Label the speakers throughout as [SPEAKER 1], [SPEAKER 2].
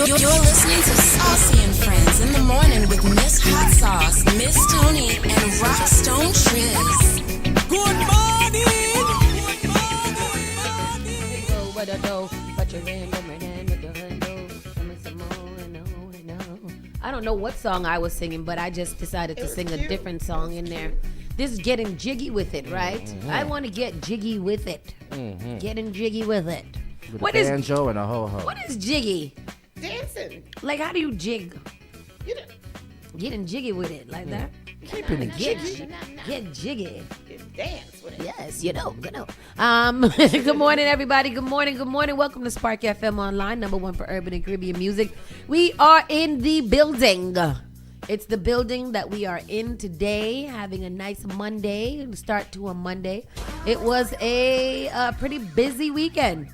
[SPEAKER 1] You're listening to Saucy and Friends in the morning with Miss Hot Sauce, Miss Tony, and Rockstone Triz.
[SPEAKER 2] Good morning.
[SPEAKER 3] I don't know what song I was singing, but I just decided to sing a different song in there. This is getting jiggy with it, right? Mm-hmm. I want to get jiggy with it. Mm-hmm. Getting jiggy with it.
[SPEAKER 4] With what a banjo and a ho-ho.
[SPEAKER 3] What is jiggy?
[SPEAKER 2] Dancing.
[SPEAKER 3] Like, how do you jig?
[SPEAKER 2] You know,
[SPEAKER 3] getting jiggy with it like that?
[SPEAKER 4] Keeping it jiggy.
[SPEAKER 3] Get jiggy.
[SPEAKER 2] Dance with it.
[SPEAKER 3] Yes, you know. Good morning, everybody. Good morning. Welcome to Spark FM Online, #1 for urban and Caribbean music. We are in the building. It's the building that we are in today, having a nice Monday, start to a Monday. It was a pretty busy weekend.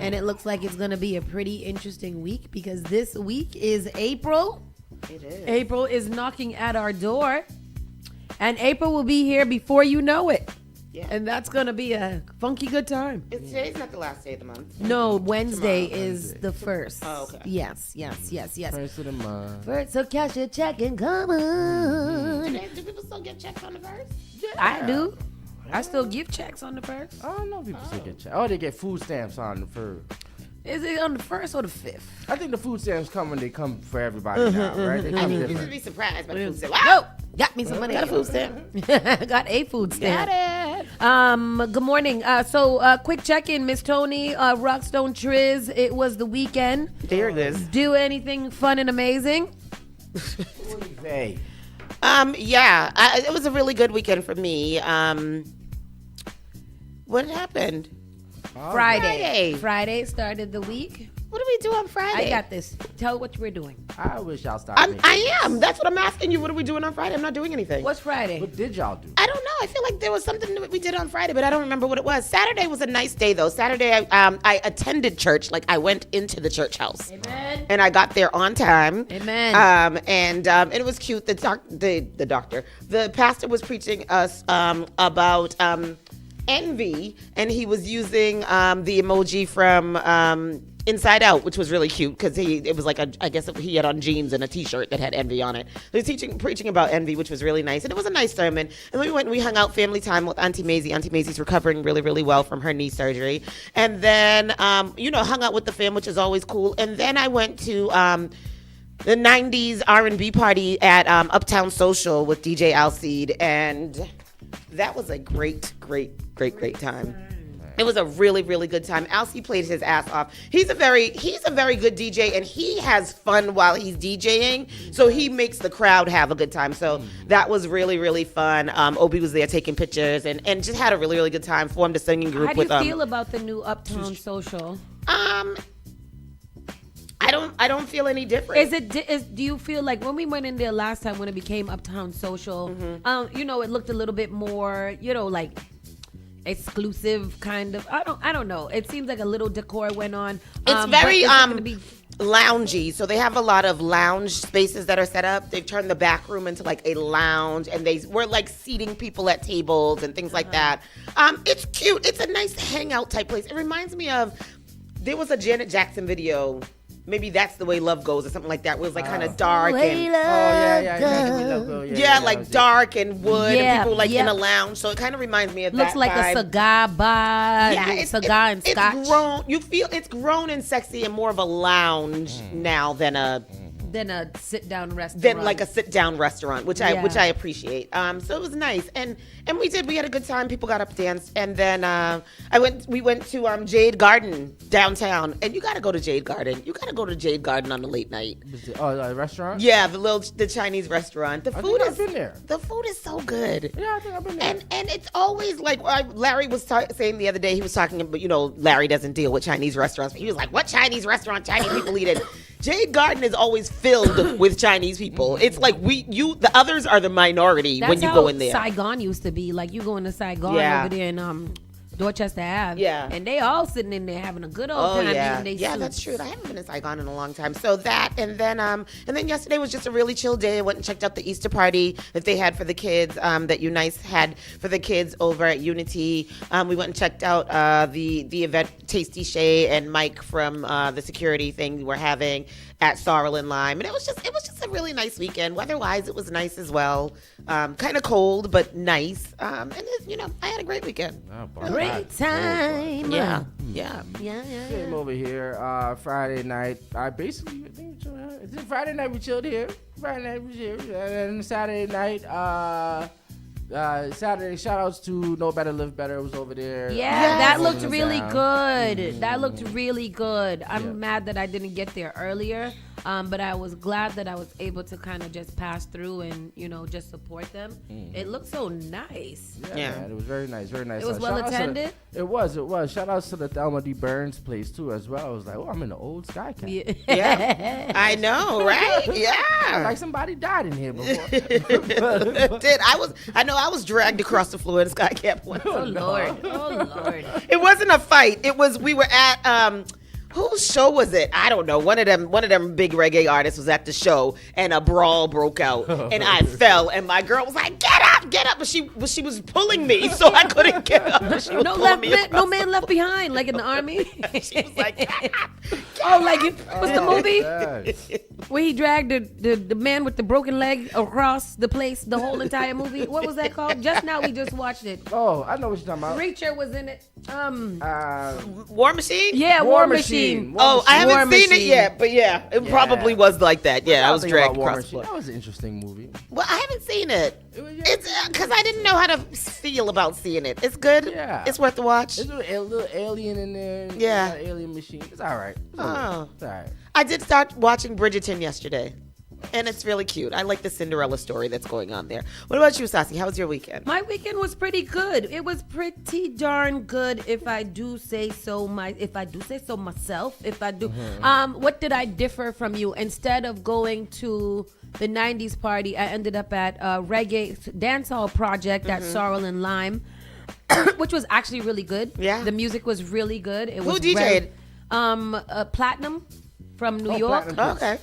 [SPEAKER 3] And it looks like it's going to be a pretty interesting week because this week is April.
[SPEAKER 2] It is.
[SPEAKER 3] April is knocking at our door. And April will be here before you know it.
[SPEAKER 2] Yeah.
[SPEAKER 3] And that's going to be a funky good time.
[SPEAKER 2] Today's not the last day of the month.
[SPEAKER 3] No, Wednesday is the first.
[SPEAKER 2] Oh, okay.
[SPEAKER 3] Yes.
[SPEAKER 4] First of the month.
[SPEAKER 3] First, so cash your check and come on.
[SPEAKER 2] Do people still get checks on the first?
[SPEAKER 3] Yeah. I do. I still give checks on the first.
[SPEAKER 4] I don't know if people still get checks. Oh, they get food stamps on the first.
[SPEAKER 3] Is it on the first or the fifth?
[SPEAKER 4] I think the food stamps come when they come for everybody now, right? They come
[SPEAKER 2] You
[SPEAKER 4] different.
[SPEAKER 2] should be surprised by the food stamp.
[SPEAKER 3] No, got me some money.
[SPEAKER 2] Got a food stamp.
[SPEAKER 3] Got a food stamp.
[SPEAKER 2] Got it.
[SPEAKER 3] Good morning. Quick check-in, Miss Tony, Rockstone Triz. It was the weekend.
[SPEAKER 2] There it is.
[SPEAKER 3] Do anything fun and amazing?
[SPEAKER 4] Hey.
[SPEAKER 2] It was a really good weekend for me. What happened?
[SPEAKER 3] Friday started the week.
[SPEAKER 2] What did we do on Friday?
[SPEAKER 3] I got this. Tell what we're doing.
[SPEAKER 4] I wish y'all started.
[SPEAKER 2] I am. That's what I'm asking you. What are we doing on Friday? I'm not doing anything.
[SPEAKER 3] What's Friday?
[SPEAKER 4] What did y'all do?
[SPEAKER 2] I don't know. I feel like there was something that we did on Friday, but I don't remember what it was. Saturday was a nice day, though. Saturday, I attended church. Like, I went into the church house.
[SPEAKER 3] Amen.
[SPEAKER 2] And I got there on time.
[SPEAKER 3] Amen.
[SPEAKER 2] And it was cute. The pastor was preaching us about envy, and he was using the emoji from Inside Out, which was really cute because it was like I guess he had on jeans and a t-shirt that had envy on it. He was preaching about envy, which was really nice, and it was a nice sermon. And then we went and we hung out family time with Auntie Maisie. Auntie Maisie's recovering really, really well from her knee surgery, and then hung out with the fam, which is always cool. And then I went to the 90s R&B party at Uptown Social with DJ Alcide, and that was a great time. It was a really, really good time. Alcide played his ass off. He's a very good DJ, and he has fun while he's DJing. So he makes the crowd have a good time. So that was really, really fun. Obi was there taking pictures and just had a really, really good time. Formed a singing group.
[SPEAKER 3] How do you feel about the new Uptown Social?
[SPEAKER 2] I don't feel any different.
[SPEAKER 3] Do you feel like when we went in there last time when it became Uptown Social, it looked a little bit more, like exclusive kind of. I don't know. It seems like a little decor went on.
[SPEAKER 2] It's very loungy. So they have a lot of lounge spaces that are set up. They've turned the back room into like a lounge, and we're like seating people at tables and things like that. It's cute. It's a nice hangout type place. It reminds me of, there was a Janet Jackson video. Maybe That's the Way Love Goes or something like that. Where it was like kind of dark and dark and wood and people like in a lounge. So it kind of reminds me of
[SPEAKER 3] looks
[SPEAKER 2] that
[SPEAKER 3] like
[SPEAKER 2] vibe.
[SPEAKER 3] A cigar bar. Yeah, cigar and scotch.
[SPEAKER 2] It's grown. You feel it's grown and sexy and more of a lounge now than a
[SPEAKER 3] sit-down restaurant.
[SPEAKER 2] Than like a sit-down restaurant, which I appreciate. So it was nice, and we had a good time. People got up, danced, and then we went to Jade Garden downtown, and you got to go to Jade Garden. You got to go to Jade Garden on the late night.
[SPEAKER 4] A restaurant?
[SPEAKER 2] Yeah, the Chinese restaurant.
[SPEAKER 4] I've been there.
[SPEAKER 2] The food is so good.
[SPEAKER 4] Yeah, I think I've been there.
[SPEAKER 2] And it's always like Larry was saying the other day. He was talking about, Larry doesn't deal with Chinese restaurants. But he was like, what Chinese restaurant Chinese people eat in? Jade Garden is always filled with Chinese people. It's like the others are the minority when you go in there.
[SPEAKER 3] Saigon used to be. Like, you go into Saigon over there in Dorchester Ave.
[SPEAKER 2] Yeah.
[SPEAKER 3] And they all sitting in there having a good old time eating they
[SPEAKER 2] yeah,
[SPEAKER 3] soup.
[SPEAKER 2] that's true. I haven't been in Saigon in a long time. So that, and then yesterday was just a really chill day. I went and checked out the Easter party that they had for the kids, that Unice had for the kids over at Unity. We went and checked out the event Tasty Shay and Mike from the security thing we're having at Sorrel and Lime, and it was just a really nice weekend. Weather-wise, it was nice as well. Kind of cold, but nice. And I had a great weekend.
[SPEAKER 3] Great time.
[SPEAKER 2] Yeah.
[SPEAKER 4] Came over here Friday night. Friday night we chilled here. And then Saturday night, shout outs to Know Better, Live Better was over there.
[SPEAKER 3] Yeah, that looked really good. That looked really good. I'm mad that I didn't get there earlier. But I was glad that I was able to kind of just pass through and, just support them. It looked so nice.
[SPEAKER 4] Yeah. Man, it was very nice, very nice.
[SPEAKER 3] It was well attended?
[SPEAKER 4] It was. Shout outs to the Thelma D. Burns place, too, as well. I was like, I'm in the old Sky Cap.
[SPEAKER 2] Yeah. I know, right? Yeah.
[SPEAKER 4] Like somebody died in here before.
[SPEAKER 2] I was dragged across the floor in Sky Cap once.
[SPEAKER 3] Oh, Lord.
[SPEAKER 2] It wasn't a fight. We were at, whose show was it? I don't know. One of them big reggae artists was at the show, and a brawl broke out, and I fell, and my girl was like, "Get up!" But she was pulling me, so I couldn't get up.
[SPEAKER 3] No man left behind, like in the army.
[SPEAKER 2] She was like, "Get up!"
[SPEAKER 3] What's the movie where he dragged the man with the broken leg across the place? The whole entire movie. What was that called? Just now we just watched it.
[SPEAKER 4] Oh, I know what you're talking about.
[SPEAKER 3] Reacher was in it.
[SPEAKER 2] War Machine.
[SPEAKER 3] Yeah, War Machine.
[SPEAKER 2] I haven't seen it yet, but yeah, it probably was like that. Yeah, I was dragged across the floor.
[SPEAKER 4] That was an interesting movie.
[SPEAKER 2] Well, I haven't seen it. It's because I didn't know how to feel about seeing it. It's good.
[SPEAKER 4] Yeah,
[SPEAKER 2] it's worth the watch.
[SPEAKER 4] There's a little alien in there.
[SPEAKER 2] Yeah,
[SPEAKER 4] alien machine. It's all right. It's all right.
[SPEAKER 2] I did start watching Bridgerton yesterday. And it's really cute. I like the Cinderella story that's going on there. What about you, Saucy? How was your weekend?
[SPEAKER 3] My weekend was pretty good. It was pretty darn good, if I do say so myself. What did I differ from you? Instead of going to the 90s party, I ended up at a reggae dancehall project at Sorrel and Lime, which was actually really good.
[SPEAKER 2] Yeah.
[SPEAKER 3] The music was really good.
[SPEAKER 2] Who DJ'd?
[SPEAKER 3] Platinum from New York.
[SPEAKER 2] Okay.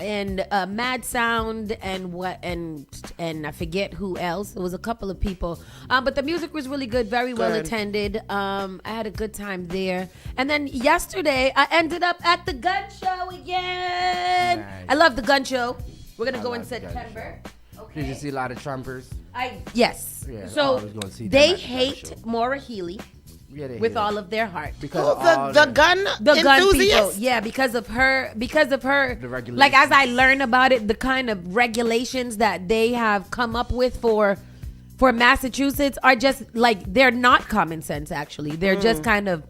[SPEAKER 3] And Mad Sound and I forget who else. It was a couple of people. But the music was really good, very well attended. I had a good time there. And then yesterday I ended up at the gun show again. Nice. I love the gun show. We're gonna go in September. Okay.
[SPEAKER 4] Did you see a lot of Trumpers?
[SPEAKER 3] Yes.
[SPEAKER 4] Yeah,
[SPEAKER 3] so they hate Maura Healey.
[SPEAKER 4] Yeah,
[SPEAKER 3] with all of their heart.
[SPEAKER 2] Because the gun
[SPEAKER 3] people. Yeah, because of her
[SPEAKER 4] the regulations.
[SPEAKER 3] Like, as I learn about it, the kind of regulations that they have come up with for Massachusetts are just like, they're not common sense, actually. They're just kind of,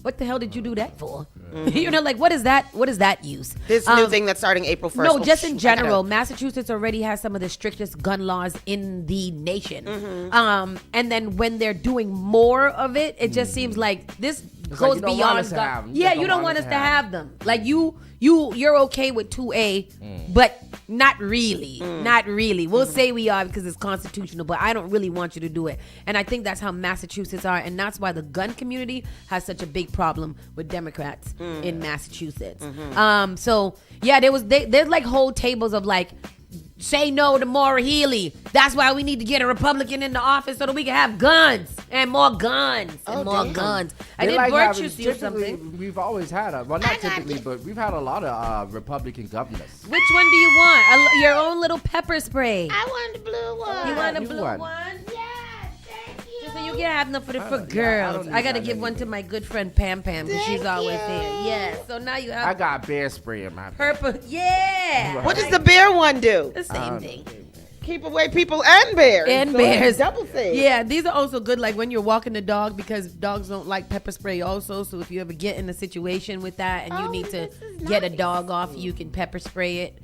[SPEAKER 3] what the hell did you do that for? Like, what is that use?
[SPEAKER 2] This new thing that's starting April 1st.
[SPEAKER 3] No, just in general, Massachusetts already has some of the strictest gun laws in the nation. And then when they're doing more of it, it just seems like this goes beyond gun. Yeah, you don't want us to have them. Like, you're okay with 2A, but not really. Not really. We'll say we are because it's constitutional, but I don't really want you to do it. And I think that's how Massachusetts are, and that's why the gun community has such a big problem with Democrats in Massachusetts. So yeah, there's like whole tables of like, say no to Maura Healey. That's why we need to get a Republican in the office so that we can have guns and more guns and more guns. I did virtue see something.
[SPEAKER 4] We've always had not typically, but we've had a lot of Republican governors.
[SPEAKER 3] Which one do you want? Your own little pepper spray.
[SPEAKER 2] I want the blue one.
[SPEAKER 3] You want a blue one?
[SPEAKER 2] Yes, thank you.
[SPEAKER 3] So you can have enough for girls. I gotta give one to my good friend Pam because she's always there. Yeah. So now you have.
[SPEAKER 4] I got bear spray in my
[SPEAKER 3] purple. Yeah.
[SPEAKER 2] What does the bear one do?
[SPEAKER 3] The same thing.
[SPEAKER 2] Keep away people and bears.
[SPEAKER 3] And bears.
[SPEAKER 2] Double thing.
[SPEAKER 3] Yeah, these are also good, like when you're walking the dog, because dogs don't like pepper spray also. So if you ever get in a situation with that and you need to get a dog off, you can pepper spray it.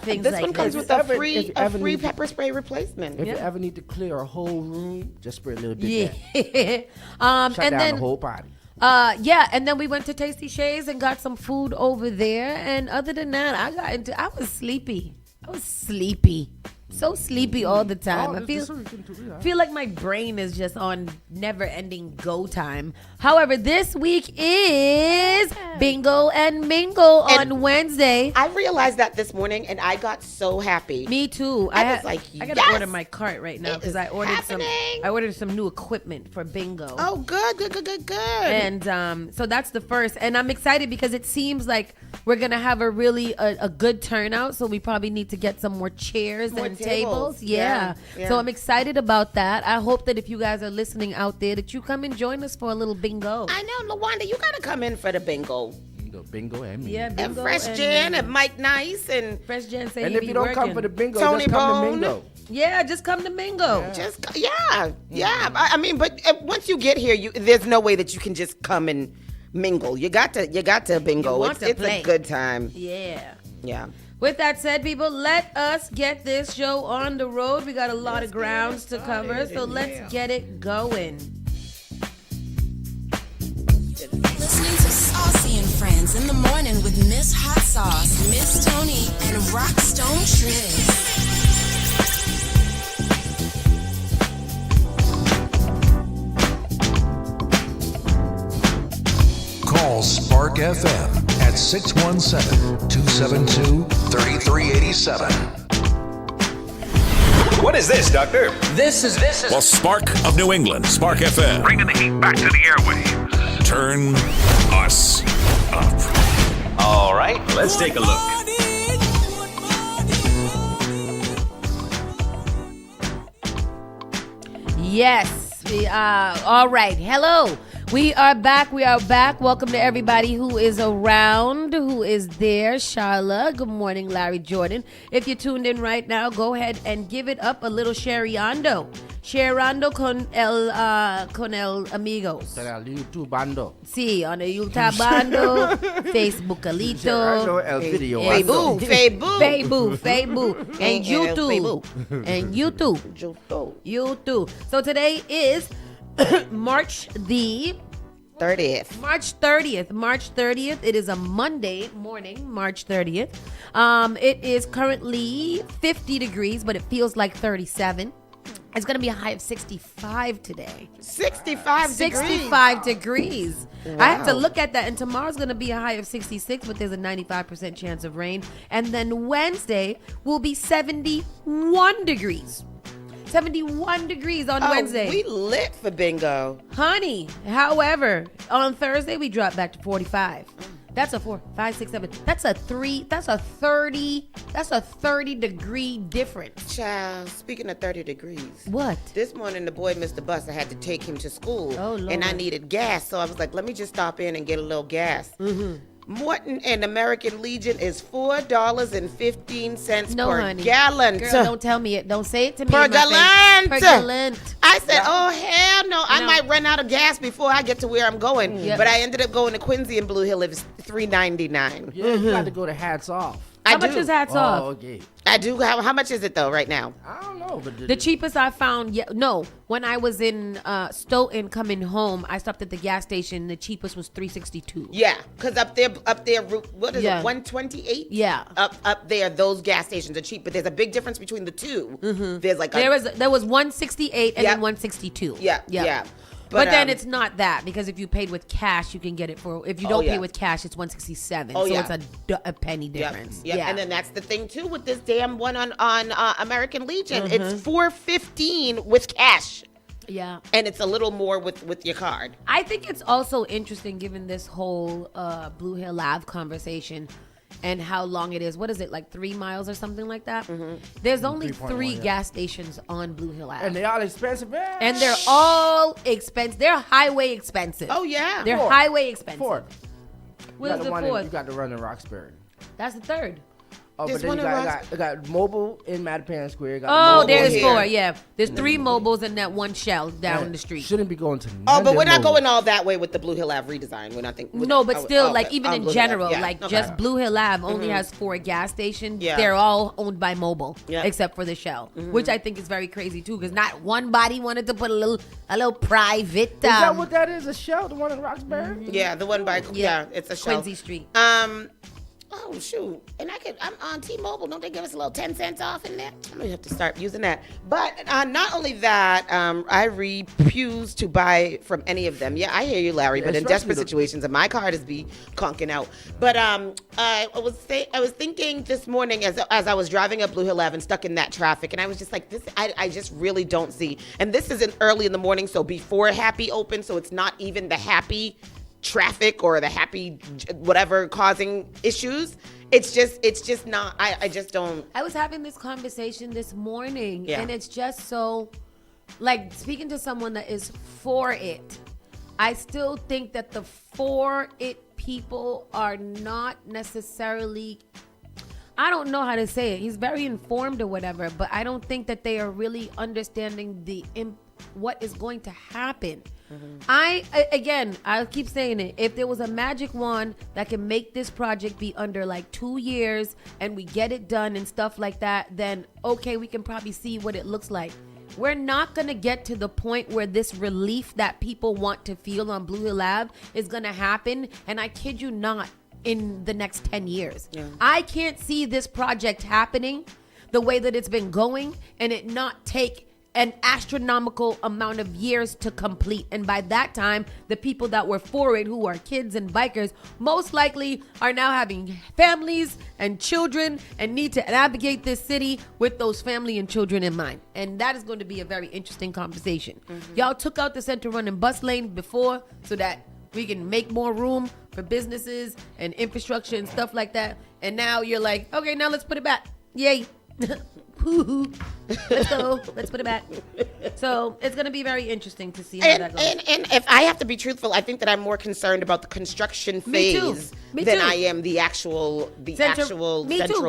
[SPEAKER 3] Things
[SPEAKER 2] this
[SPEAKER 3] like
[SPEAKER 2] one comes with a free pepper spray replacement.
[SPEAKER 4] If you ever need to clear a whole room, just spray a little bit.
[SPEAKER 3] Yeah.
[SPEAKER 4] Shut down the whole body.
[SPEAKER 3] And then we went to Tasty Shay's and got some food over there. And other than that, I was sleepy. So sleepy all the time.
[SPEAKER 4] Oh,
[SPEAKER 3] I
[SPEAKER 4] this one we can do, yeah.
[SPEAKER 3] feel like my brain is just on never-ending go time. However, this week is Bingo and Mingle
[SPEAKER 2] And
[SPEAKER 3] on Wednesday.
[SPEAKER 2] I realized that this morning, and I got so happy.
[SPEAKER 3] Me too.
[SPEAKER 2] I was like,
[SPEAKER 3] I gotta
[SPEAKER 2] yes!
[SPEAKER 3] order my cart right now
[SPEAKER 2] It
[SPEAKER 3] because
[SPEAKER 2] is
[SPEAKER 3] I ordered
[SPEAKER 2] happening.
[SPEAKER 3] I ordered some new equipment for Bingo.
[SPEAKER 2] Oh, good.
[SPEAKER 3] And so that's the first, and I'm excited because it seems like we're gonna have a really a good turnout. So we probably need to get some more chairs
[SPEAKER 2] More
[SPEAKER 3] and
[SPEAKER 2] tables.
[SPEAKER 3] tables. Yeah.
[SPEAKER 2] Yeah.
[SPEAKER 3] So I'm excited about that. I hope that if you guys are listening out there, that you come and join us for a little bingo.
[SPEAKER 2] I know, Lawanda, you gotta come in for the bingo.
[SPEAKER 4] Bingo and me.
[SPEAKER 3] Yeah,
[SPEAKER 2] And
[SPEAKER 3] bingo
[SPEAKER 2] Fresh Jan and Mike Nice and
[SPEAKER 3] Fresh Jan say
[SPEAKER 4] And
[SPEAKER 3] he
[SPEAKER 4] if
[SPEAKER 3] be
[SPEAKER 4] you don't come
[SPEAKER 3] working.
[SPEAKER 4] for the bingo,
[SPEAKER 2] Tony
[SPEAKER 4] just come
[SPEAKER 2] Bone.
[SPEAKER 4] to Mingo.
[SPEAKER 3] Yeah, just come to Mingo.
[SPEAKER 2] just yeah. I mean, but once you get here, there's no way that you can just come and mingle. You got to bingo.
[SPEAKER 3] You want
[SPEAKER 2] It's
[SPEAKER 3] to play.
[SPEAKER 2] a good time.
[SPEAKER 3] Yeah.
[SPEAKER 2] Yeah.
[SPEAKER 3] With that said, people, let us get this show on the road. We got a lot of grounds to cover, so let's get it going.
[SPEAKER 1] Listening to Saucy and Friends in the morning with Miss Hot Sauce, Miss Tony, and Rockstone Triz.
[SPEAKER 5] Call Spark FM at 617-272-3387.
[SPEAKER 6] What is this, Doctor?
[SPEAKER 7] This is
[SPEAKER 5] Well, Spark of New England, Spark FM.
[SPEAKER 6] Bringing the heat back to the airwaves.
[SPEAKER 5] Turn us up.
[SPEAKER 6] All right, let's take a look.
[SPEAKER 3] Yes, we are. All right. Hello. We are back. Welcome to everybody who is around, who is there. Charla. Good morning, Larry Jordan. If you're tuned in right now, go ahead and give it up a little Sherryando. Sherryando con el amigos.
[SPEAKER 4] Para el YouTube bando.
[SPEAKER 3] Sí, on the YouTube bando, Facebookalito.
[SPEAKER 4] Gerardo el video.
[SPEAKER 2] Feibu.
[SPEAKER 3] Facebook, and YouTube. And YouTube. YouTube. So today is March
[SPEAKER 2] 30th.
[SPEAKER 3] March 30th. It is a Monday morning, March 30th. It is currently 50 degrees, but it feels like 37. It's going to be a high of 65 today.
[SPEAKER 2] 65 degrees.
[SPEAKER 3] 65 degrees. I have to
[SPEAKER 2] Wow.
[SPEAKER 3] look at that. And tomorrow's going to be a high of 66, but there's a 95% chance of rain. And then Wednesday will be 71 degrees. 71 degrees on Wednesday.
[SPEAKER 2] We lit for bingo.
[SPEAKER 3] Honey, however, on Thursday we dropped back to 45. That's a 4, 5, 6, 7. That's a 3. That's a 30 degree difference.
[SPEAKER 2] Child, speaking of 30 degrees.
[SPEAKER 3] What?
[SPEAKER 2] This morning, the boy missed the bus. I had to take him to school.
[SPEAKER 3] Oh, Lord.
[SPEAKER 2] And I needed gas. So I was like, let me just stop in and get a little gas.
[SPEAKER 3] Mm-hmm.
[SPEAKER 2] Morton and American Legion is $4.15
[SPEAKER 3] No,
[SPEAKER 2] per
[SPEAKER 3] honey.
[SPEAKER 2] gallon.
[SPEAKER 3] Girl, don't tell me it. Don't say it to me.
[SPEAKER 2] Per
[SPEAKER 3] in my face.
[SPEAKER 2] gallon.
[SPEAKER 3] Per gallon.
[SPEAKER 2] I said, oh, hell no. I
[SPEAKER 3] No.
[SPEAKER 2] might run out of gas before I get to where I'm going.
[SPEAKER 3] Yep.
[SPEAKER 2] But I ended up going to Quincy and Blue Hill. It was $3.99.
[SPEAKER 4] Yeah, you got to go to Hats Off.
[SPEAKER 3] How much is hats off?
[SPEAKER 4] Oh, okay.
[SPEAKER 2] I do. How much is it, though, right now?
[SPEAKER 4] I don't know, but
[SPEAKER 3] The cheapest I found, when I was in Stoughton coming home, I stopped at the gas station. The cheapest was $3.62.
[SPEAKER 2] Yeah, because up there, what is
[SPEAKER 3] Yeah.
[SPEAKER 2] it, 128?
[SPEAKER 3] Yeah.
[SPEAKER 2] Up there, those gas stations are cheap, but there's a big difference between the two. There's like
[SPEAKER 3] There was 168 and
[SPEAKER 2] Yep.
[SPEAKER 3] then 162.
[SPEAKER 2] Yeah, yeah.
[SPEAKER 3] But then it's not that, because if you paid with cash, you can get it for. If you don't
[SPEAKER 2] yeah.
[SPEAKER 3] pay with cash, it's 167.
[SPEAKER 2] Oh,
[SPEAKER 3] so
[SPEAKER 2] yeah.
[SPEAKER 3] it's a penny difference.
[SPEAKER 2] Yeah. And then that's the thing too with this damn one on American Legion.
[SPEAKER 3] Mm-hmm.
[SPEAKER 2] It's $4.15 with cash,
[SPEAKER 3] Yeah.
[SPEAKER 2] and it's a little more with your card.
[SPEAKER 3] I think it's also interesting, given this whole Blue Hill Ave conversation and how long it is. What is it, like 3 miles or something like that? There's only
[SPEAKER 4] 3.1,
[SPEAKER 3] three
[SPEAKER 4] yeah.
[SPEAKER 3] gas stations on Blue Hill Ave.
[SPEAKER 4] and they all expensive.
[SPEAKER 3] And they're all expensive. They're highway expensive.
[SPEAKER 2] Oh yeah.
[SPEAKER 3] They're
[SPEAKER 4] Four.
[SPEAKER 3] highway expensive.
[SPEAKER 4] 4.
[SPEAKER 3] Where's the
[SPEAKER 4] You
[SPEAKER 3] fourth?
[SPEAKER 4] got the run in Roxbury.
[SPEAKER 3] That's the third.
[SPEAKER 4] Oh,
[SPEAKER 2] There's
[SPEAKER 4] but then
[SPEAKER 2] one
[SPEAKER 4] you
[SPEAKER 2] in
[SPEAKER 4] got mobile in Mattapan Square. Got
[SPEAKER 3] Oh,
[SPEAKER 4] mobile
[SPEAKER 3] there's
[SPEAKER 2] here.
[SPEAKER 3] 4. Yeah, there's 3 mobiles and that one shell down the street.
[SPEAKER 4] Shouldn't be going to.
[SPEAKER 2] Oh,
[SPEAKER 4] none
[SPEAKER 2] but
[SPEAKER 4] of
[SPEAKER 2] we're
[SPEAKER 4] them
[SPEAKER 2] not going
[SPEAKER 4] mobiles.
[SPEAKER 2] all that way with the Blue Hill Ave redesign. We're not thinking.
[SPEAKER 3] No, but still,
[SPEAKER 2] okay.
[SPEAKER 3] like even in
[SPEAKER 2] Blue Hill Ave,
[SPEAKER 3] general,
[SPEAKER 2] yeah,
[SPEAKER 3] like
[SPEAKER 2] okay.
[SPEAKER 3] just Blue Hill Ave only has 4 gas stations.
[SPEAKER 2] Yeah.
[SPEAKER 3] They're all owned by Mobile,
[SPEAKER 2] Yeah.
[SPEAKER 3] except for the Shell, which I think is very crazy too, because not one body wanted to put a little private.
[SPEAKER 4] Is that what that is? A Shell, the one in Roxbury?
[SPEAKER 2] Yeah, the one by
[SPEAKER 3] Yeah.
[SPEAKER 2] it's a Shell.
[SPEAKER 3] Quincy Street.
[SPEAKER 2] oh shoot, and I'm on T-Mobile. Don't they give us a little 10 cents off in there? I'm gonna have to start using that. But not only that, I refuse to buy from any of them. Yeah, I hear you, Larry.
[SPEAKER 4] Yeah,
[SPEAKER 2] But in
[SPEAKER 4] especially
[SPEAKER 2] desperate
[SPEAKER 4] the-
[SPEAKER 2] situations, and my card is be conking out. But I was thinking this morning as I was driving up Blue Hill Ave and stuck in that traffic, and I was just like, this. I just really don't see. And this isn't early in the morning, so before Happy open, so it's not even the Happy traffic or the Happy whatever causing issues. It's just not. I just don't.
[SPEAKER 3] I was having this conversation this morning,
[SPEAKER 2] Yeah.
[SPEAKER 3] and it's just so, like, speaking to someone that is for it, I still think that the for it people are not necessarily, I don't know how to say it. He's very informed or whatever, but I don't think that they are really understanding what is going to happen. I'll keep saying it. If there was a magic wand that can make this project be under like 2 years and we get it done and stuff like that, then okay, we can probably see what it looks like. We're not going to get to the point where this relief that people want to feel on Blue Hill Ave is going to happen. And I kid you not, in the next 10 years. Yeah. I can't see this project happening the way that it's been going and it not take an astronomical amount of years to complete. And by that time, the people that were for it, who are kids and bikers, most likely are now having families and children and need to navigate this city with those family and children in mind. And that is going to be a very interesting conversation. Y'all took out the center running bus lane before so that we can make more room for businesses and infrastructure and stuff like that. And now you're like, okay, now let's put it back. Yay. Let's go. Let's put it back. So it's going to be very interesting to see how that goes.
[SPEAKER 2] And if I have to be truthful, I think that I'm more concerned about the construction
[SPEAKER 3] Me too.
[SPEAKER 2] phase
[SPEAKER 3] Me
[SPEAKER 2] than
[SPEAKER 3] too.
[SPEAKER 2] I am the actual
[SPEAKER 3] Me
[SPEAKER 2] central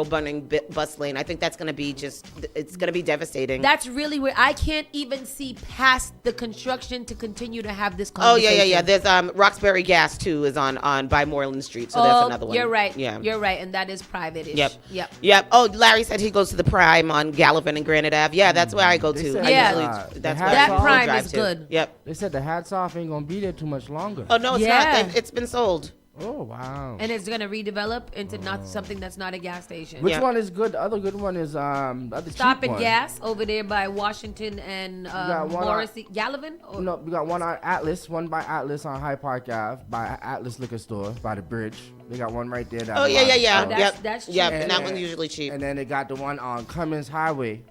[SPEAKER 3] too.
[SPEAKER 2] running bus lane. I think that's going to be it's going to be devastating.
[SPEAKER 3] That's really where I can't even see past the construction to continue to have this
[SPEAKER 2] Oh
[SPEAKER 3] conversation.
[SPEAKER 2] yeah. There's Roxbury Gas too is on by Moreland Street, so that's another one.
[SPEAKER 3] You're right.
[SPEAKER 2] Yeah,
[SPEAKER 3] You're right, and that is private-ish.
[SPEAKER 2] Yep. Oh, Larry said he goes to the Prime on Gallivan and Granite Ave. Yeah, that's where I go
[SPEAKER 4] They
[SPEAKER 2] to.
[SPEAKER 4] said,
[SPEAKER 2] I
[SPEAKER 3] Yeah.
[SPEAKER 2] usually- that's
[SPEAKER 4] the
[SPEAKER 2] where I
[SPEAKER 3] That
[SPEAKER 4] hats
[SPEAKER 3] Prime
[SPEAKER 2] drive
[SPEAKER 3] is
[SPEAKER 2] to.
[SPEAKER 3] good.
[SPEAKER 2] Yep.
[SPEAKER 4] They said the hats off ain't gonna be there too much longer.
[SPEAKER 2] Oh no, it's
[SPEAKER 3] Yeah.
[SPEAKER 2] not. It's been sold.
[SPEAKER 4] Oh wow.
[SPEAKER 3] And it's going to redevelop into not something that's not a gas station.
[SPEAKER 4] Which
[SPEAKER 2] Yeah.
[SPEAKER 4] one is good? The other good one is the other
[SPEAKER 3] Stop
[SPEAKER 4] cheap
[SPEAKER 3] and
[SPEAKER 4] one.
[SPEAKER 3] Gas over there by Washington and
[SPEAKER 4] got one
[SPEAKER 3] Morrissey. Gallivan? Or-
[SPEAKER 4] No, we got one on Atlas, one by Atlas on High Park Ave, by Atlas Liquor Store, by the bridge. They got one right there. Down
[SPEAKER 2] Oh
[SPEAKER 4] the
[SPEAKER 2] yeah.
[SPEAKER 4] line.
[SPEAKER 3] that's-
[SPEAKER 2] Yep.
[SPEAKER 3] that's cheap.
[SPEAKER 2] Yep.
[SPEAKER 4] And
[SPEAKER 2] And that
[SPEAKER 4] then-
[SPEAKER 2] one's usually cheap.
[SPEAKER 4] And then they got the one on Cummins Highway.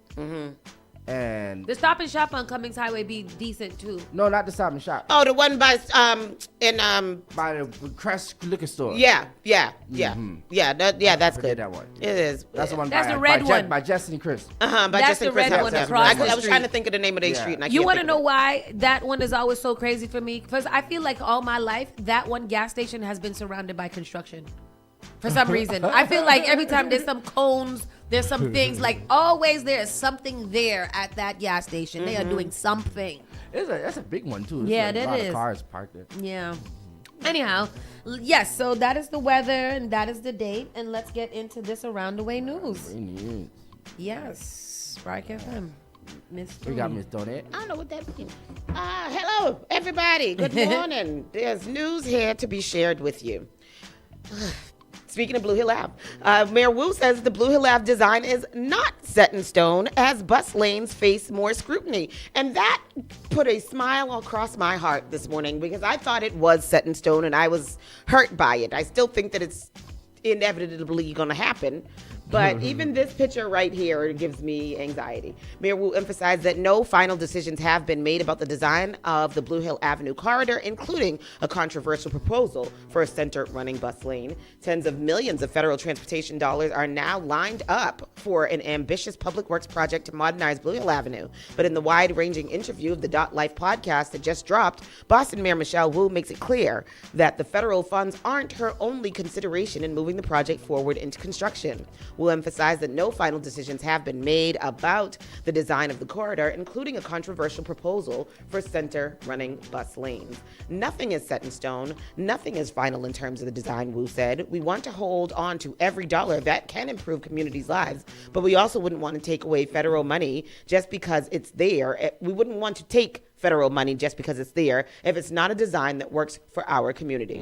[SPEAKER 4] And
[SPEAKER 3] The Stop and Shop on Cummings Highway be decent too.
[SPEAKER 4] no, not the Stop and Shop.
[SPEAKER 2] Oh, the one by in
[SPEAKER 4] By the Crest Liquor Store.
[SPEAKER 2] yeah. That's
[SPEAKER 4] Forget
[SPEAKER 2] good.
[SPEAKER 4] that one.
[SPEAKER 2] It is.
[SPEAKER 4] That's the one.
[SPEAKER 3] That's
[SPEAKER 4] by,
[SPEAKER 3] the red
[SPEAKER 4] by
[SPEAKER 3] one.
[SPEAKER 4] by Jesse and Chris.
[SPEAKER 2] By
[SPEAKER 3] That's
[SPEAKER 2] Justin
[SPEAKER 3] the
[SPEAKER 2] Chris
[SPEAKER 3] red
[SPEAKER 2] House,
[SPEAKER 3] one
[SPEAKER 2] yeah.
[SPEAKER 3] across the
[SPEAKER 2] I was trying to
[SPEAKER 3] street.
[SPEAKER 2] think of the name of their
[SPEAKER 4] Yeah.
[SPEAKER 2] street, and I
[SPEAKER 3] You
[SPEAKER 2] can't
[SPEAKER 3] want to
[SPEAKER 2] think
[SPEAKER 3] know
[SPEAKER 2] of it.
[SPEAKER 3] why that one is always so crazy for me? Because I feel like all my life, that one gas station has been surrounded by construction. For some reason. I feel like every time there's some cones, there's some things, like always there is something there at that gas station. They are doing something.
[SPEAKER 4] That's a big one too. There's
[SPEAKER 3] Yeah,
[SPEAKER 4] a
[SPEAKER 3] that
[SPEAKER 4] lot
[SPEAKER 3] is.
[SPEAKER 4] of cars parked there.
[SPEAKER 3] Yeah. Anyhow, yes, so that is the weather and that is the date. And let's get into this around the way news. Yes. Spark FM. Miss
[SPEAKER 4] We got
[SPEAKER 3] Tony.
[SPEAKER 4] Miss Donette.
[SPEAKER 2] I don't know what that means. Hello, everybody. Good morning. There's news here to be shared with you. Speaking of Blue Hill Ave, Mayor Wu says the Blue Hill Ave design is not set in stone as bus lanes face more scrutiny. And that put a smile across my heart this morning because I thought it was set in stone and I was hurt by it. I still think that it's inevitably going to happen. But even this picture right here gives me anxiety. Mayor Wu emphasized that no final decisions have been made about the design of the Blue Hill Avenue corridor, including a controversial proposal for a center-running bus lane. Tens of millions of federal transportation dollars are now lined up for an ambitious public works project to modernize Blue Hill Avenue. But in the wide-ranging interview of the Dot Life podcast that just dropped, Boston Mayor Michelle Wu makes it clear that the federal funds aren't her only consideration in moving the project forward into construction. Will emphasize that no final decisions have been made about the design of the corridor, including a controversial proposal for center running bus lanes. Nothing is set in stone. Nothing is final in terms of the design, Wu said. We want to hold on to every dollar that can improve communities' lives, but we also wouldn't want to take away federal money just because it's there. We wouldn't want to take federal money just because it's there if it's not a design that works for our community.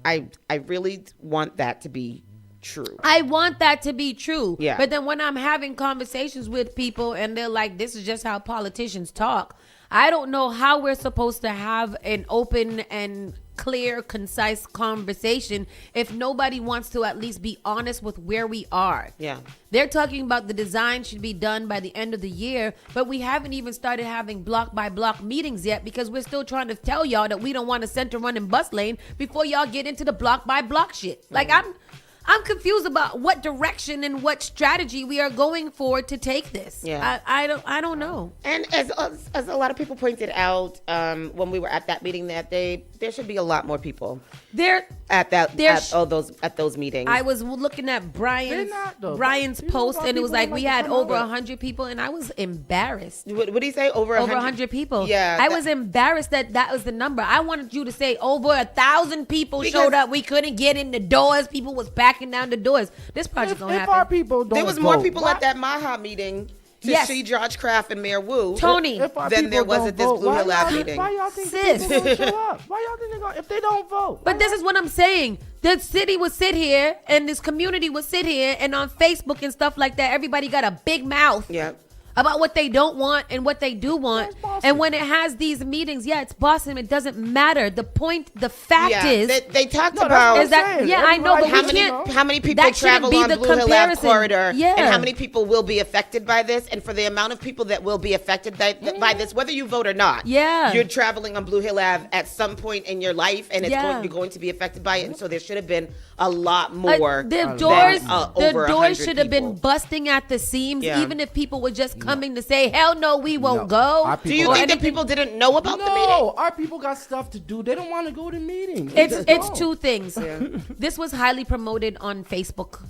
[SPEAKER 2] I really want that to be true.
[SPEAKER 3] I want that to be true.
[SPEAKER 2] Yeah.
[SPEAKER 3] But then when I'm having conversations with people and they're like, this is just how politicians talk, I don't know how we're supposed to have an open and clear, concise conversation if nobody wants to at least be honest with where we are.
[SPEAKER 2] Yeah.
[SPEAKER 3] They're talking about the design should be done by the end of the year, but we haven't even started having block by block meetings yet because we're still trying to tell y'all that we don't want a center running bus lane before y'all get into the block by block shit. Like I'm confused about what direction and what strategy we are going for to take this.
[SPEAKER 2] Yeah.
[SPEAKER 3] I don't know.
[SPEAKER 2] And as a lot of people pointed out when we were at that meeting that day, there should be a lot more people at those meetings.
[SPEAKER 3] I was looking at Brian's
[SPEAKER 4] You know
[SPEAKER 3] post,
[SPEAKER 4] about
[SPEAKER 3] and it was
[SPEAKER 4] people
[SPEAKER 3] like
[SPEAKER 4] that
[SPEAKER 3] we
[SPEAKER 4] like to
[SPEAKER 3] had
[SPEAKER 4] come
[SPEAKER 3] over
[SPEAKER 4] out.
[SPEAKER 3] 100 people, and I was embarrassed.
[SPEAKER 2] What did he say? Over
[SPEAKER 3] Over
[SPEAKER 2] 100?
[SPEAKER 3] 100 people.
[SPEAKER 2] Yeah.
[SPEAKER 3] I was embarrassed that was the number. I wanted you to say over 1,000 people
[SPEAKER 2] Because-
[SPEAKER 3] showed up. We couldn't get in the doors. People was backing down the doors. This project
[SPEAKER 4] If
[SPEAKER 3] gonna
[SPEAKER 4] our
[SPEAKER 3] happen.
[SPEAKER 4] people don't
[SPEAKER 2] There was more
[SPEAKER 4] vote,
[SPEAKER 2] people
[SPEAKER 4] why-
[SPEAKER 2] at that Maha meeting to
[SPEAKER 3] Yes.
[SPEAKER 2] see George Kraft and Mayor Wu.
[SPEAKER 3] Tony,
[SPEAKER 4] If our
[SPEAKER 2] Then
[SPEAKER 4] people
[SPEAKER 2] there was
[SPEAKER 4] don't
[SPEAKER 2] at this
[SPEAKER 4] vote,
[SPEAKER 2] Blue
[SPEAKER 4] why
[SPEAKER 2] Hill Ave
[SPEAKER 4] y'all-
[SPEAKER 2] meeting.
[SPEAKER 4] Why y'all think
[SPEAKER 3] Sis.
[SPEAKER 4] people gonna show up? Why y'all think they're gonna, if they don't vote?
[SPEAKER 3] but this is what I'm saying. The city would sit here and this community would sit here and on Facebook and stuff like that, everybody got a big mouth
[SPEAKER 2] Yeah.
[SPEAKER 3] about what they don't want and what they do want.
[SPEAKER 4] That's Boston.
[SPEAKER 3] And when it has these meetings, yeah, it's Boston. It doesn't matter. The fact
[SPEAKER 2] Yeah.
[SPEAKER 3] is,
[SPEAKER 2] They talked
[SPEAKER 4] No, that's
[SPEAKER 2] about
[SPEAKER 4] what
[SPEAKER 3] is that
[SPEAKER 4] saying.
[SPEAKER 3] yeah, I know, but
[SPEAKER 4] Everybody
[SPEAKER 3] we
[SPEAKER 4] has to
[SPEAKER 3] can't.
[SPEAKER 4] know.
[SPEAKER 2] how many people
[SPEAKER 3] that shouldn't
[SPEAKER 2] travel
[SPEAKER 3] be
[SPEAKER 2] on
[SPEAKER 3] the
[SPEAKER 2] Blue Hill Ave
[SPEAKER 3] comparison.
[SPEAKER 2] corridor
[SPEAKER 3] Yeah.
[SPEAKER 2] and how many people will be affected by this, and for the amount of people that will be affected by this, whether you vote or not.
[SPEAKER 3] Yeah.
[SPEAKER 2] You're traveling on Blue Hill Ave at some point in your life, and
[SPEAKER 3] Yeah.
[SPEAKER 2] you're going to be affected by it, and so there should have been a lot more
[SPEAKER 3] the
[SPEAKER 2] than,
[SPEAKER 3] doors,
[SPEAKER 2] over
[SPEAKER 3] the
[SPEAKER 2] 100
[SPEAKER 3] doors should have been
[SPEAKER 2] people.
[SPEAKER 3] busting at the seams,
[SPEAKER 2] Yeah.
[SPEAKER 3] even if people were just coming to say, "Hell no, we won't
[SPEAKER 4] No.
[SPEAKER 3] go."
[SPEAKER 4] Our
[SPEAKER 2] Do you
[SPEAKER 3] or
[SPEAKER 2] think that
[SPEAKER 3] anything.
[SPEAKER 2] people didn't know about the meeting?
[SPEAKER 4] No, our people got stuff to do. They don't want to go to meetings. They
[SPEAKER 3] It's
[SPEAKER 4] just
[SPEAKER 3] it's
[SPEAKER 4] don't.
[SPEAKER 3] two things. This was highly promoted on Facebook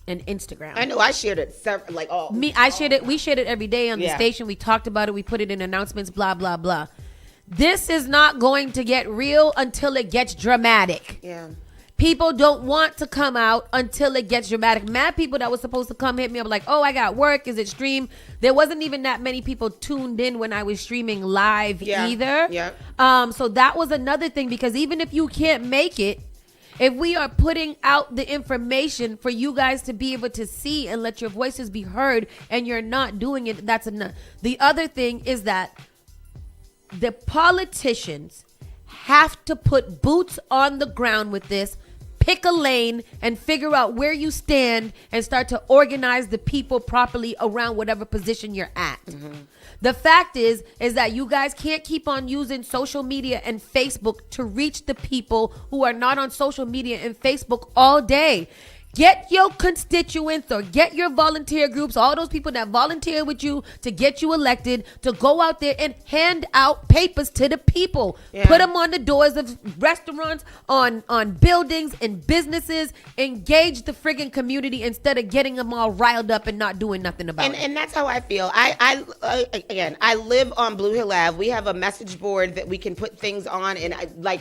[SPEAKER 3] and Instagram.
[SPEAKER 2] I know I shared it
[SPEAKER 3] I shared it. We shared it every day on the
[SPEAKER 2] Yeah.
[SPEAKER 3] station. We talked about it. We put it in announcements. Blah blah blah. This is not going to get real until it gets dramatic.
[SPEAKER 2] Yeah.
[SPEAKER 3] People don't want to come out until it gets dramatic. Mad people that was supposed to come hit me up like, oh, I got work. Is it stream? There wasn't even that many people tuned in when I was streaming live
[SPEAKER 2] Yeah.
[SPEAKER 3] either.
[SPEAKER 2] Yeah.
[SPEAKER 3] So that was another thing, because even if you can't make it, if we are putting out the information for you guys to be able to see and let your voices be heard, and you're not doing it, that's enough. The other thing is that the politicians have to put boots on the ground with this, pick a lane and figure out where you stand and start to organize the people properly around whatever position you're at. The fact is that you guys can't keep on using social media and Facebook to reach the people who are not on social media and Facebook all day. Get your constituents or get your volunteer groups, all those people that volunteer with you to get you elected, to go out there and hand out papers to the people.
[SPEAKER 2] Yeah.
[SPEAKER 3] Put them on the doors of restaurants, on buildings and businesses. Engage the friggin' community instead of getting them all riled up and not doing nothing about it.
[SPEAKER 2] And that's how I feel. I live on Blue Hill Ave. We have a message board that we can put things on, and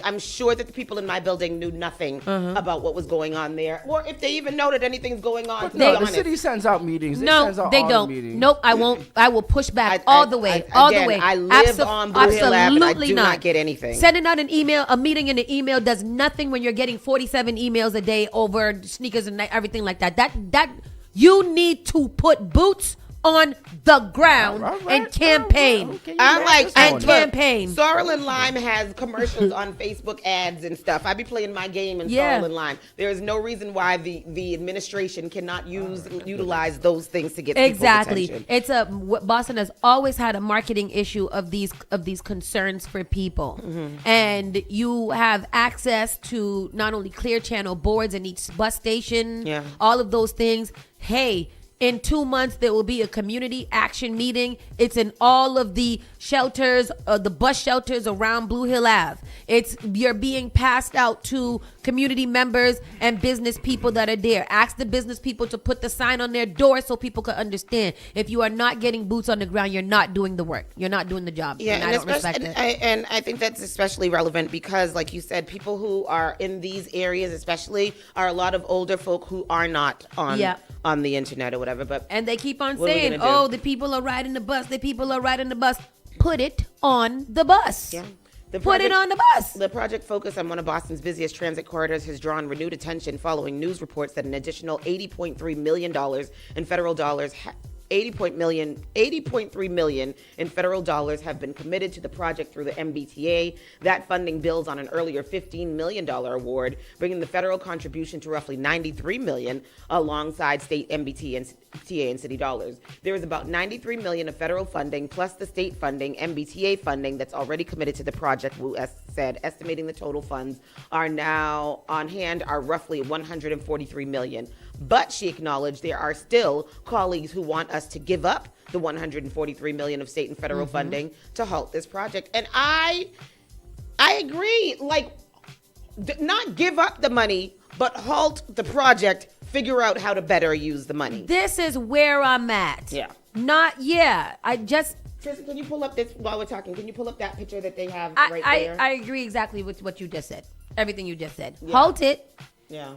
[SPEAKER 2] I'm sure that the people in my building knew nothing about what was going on there, or if they even know that anything's going on.
[SPEAKER 4] But
[SPEAKER 2] to
[SPEAKER 4] no,
[SPEAKER 2] be
[SPEAKER 4] the
[SPEAKER 2] honest.
[SPEAKER 4] city sends out meetings.
[SPEAKER 3] No,
[SPEAKER 4] sends out
[SPEAKER 3] they
[SPEAKER 4] all the
[SPEAKER 3] don't.
[SPEAKER 4] meetings.
[SPEAKER 3] Nope, I won't. I will push back
[SPEAKER 2] I-
[SPEAKER 3] all
[SPEAKER 2] I-
[SPEAKER 3] the way.
[SPEAKER 2] I-
[SPEAKER 3] all
[SPEAKER 2] again,
[SPEAKER 3] the way.
[SPEAKER 2] I live on Blue Hill Ave, and I
[SPEAKER 3] Absolutely
[SPEAKER 2] do not get anything.
[SPEAKER 3] Sending out an email, a meeting in an email does nothing when you're getting 47 emails a day over sneakers and everything like that. That you need to put boots on the ground
[SPEAKER 4] All right,
[SPEAKER 3] and campaign.
[SPEAKER 4] all right, okay, you
[SPEAKER 2] I'm
[SPEAKER 4] mad
[SPEAKER 2] like,
[SPEAKER 4] this
[SPEAKER 3] and
[SPEAKER 4] morning.
[SPEAKER 3] campaign.
[SPEAKER 2] Sorrel and Lime has commercials on Facebook ads and stuff. I be playing my game in
[SPEAKER 3] Yeah.
[SPEAKER 2] Sorrel and Lime. There is no reason why the administration cannot utilize those things to get
[SPEAKER 3] Exactly.
[SPEAKER 2] people's attention.
[SPEAKER 3] It's Boston has always had a marketing issue of these concerns for people. And you have access to not only Clear Channel boards in each bus station,
[SPEAKER 2] Yeah.
[SPEAKER 3] all of those things. Hey, in 2 months, there will be a community action meeting. It's in all of the shelters, the bus shelters around Blue Hill Ave. You're being passed out to community members and business people that are there. Ask the business people to put the sign on their door so people can understand. If you are not getting boots on the ground, you're not doing the work. You're not doing the job.
[SPEAKER 2] Yeah,
[SPEAKER 3] and I don't respect it.
[SPEAKER 2] and I think that's especially relevant because, like you said, people who are in these areas, especially, are a lot of older folk who are not on the internet or whatever. But
[SPEAKER 3] And they keep on
[SPEAKER 2] What are we
[SPEAKER 3] saying,
[SPEAKER 2] gonna do?
[SPEAKER 3] oh, the people are riding the bus. The people are riding the bus. Put it on the bus.
[SPEAKER 2] yeah,
[SPEAKER 3] Put it on the bus.
[SPEAKER 2] The project focused on one of Boston's busiest transit corridors has drawn renewed attention following news reports that an additional $80.3 million in federal dollars 80.3 million in federal dollars have been committed to the project through the MBTA. That funding builds on an earlier $15 million award, bringing the federal contribution to roughly $93 million alongside state MBTA and city dollars. There is about $93 million of federal funding plus the state funding, MBTA funding that's already committed to the project. Wu said, estimating the total funds are now on hand are roughly $143 million. But she acknowledged there are still colleagues who want us to give up the $143 million of state and federal funding to halt this project. And I agree. Like, not give up the money, but halt the project. Figure out how to better use the money.
[SPEAKER 3] This is where I'm at.
[SPEAKER 2] Yeah.
[SPEAKER 3] I just.
[SPEAKER 2] Tristan, can you pull up this while we're talking? Can you pull up that picture that they have right there?
[SPEAKER 3] I agree exactly with what you just said. Everything you just said.
[SPEAKER 2] Yeah.
[SPEAKER 3] Halt it.
[SPEAKER 2] Yeah.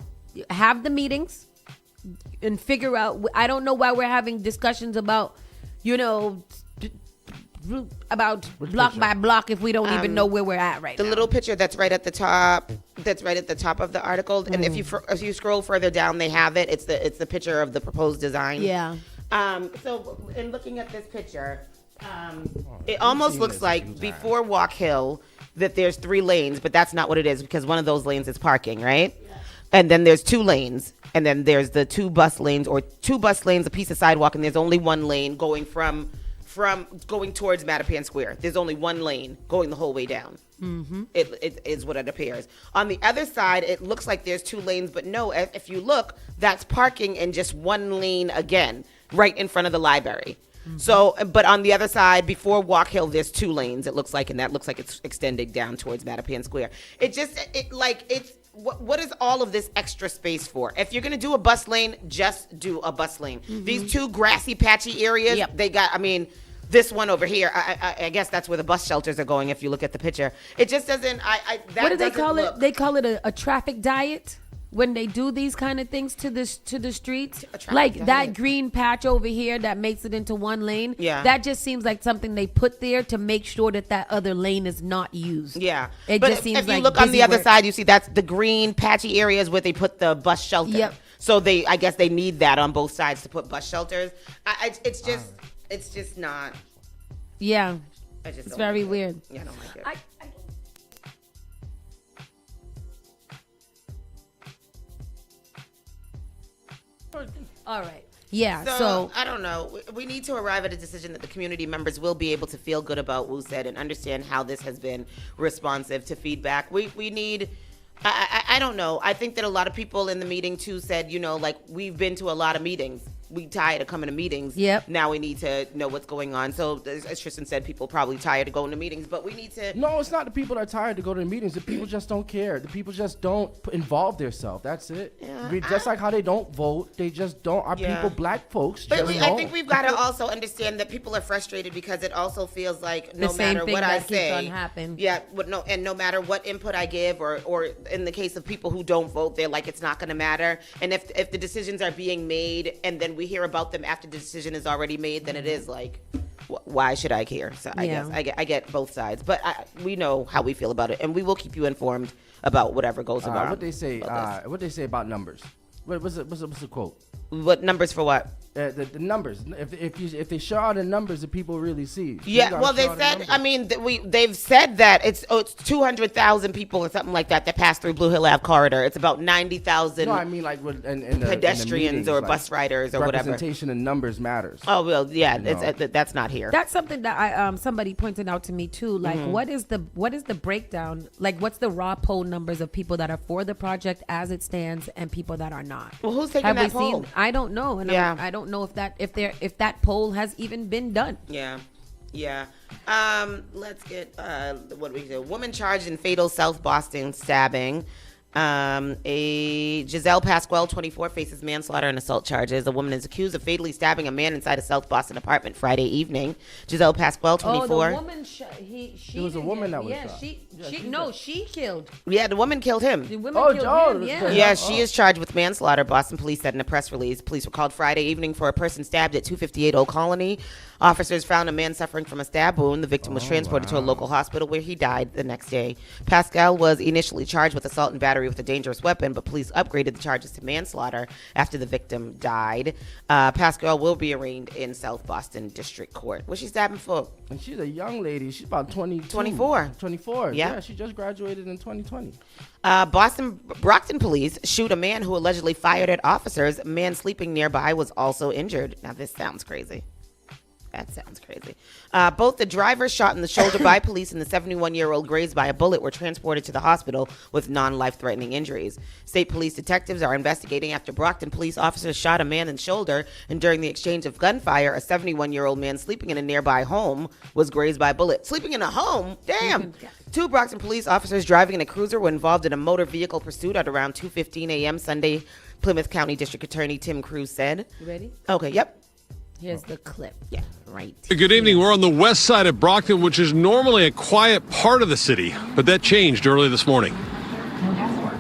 [SPEAKER 3] Have the meetings and figure out. I don't know why we're having discussions about, about block by block if we don't even know where we're at right now.
[SPEAKER 2] The little picture that's right at the top. That's right at the top of the article. And if you scroll further down, they have it. It's the picture of the proposed design.
[SPEAKER 3] Yeah.
[SPEAKER 2] So in looking at this picture, it almost looks like before Walk Hill that there's 3 lanes, but that's not what it is because one of those lanes is parking, right? Yeah. And then there's 2 lanes, and then there's the 2 bus lanes, a piece of sidewalk, and there's only 1 lane going from going towards Mattapan Square. There's only 1 lane going the whole way down. Mm-hmm. It is what it appears. On the other side, it looks like there's 2 lanes, but no, if you look, that's parking in just 1 lane again, right in front of the library. Mm-hmm. So, but on the other side, before Walk Hill, there's 2 lanes, it looks like, and that looks like it's extending down towards Mattapan Square. What is all of this extra space for? If you're going to do a bus lane, just do a bus lane. Mm-hmm. These 2 grassy, patchy areas, this one over here, I guess that's where the bus shelters are going if you look at the picture. It just doesn't,
[SPEAKER 3] what do they call it? They call it a traffic diet when they do these kind of things to the streets. Like diet. That green patch over here that makes it into 1 lane. Yeah. That just seems like something they put there to make sure that other lane is not used.
[SPEAKER 2] Yeah.
[SPEAKER 3] It just seems like
[SPEAKER 2] if you look on the other side, you see that's the green patchy areas where they put the bus shelter.
[SPEAKER 3] Yep.
[SPEAKER 2] So I guess they need that on both sides to put bus shelters. It's just not.
[SPEAKER 3] Yeah.
[SPEAKER 2] It's
[SPEAKER 3] very weird.
[SPEAKER 2] Yeah, I don't like it.
[SPEAKER 3] All right. Yeah.
[SPEAKER 2] So I don't know. We need to arrive at a decision that the community members will be able to feel good about, Wu said, and understand how this has been responsive to feedback. We need. I don't know. I think that a lot of people in the meeting too said, we've been to a lot of meetings. We tired of coming to meetings.
[SPEAKER 3] Yep.
[SPEAKER 2] Now we need to know what's going on. So as Tristan said, people probably tired of going to meetings, but we need to.
[SPEAKER 4] No, it's not the people that are tired to go to the meetings. The people just don't care. The people just don't involve themselves. That's it. Yeah, just like how they don't vote, they just don't. Our people, black folks,
[SPEAKER 2] but I think we've got to also understand that people are frustrated because it also feels like no matter what I say, no matter what input I give, or in the case of people who don't vote, they're like it's not going to matter. And if the decisions are being made and then we hear about them after the decision is already made, then it is like, why should I care? So I guess I get both sides, but we know how we feel about it, and we will keep you informed about whatever goes around.
[SPEAKER 4] What they say? What they say about numbers? What's the quote?
[SPEAKER 2] What numbers for what?
[SPEAKER 4] The numbers. If they show out the numbers that people really see.
[SPEAKER 2] Yeah, well, they said. They've said that it's 200,000 people or something like that pass through Blue Hill Ave corridor. It's about 90,000.
[SPEAKER 4] No, I mean like
[SPEAKER 2] pedestrians
[SPEAKER 4] in the meetings,
[SPEAKER 2] or bus riders or whatever.
[SPEAKER 4] Representation in numbers matters.
[SPEAKER 2] Oh well, yeah, that's not here.
[SPEAKER 3] That's something that somebody pointed out to me too. Like, what is the breakdown? Like, what's the raw poll numbers of people that are for the project as it stands and people that are not?
[SPEAKER 2] Well, who's taking that poll?
[SPEAKER 3] I don't know, and I don't know if that poll has even been done.
[SPEAKER 2] Yeah. Let's get what do we do? Woman charged in fatal South Boston stabbing. A Giselle Pasquale, 24, faces manslaughter and assault charges. A woman is accused of fatally stabbing a man inside a South Boston apartment Friday evening. Giselle Pasquale, 24.
[SPEAKER 3] Oh, the woman
[SPEAKER 4] There was a woman that was
[SPEAKER 3] yeah,
[SPEAKER 4] shot.
[SPEAKER 3] she killed.
[SPEAKER 2] Yeah, the woman killed him.
[SPEAKER 3] The woman killed him, yeah.
[SPEAKER 2] Yeah, she is charged with manslaughter, Boston police said in a press release. Police were called Friday evening for a person stabbed at 258 Old Colony. Officers found a man suffering from a stab wound. The victim was transported to a local hospital where he died the next day. Pascal was initially charged with assault and battery with a dangerous weapon, but police upgraded the charges to manslaughter after the victim died. Pascal will be arraigned in South Boston District Court. What's she stabbing for?
[SPEAKER 4] And she's a young lady. She's about 24. 24.
[SPEAKER 2] Yeah.
[SPEAKER 4] She just graduated in 2020.
[SPEAKER 2] Brockton police shoot a man who allegedly fired at officers. A man sleeping nearby was also injured. Now, this sounds crazy. That sounds crazy. Both the driver shot in the shoulder by police and the 71-year-old grazed by a bullet were transported to the hospital with non-life-threatening injuries. State police detectives are investigating after Brockton police officers shot a man in the shoulder, and during the exchange of gunfire, a 71-year-old man sleeping in a nearby home was grazed by a bullet. Sleeping in a home? Damn! Two Brockton police officers driving in a cruiser were involved in a motor vehicle pursuit at around 2:15 a.m. Sunday, Plymouth County District Attorney Tim Cruz said.
[SPEAKER 3] You ready?
[SPEAKER 2] Okay, yep.
[SPEAKER 3] Here's the clip.
[SPEAKER 2] Yeah, right.
[SPEAKER 7] Good evening. We're on the west side of Brockton, which is normally a quiet part of the city, but that changed early this morning.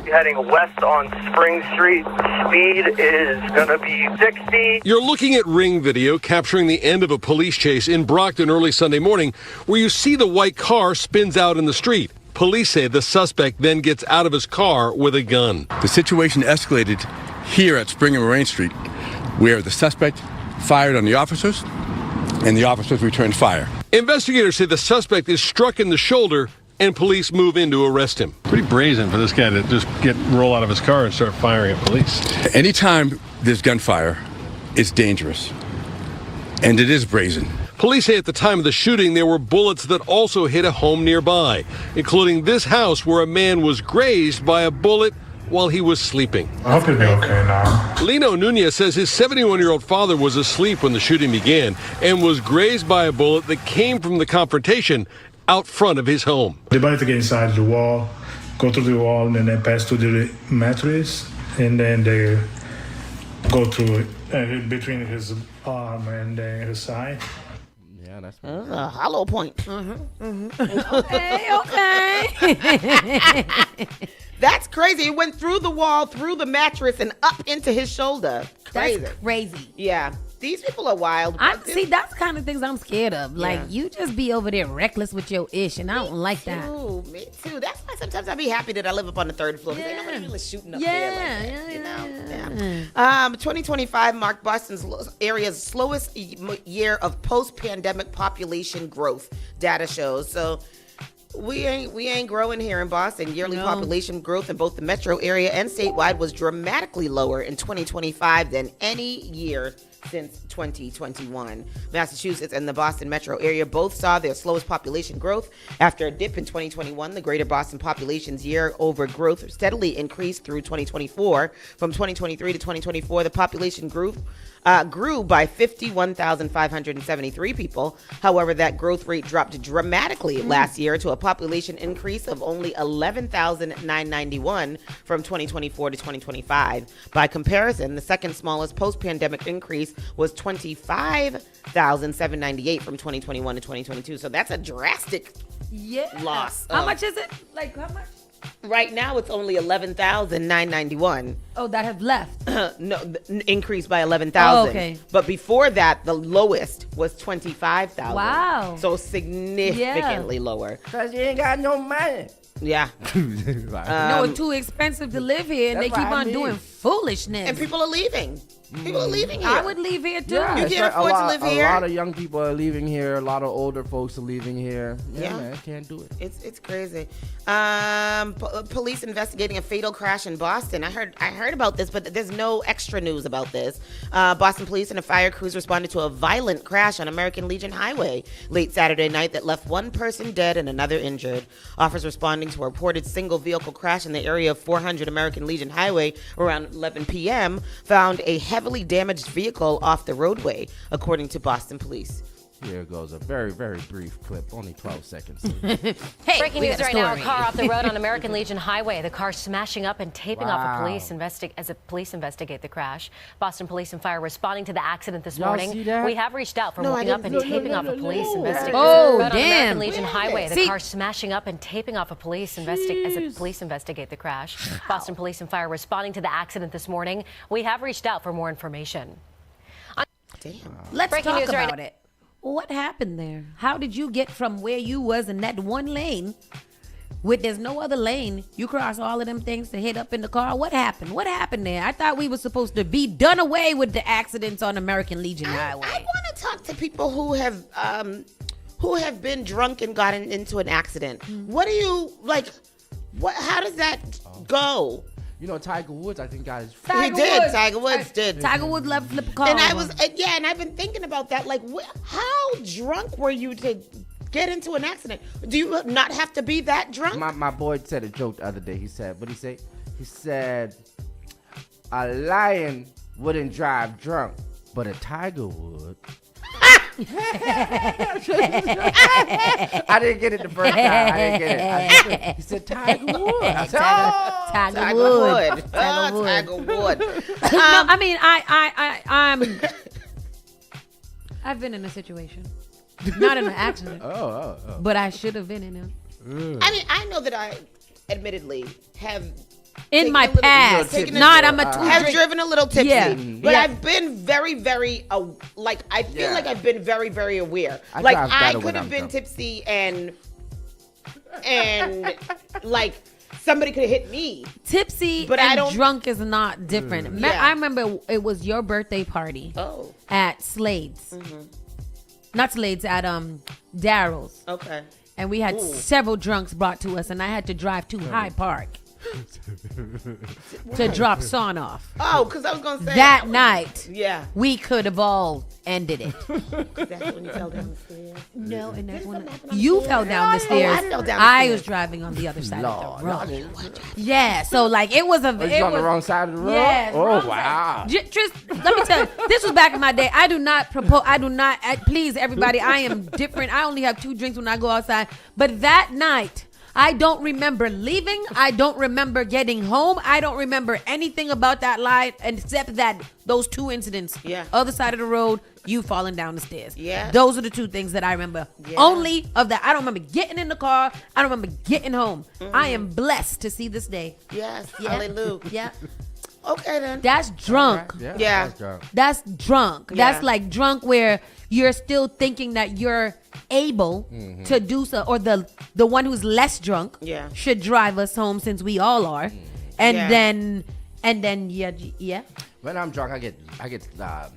[SPEAKER 8] Heading west on Spring Street. Speed is going to be 60.
[SPEAKER 7] You're looking at Ring video capturing the end of a police chase in Brockton early Sunday morning, where you see the white car spins out in the street. Police say the suspect then gets out of his car with a gun.
[SPEAKER 9] The situation escalated here at Spring and Moraine Street, where the suspect fired on the officers, and the officers returned fire.
[SPEAKER 7] Investigators say the suspect is struck in the shoulder, and police move in to arrest him. Pretty brazen for this guy to just roll out of his car and start firing at police.
[SPEAKER 9] Anytime there's gunfire, it's dangerous, and it is brazen.
[SPEAKER 7] Police say at the time of the shooting, there were bullets that also hit a home nearby, including this house where a man was grazed by a bullet while he was sleeping.
[SPEAKER 10] I hope he'll be okay now.
[SPEAKER 7] Lino Nunez says his 71-year-old father was asleep when the shooting began and was grazed by a bullet that came from the confrontation out front of his home.
[SPEAKER 10] They tried to get inside the wall, go through the wall, and then pass through the mattress, and then they go through it between his arm and his side.
[SPEAKER 4] Yeah, that's
[SPEAKER 2] a hollow point.
[SPEAKER 3] Okay.
[SPEAKER 2] That's crazy. It went through the wall, through the mattress, and up into his shoulder. Crazy.
[SPEAKER 3] That's crazy.
[SPEAKER 2] Yeah. These people are wild.
[SPEAKER 3] See, that's the kind of things I'm scared of. Like, you just be over there reckless with your ish, and I don't like that.
[SPEAKER 2] Me too. That's why sometimes I be happy that I live up on the third floor. Because ain't nobody really shooting up there like that, 2025 marked Boston's area's slowest year of post-pandemic population growth, data shows. So we ain't growing here in Boston. Yearly population growth in both the metro area and statewide was dramatically lower in 2025 than any year since 2021. Massachusetts and the Boston metro area both saw their slowest population growth. After a dip in 2021, the greater Boston population's year-over growth steadily increased through 2024. From 2023 to 2024, the population grew by 51,573 people. However, that growth rate dropped dramatically last year to a population increase of only 11,991 from 2024 to 2025. By comparison, the second smallest post-pandemic increase was 25,798 from 2021 to 2022. So that's a drastic loss.
[SPEAKER 3] How much is it? Like, how much?
[SPEAKER 2] Right now, it's only 11,991.
[SPEAKER 3] Oh, that have left.
[SPEAKER 2] No, increased by 11,000.
[SPEAKER 3] Oh, okay.
[SPEAKER 2] But before that, the lowest was 25,000.
[SPEAKER 3] Wow.
[SPEAKER 2] So significantly lower.
[SPEAKER 4] Because you ain't got no money.
[SPEAKER 2] Yeah.
[SPEAKER 3] No, it's too expensive to live here, and they keep on doing foolishness.
[SPEAKER 2] And people are leaving. People are leaving here.
[SPEAKER 3] I would leave here too.
[SPEAKER 4] Yeah,
[SPEAKER 2] you can't afford to live here.
[SPEAKER 4] A lot of young people are leaving here. A lot of older folks are leaving here. Yeah, man, can't do it.
[SPEAKER 2] It's crazy. Police investigating a fatal crash in Boston. I heard about this, but there's no extra news about this. Boston police and a fire crews responded to a violent crash on American Legion Highway late Saturday night that left one person dead and another injured. Officers responding to a reported single vehicle crash in the area of 400 American Legion Highway around 11 p.m. found a heavily damaged vehicle off the roadway, according to Boston police.
[SPEAKER 4] Here goes a very, very brief clip, only 12 seconds.
[SPEAKER 3] Hey,
[SPEAKER 11] Breaking
[SPEAKER 3] we
[SPEAKER 11] news
[SPEAKER 3] got
[SPEAKER 11] right now. A
[SPEAKER 3] story.
[SPEAKER 11] car off the road on American Legion Highway. The car smashing up and taping off a
[SPEAKER 4] Wow.
[SPEAKER 11] police as a police investigate the crash. Boston Police and Fire responding to the accident this
[SPEAKER 4] Y'all
[SPEAKER 11] morning.
[SPEAKER 4] see that?
[SPEAKER 11] We have reached out for
[SPEAKER 2] No, I
[SPEAKER 11] moving up
[SPEAKER 2] didn't.
[SPEAKER 11] and taping off a police investigation.
[SPEAKER 3] Oh,
[SPEAKER 11] On
[SPEAKER 3] damn.
[SPEAKER 11] American Legion Highway. The
[SPEAKER 3] See-
[SPEAKER 11] car smashing up and taping off a police as a police investigate the crash. Boston Police and Fire responding to the accident this morning. We have reached out for more information.
[SPEAKER 3] Let's
[SPEAKER 11] Breaking
[SPEAKER 3] talk
[SPEAKER 11] news right
[SPEAKER 3] about it. What happened there? How did you get from where you was in that one lane, with there's no other lane, you cross all of them things to hit up in the car? What happened? What happened there? I thought we were supposed to be done away with the accidents on American Legion Highway.
[SPEAKER 2] I want to talk to people who have been drunk and gotten into an accident. What do you like? What? How does that go?
[SPEAKER 4] You know, Tiger Woods, I think, got his.
[SPEAKER 3] Tiger
[SPEAKER 2] did.
[SPEAKER 3] Woods.
[SPEAKER 2] Tiger Woods did.
[SPEAKER 3] Tiger Woods left flip a car.
[SPEAKER 2] And I
[SPEAKER 3] over.
[SPEAKER 2] was, and I've been thinking about that. Like, how drunk were you to get into an accident? Do you not have to be that drunk?
[SPEAKER 4] My boy said a joke the other day. He said, what did he say? He said, a lion wouldn't drive drunk, but a tiger would. I didn't get it the first time. I didn't get it. He said Tiger Wood. I said, oh.
[SPEAKER 3] Tiger Woods.
[SPEAKER 2] Tiger Wood. Tiger Wood.
[SPEAKER 3] No, I mean, I'm. I've been in a situation, not in an accident, but I should have been in it.
[SPEAKER 2] I mean, I know that I, admittedly, have
[SPEAKER 3] In my
[SPEAKER 2] taken a little-
[SPEAKER 3] past,
[SPEAKER 2] taken a-
[SPEAKER 3] not I'm a
[SPEAKER 2] have driven a little tipsy,
[SPEAKER 3] Yeah.
[SPEAKER 2] but
[SPEAKER 3] Yeah.
[SPEAKER 2] I've been very, very I feel like I've been very, very aware.
[SPEAKER 4] I
[SPEAKER 2] Like
[SPEAKER 4] drive
[SPEAKER 2] I
[SPEAKER 4] better
[SPEAKER 2] could
[SPEAKER 4] when
[SPEAKER 2] have
[SPEAKER 4] I'm
[SPEAKER 2] been
[SPEAKER 4] drunk.
[SPEAKER 2] tipsy and like somebody could have hit me.
[SPEAKER 3] Tipsy,
[SPEAKER 2] But
[SPEAKER 3] and
[SPEAKER 2] I don't-
[SPEAKER 3] drunk is not different.
[SPEAKER 2] Yeah.
[SPEAKER 3] I remember it was your birthday party
[SPEAKER 2] Oh,
[SPEAKER 3] at Slade's, not Slade's, at Daryl's,
[SPEAKER 2] okay.
[SPEAKER 3] and we had several drunks brought to us, and I had to drive to Hyde Park to drop Son off.
[SPEAKER 2] Oh, because I was gonna say
[SPEAKER 3] That night,
[SPEAKER 2] Yeah,
[SPEAKER 3] we could have all ended it.
[SPEAKER 2] that's when you fell down the stairs.
[SPEAKER 3] No, and that's when
[SPEAKER 2] something happen on the
[SPEAKER 3] you
[SPEAKER 2] stairs?
[SPEAKER 3] fell down the stairs.
[SPEAKER 2] I fell down the
[SPEAKER 3] I
[SPEAKER 2] stairs.
[SPEAKER 3] was driving on the other side
[SPEAKER 4] Lord,
[SPEAKER 3] of the road. Yeah, so like it was a.
[SPEAKER 4] Was
[SPEAKER 3] it
[SPEAKER 4] you on
[SPEAKER 3] was,
[SPEAKER 4] the wrong side of the road?
[SPEAKER 3] Yes,
[SPEAKER 4] Oh,
[SPEAKER 3] wrong
[SPEAKER 4] wow.
[SPEAKER 3] Let me tell you, this was back in my day. I do not propose. I do not. Please, everybody, I am different. I only have 2 drinks when I go outside. But that night, I don't remember leaving. I don't remember getting home. I don't remember anything about that night except that those 2 incidents.
[SPEAKER 2] Yeah.
[SPEAKER 3] Other side of the road, you falling down the stairs.
[SPEAKER 2] Yeah.
[SPEAKER 3] Those are the 2 things that I remember.
[SPEAKER 2] Yeah.
[SPEAKER 3] Only of that. I don't remember getting in the car. I don't remember getting home. I am blessed to see this day.
[SPEAKER 2] Yes,
[SPEAKER 3] Yeah.
[SPEAKER 2] hallelujah.
[SPEAKER 3] Yeah.
[SPEAKER 2] Okay then.
[SPEAKER 3] That's drunk.
[SPEAKER 2] Yeah.
[SPEAKER 4] that's drunk.
[SPEAKER 3] That's drunk.
[SPEAKER 2] Yeah.
[SPEAKER 3] That's like drunk where you're still thinking that you're able to do so, or the one who's less drunk
[SPEAKER 2] Yeah.
[SPEAKER 3] should drive us home since we all are, and
[SPEAKER 2] Yeah.
[SPEAKER 3] then yeah.
[SPEAKER 4] When I'm drunk, I get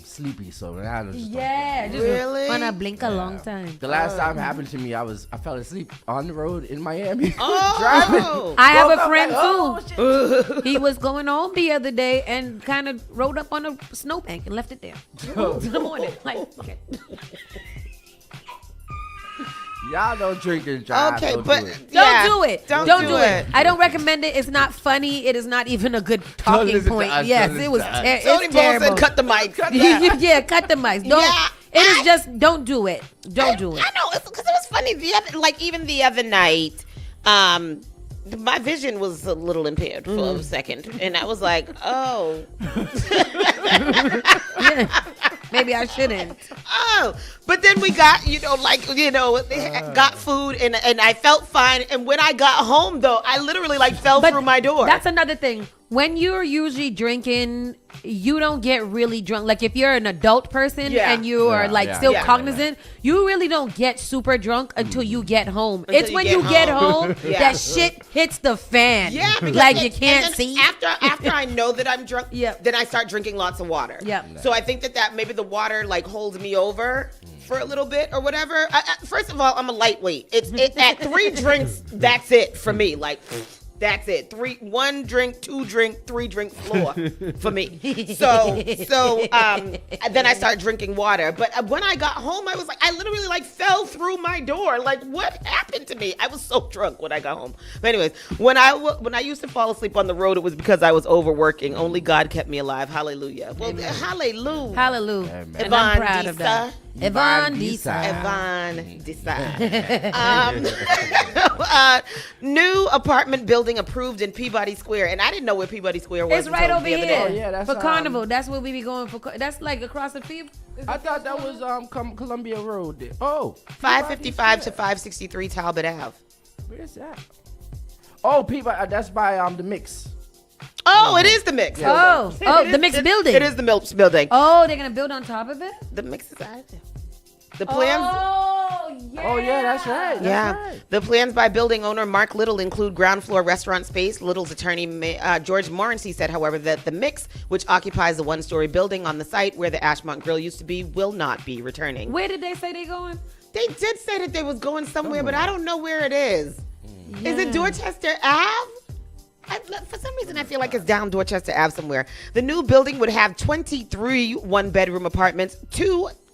[SPEAKER 4] sleepy, so then I just
[SPEAKER 3] Just
[SPEAKER 2] Really?
[SPEAKER 3] wanna blink a long time.
[SPEAKER 4] The last time it happened to me, I fell asleep on the road in Miami.
[SPEAKER 2] Oh,
[SPEAKER 3] I have
[SPEAKER 4] Woke
[SPEAKER 3] a
[SPEAKER 4] up
[SPEAKER 3] friend
[SPEAKER 4] like,
[SPEAKER 3] too. He was going home the other day and kind of rode up on a snowbank and left it there to the morning. Like, okay.
[SPEAKER 4] Y'all don't drink and drive.
[SPEAKER 2] okay,
[SPEAKER 4] don't
[SPEAKER 2] but
[SPEAKER 4] do it.
[SPEAKER 2] yeah,
[SPEAKER 3] Don't do it.
[SPEAKER 2] Don't
[SPEAKER 3] do it. I don't recommend it. It's not funny. It is not even a good talking
[SPEAKER 4] listen to
[SPEAKER 3] point.
[SPEAKER 4] us.
[SPEAKER 3] Yes,
[SPEAKER 4] Don't
[SPEAKER 3] it was.
[SPEAKER 4] listen to us.
[SPEAKER 3] It's
[SPEAKER 2] Tony Bone
[SPEAKER 3] terrible.
[SPEAKER 2] said, "Cut the mic."
[SPEAKER 3] Yeah, cut the mics. Don't.
[SPEAKER 2] Yeah,
[SPEAKER 3] It is just don't do it. Don't do it.
[SPEAKER 2] I know, because it was funny. Even the other night, my vision was a little impaired for a second, and I was like, "Oh,
[SPEAKER 3] Yeah. Maybe I shouldn't.
[SPEAKER 2] oh." But then we got, got food, and I felt fine. And when I got home, though, I literally fell through my door.
[SPEAKER 3] That's another thing. When you're usually drinking, you don't get really drunk. Like if you're an adult person
[SPEAKER 2] Yeah.
[SPEAKER 3] and you are still
[SPEAKER 2] Yeah.
[SPEAKER 3] cognizant, you really don't get super drunk until you get home.
[SPEAKER 2] Until
[SPEAKER 3] It's
[SPEAKER 2] you
[SPEAKER 3] when
[SPEAKER 2] get
[SPEAKER 3] you get
[SPEAKER 2] home.
[SPEAKER 3] home
[SPEAKER 2] Yeah.
[SPEAKER 3] that shit hits the fan.
[SPEAKER 2] Yeah, because
[SPEAKER 3] like you
[SPEAKER 2] and
[SPEAKER 3] can't
[SPEAKER 2] then
[SPEAKER 3] see.
[SPEAKER 2] After I know that I'm drunk,
[SPEAKER 3] Yep.
[SPEAKER 2] then I start drinking lots of water.
[SPEAKER 3] Yep.
[SPEAKER 2] So I think that maybe the water holds me over for a little bit or whatever. First of all, I'm a lightweight. It's at 3 drinks, that's it for me. That's it. 1 drink, 2 drink, 3 drink floor for me. So then I start drinking water. But when I got home, I was I literally fell through my door. What happened to me? I was so drunk when I got home. But anyways, when I used to fall asleep on the road, it was because I was overworking. Only God kept me alive. Hallelujah. Well, hallelujah.
[SPEAKER 3] Hallelujah.
[SPEAKER 4] Amen.
[SPEAKER 3] And I'm
[SPEAKER 2] Yvonne,
[SPEAKER 3] proud of that.
[SPEAKER 2] Disa.
[SPEAKER 3] Yvonne Desai.
[SPEAKER 2] Yvonne Desai. New apartment building approved in Peabody Square, and I didn't know where Peabody Square was.
[SPEAKER 3] It's right over here.
[SPEAKER 4] Oh, yeah, that's,
[SPEAKER 3] for Carnival. That's where we be going for. That's like across the field.
[SPEAKER 4] I thought that was Columbia Road there. Oh.
[SPEAKER 2] 555 to 563 Talbot Ave.
[SPEAKER 4] Where's that? Oh, Peabody. That's by the Mix.
[SPEAKER 2] Oh, it is the Mix.
[SPEAKER 3] Oh, the Mix building.
[SPEAKER 2] It is the Mix building.
[SPEAKER 3] Oh, they're gonna build on top of it.
[SPEAKER 2] The Mix is out there. The plans.
[SPEAKER 3] Oh, yeah.
[SPEAKER 4] Oh, yeah, that's right. That's right.
[SPEAKER 2] The plans by building owner Mark Little include ground floor restaurant space. Little's attorney, George Morency, said, however, that the Mix, which occupies the one-story building on the site where the Ashmont Grill used to be, will not be returning.
[SPEAKER 3] Where did they say they're going?
[SPEAKER 2] They did say that they was going somewhere, but I don't know where it is. Yeah. Is it Dorchester Ave? For some reason, I feel like it's down Dorchester Ave somewhere. The new building would have 23 one-bedroom apartments,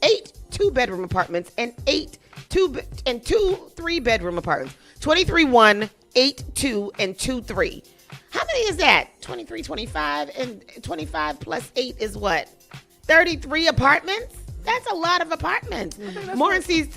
[SPEAKER 2] 8 two-bedroom apartments, and 2 3-bedroom apartments. 23 1, 8 2, and 2 3. How many is that? 23, 25, and 25 plus 8 is what? 33 apartments? That's a lot of apartments. Morency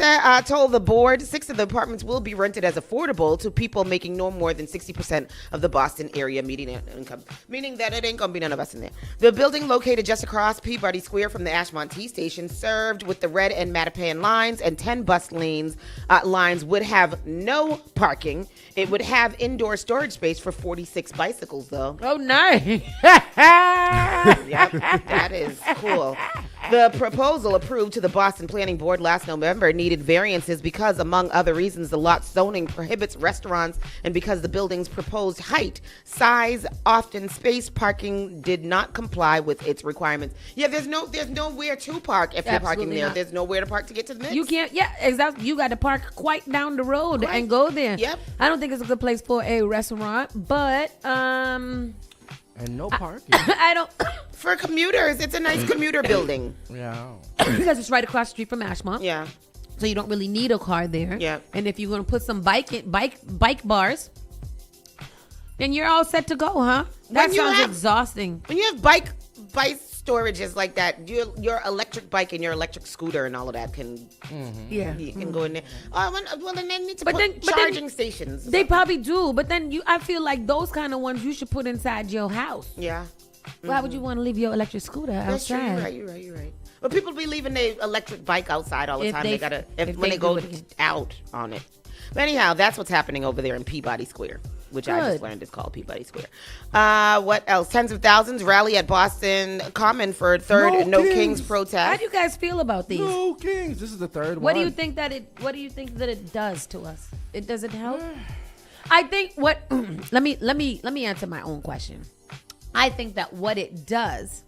[SPEAKER 2] told the board 6 of the apartments will be rented as affordable to people making no more than 60% of the Boston area median income, meaning that it ain't gonna be none of us in there. The building, located just across Peabody Square from the Ashmont T station, served with the Red and Mattapan lines and 10 bus lines, would have no parking. It would have indoor storage space for 46 bicycles, though.
[SPEAKER 3] Oh, nice.
[SPEAKER 2] Yep, that is cool. The proposal approved to the Boston Planning Board last November needed variances because, among other reasons, the lot zoning prohibits restaurants, and because the building's proposed height, size, often space parking did not comply with its requirements. Yeah, there's nowhere to park if you're parking there. There's nowhere to park to get to the Mix.
[SPEAKER 3] You can't. Yeah, exactly. You got to park quite down the road and go there.
[SPEAKER 2] Yep.
[SPEAKER 3] I don't think it's a good place for a restaurant, but
[SPEAKER 4] and no parking.
[SPEAKER 3] I don't.
[SPEAKER 2] For commuters, it's a nice commuter building.
[SPEAKER 4] Yeah.
[SPEAKER 3] Because it's right across the street from Ashmont.
[SPEAKER 2] Yeah.
[SPEAKER 3] So you don't really need a car there.
[SPEAKER 2] Yeah.
[SPEAKER 3] And if you're gonna put some bike bars, then you're all set to go, huh? That sounds exhausting.
[SPEAKER 2] When you have bike storages like that, your electric bike and your electric scooter and all of that can you can go in there. Well, then they need to put charging stations.
[SPEAKER 3] They probably do, but then I feel like those kind of ones you should put inside your house.
[SPEAKER 2] Yeah.
[SPEAKER 3] Why would you want to leave your electric scooter outside?
[SPEAKER 2] That's true. You're right. But people be leaving their electric bike outside all the time. When they go out on it. But anyhow, that's what's happening over there in Peabody Square, which I just learned is called Peabody Square. What else? Tens of thousands rally at Boston Common for third No Kings protest.
[SPEAKER 3] How do you guys feel about these?
[SPEAKER 4] No Kings. This is the third one.
[SPEAKER 3] What do you think that it does to us? Does it help? I think let me answer my own question. I think that what it does,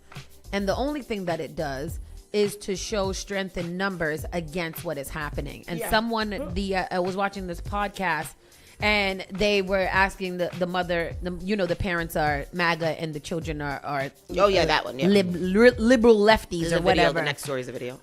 [SPEAKER 3] and the only thing that it does, is to show strength in numbers against what is happening. And I was watching this podcast, and they were asking the mother, the parents are MAGA and the children are
[SPEAKER 2] that one, yeah.
[SPEAKER 3] liberal lefties or whatever.
[SPEAKER 2] The next story is a video.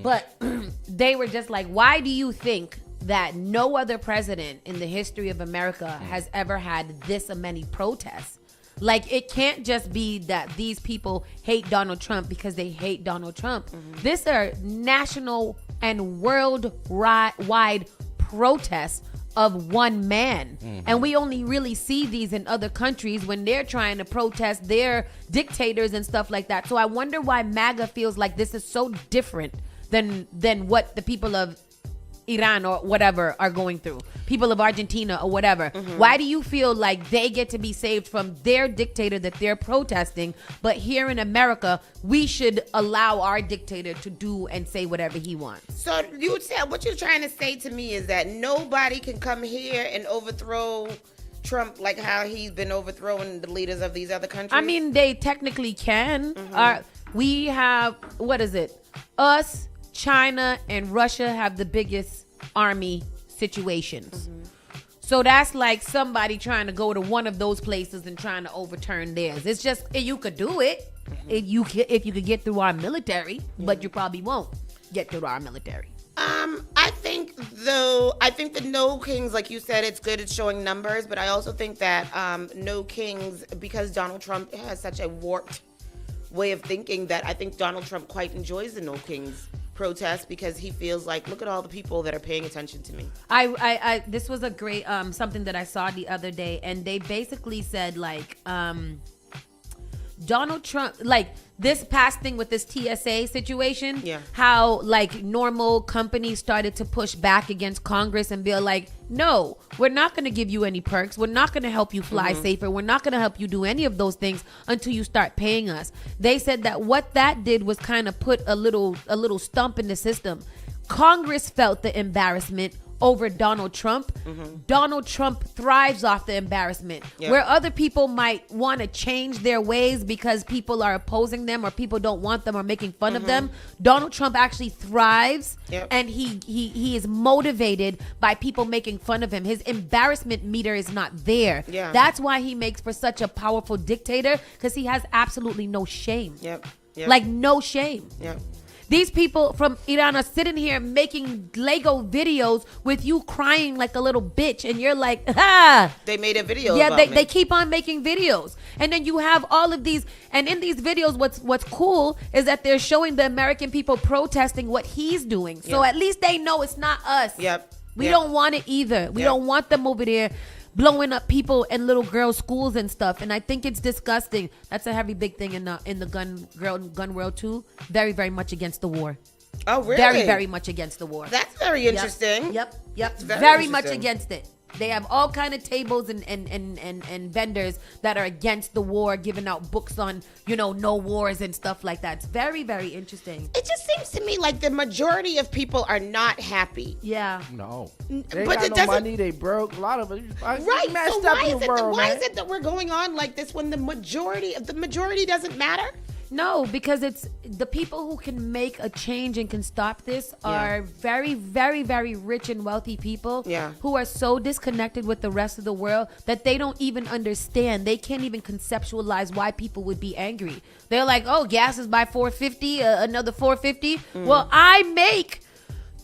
[SPEAKER 3] But they were just like, why do you think that no other president in the history of America has ever had this many protests? Like, it can't just be that these people hate Donald Trump because they hate Donald Trump. These are national and worldwide protests of one man. And we only really see these in other countries when they're trying to protest their dictators and stuff like that. So I wonder why MAGA feels like this is so different than what the people of Iran or whatever are going through, people of Argentina or whatever. Why do you feel like they get to be saved from their dictator that they're protesting, but here in America we should allow our dictator to do and say whatever he wants?
[SPEAKER 2] So what you're trying to say to me is that nobody can come here and overthrow Trump like how he's been overthrowing the leaders of these other countries?
[SPEAKER 3] I mean, they technically can. We have, what is it? Us, China, and Russia have the biggest army situations. So that's like somebody trying to go to one of those places and trying to overturn theirs. It's just, you could do it if you could get through our military, but you probably won't get through our military.
[SPEAKER 2] I think the No Kings, like you said, it's good at showing numbers, but I also think that No Kings, because Donald Trump has such a warped way of thinking, that I think Donald Trump quite enjoys the No Kings protest because he feels like, look at all the people that are paying attention to me.
[SPEAKER 3] I this was a great something that I saw the other day, and they basically said like Donald Trump, like this past thing with this TSA situation, how like normal companies started to push back against Congress and be like, no, we're not going to give you any perks. We're not going to help you fly safer. We're not going to help you do any of those things until you start paying us. They said that what that did was kind of put a little stump in the system. Congress felt the embarrassment over Donald Trump. Donald Trump thrives off the embarrassment. Where other people might want to change their ways because people are opposing them or people don't want them or making fun of them, Donald Trump actually thrives, and he is motivated by people making fun of him. His embarrassment meter is not there. That's why he makes for such a powerful dictator, because he has absolutely no shame. Like no shame. These people from Iran are sitting here making Lego videos with you crying like a little bitch, and you're like, ah.
[SPEAKER 2] They made a video.
[SPEAKER 3] Yeah,
[SPEAKER 2] about
[SPEAKER 3] they keep on making videos, and then you have all of these. And in these videos, what's cool is that they're showing the American people protesting what he's doing. So at least they know it's not us. We don't want it either. We don't want them over there blowing up people and little girls' schools and stuff, and I think it's disgusting. That's a heavy big thing in the gun world too. Very, very much against the war.
[SPEAKER 2] Oh, really?
[SPEAKER 3] Very, very much against the war.
[SPEAKER 2] That's very interesting.
[SPEAKER 3] Yep. Very much against it. They have all kind of tables and vendors that are against the war, giving out books on, no wars and stuff like that. It's very, very interesting.
[SPEAKER 2] It just seems to me like the majority of people are not happy.
[SPEAKER 4] No. They
[SPEAKER 2] But
[SPEAKER 4] got
[SPEAKER 2] it
[SPEAKER 4] no
[SPEAKER 2] doesn't-
[SPEAKER 4] money. They broke. A lot of it.
[SPEAKER 2] Right.
[SPEAKER 4] Messed
[SPEAKER 2] So
[SPEAKER 4] up
[SPEAKER 2] why
[SPEAKER 4] in
[SPEAKER 2] is
[SPEAKER 4] the
[SPEAKER 2] it
[SPEAKER 4] world,
[SPEAKER 2] why
[SPEAKER 4] man.
[SPEAKER 2] is it that we're going on like this when the majority doesn't matter?
[SPEAKER 3] No, because it's the people who can make a change and can stop this are very, very, very rich and wealthy people who are so disconnected with the rest of the world that they don't even understand. They can't even conceptualize why people would be angry. They're like, oh, gas is by $4.50, another $4.50. Well, I make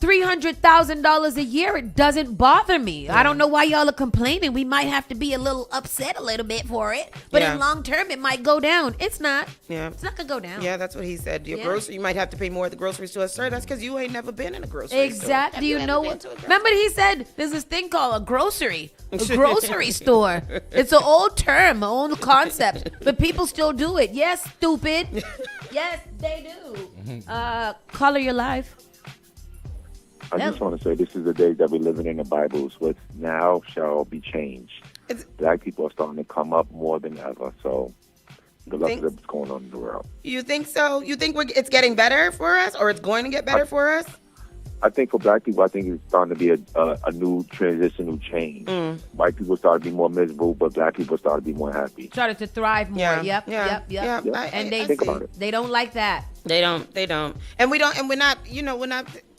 [SPEAKER 3] $300,000 a year. It doesn't bother me. I don't know why y'all are complaining. We might have to be a little upset a little bit for it, but in long term it might go down. It's not. It's not gonna go down.
[SPEAKER 2] Yeah, that's what he said. Your grocery, you might have to pay more at the grocery store. Sir, that's because you ain't never been in a grocery store.
[SPEAKER 3] Exactly. Do you know what? Remember he said there's this thing called a grocery store. It's an old term, an old concept, but people still do it. Yes, stupid. Yes, they do. Caller, your live.
[SPEAKER 12] I just want to say this is the day that we're living in the Bible. What's now shall be changed. Black people are starting to come up more than ever. So good luck with what's going on in the world.
[SPEAKER 2] You think so? You think it's getting better for us, or it's going to get better for us?
[SPEAKER 12] I think for black people, I think it's starting to be a new transition, new change. White people started to be more miserable, but black people started to be more happy.
[SPEAKER 3] Started to thrive more. Yep. And they don't like that.
[SPEAKER 2] They don't. And we don't. And we're not.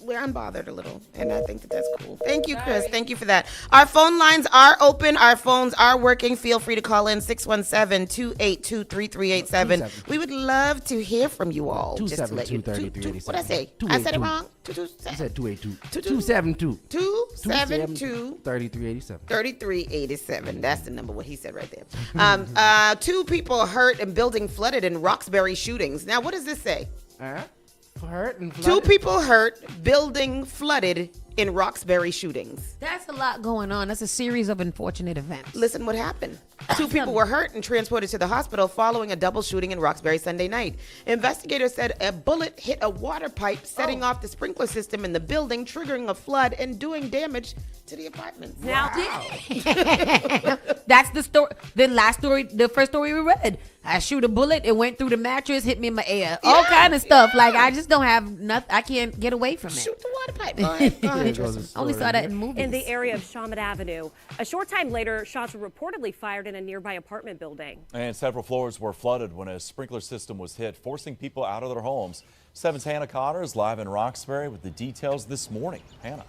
[SPEAKER 2] We're unbothered a little, and I think that's cool. Thank you, Chris. Thank you for that. Our phone lines are open. Our phones are working. Feel free to call in 617-282-3387. We would love to hear from you all.
[SPEAKER 4] 272-3387.
[SPEAKER 2] What did I say? I said it wrong.
[SPEAKER 4] You said 282. 272-3387.
[SPEAKER 2] 3387. That's the number. What he said right there. 2 people hurt and building flooded in Roxbury shootings. Now, what does this say?
[SPEAKER 4] Hurt and
[SPEAKER 2] 2 people hurt, building flooded in Roxbury shootings.
[SPEAKER 3] That's a lot going on. That's a series of unfortunate events.
[SPEAKER 2] Listen what happened. 2 people were hurt and transported to the hospital following a double shooting in Roxbury Sunday night. Investigators said a bullet hit a water pipe, setting off the sprinkler system in the building, triggering a flood and doing damage to the apartments.
[SPEAKER 3] Now, that's the story. The last story, the first story we read. I shoot a bullet, it went through the mattress, hit me in my ear. All kind of stuff. Like, I just don't have nothing. I can't get away from it.
[SPEAKER 2] Shoot the water pipe. Go ahead.
[SPEAKER 3] Only saw that in movies.
[SPEAKER 13] In the area of Shawmut Avenue. A short time later, shots were reportedly fired in a nearby apartment building.
[SPEAKER 14] And several floors were flooded when a sprinkler system was hit, forcing people out of their homes. 7's Hannah Cotter is live in Roxbury with the details this morning. Hannah.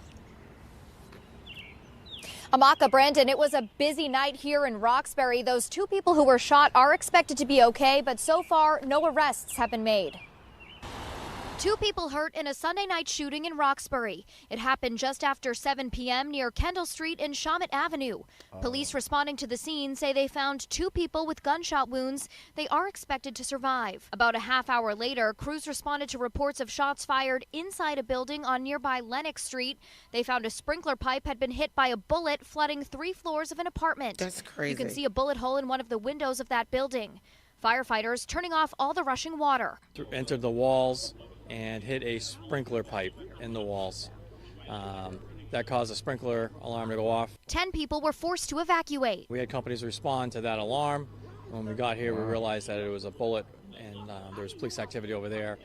[SPEAKER 15] Amaka, Brandon, it was a busy night here in Roxbury. Those 2 people who were shot are expected to be okay, but so far, no arrests have been made. 2 people hurt in a Sunday night shooting in Roxbury. It happened just after 7 p.m. near Kendall Street and Shawmut Avenue. Police responding to the scene say they found 2 people with gunshot wounds. They are expected to survive. About a half hour later, crews responded to reports of shots fired inside a building on nearby Lenox Street. They found a sprinkler pipe had been hit by a bullet, flooding 3 floors of an apartment.
[SPEAKER 2] That's crazy.
[SPEAKER 15] You can see a bullet hole in one of the windows of that building. Firefighters turning off all the rushing water.
[SPEAKER 16] Entered the walls and hit a sprinkler pipe in the walls. That caused a sprinkler alarm to go off.
[SPEAKER 15] 10 people were forced to evacuate.
[SPEAKER 16] We had companies respond to that alarm. When we got here, we realized that it was a bullet, and there was police activity over there.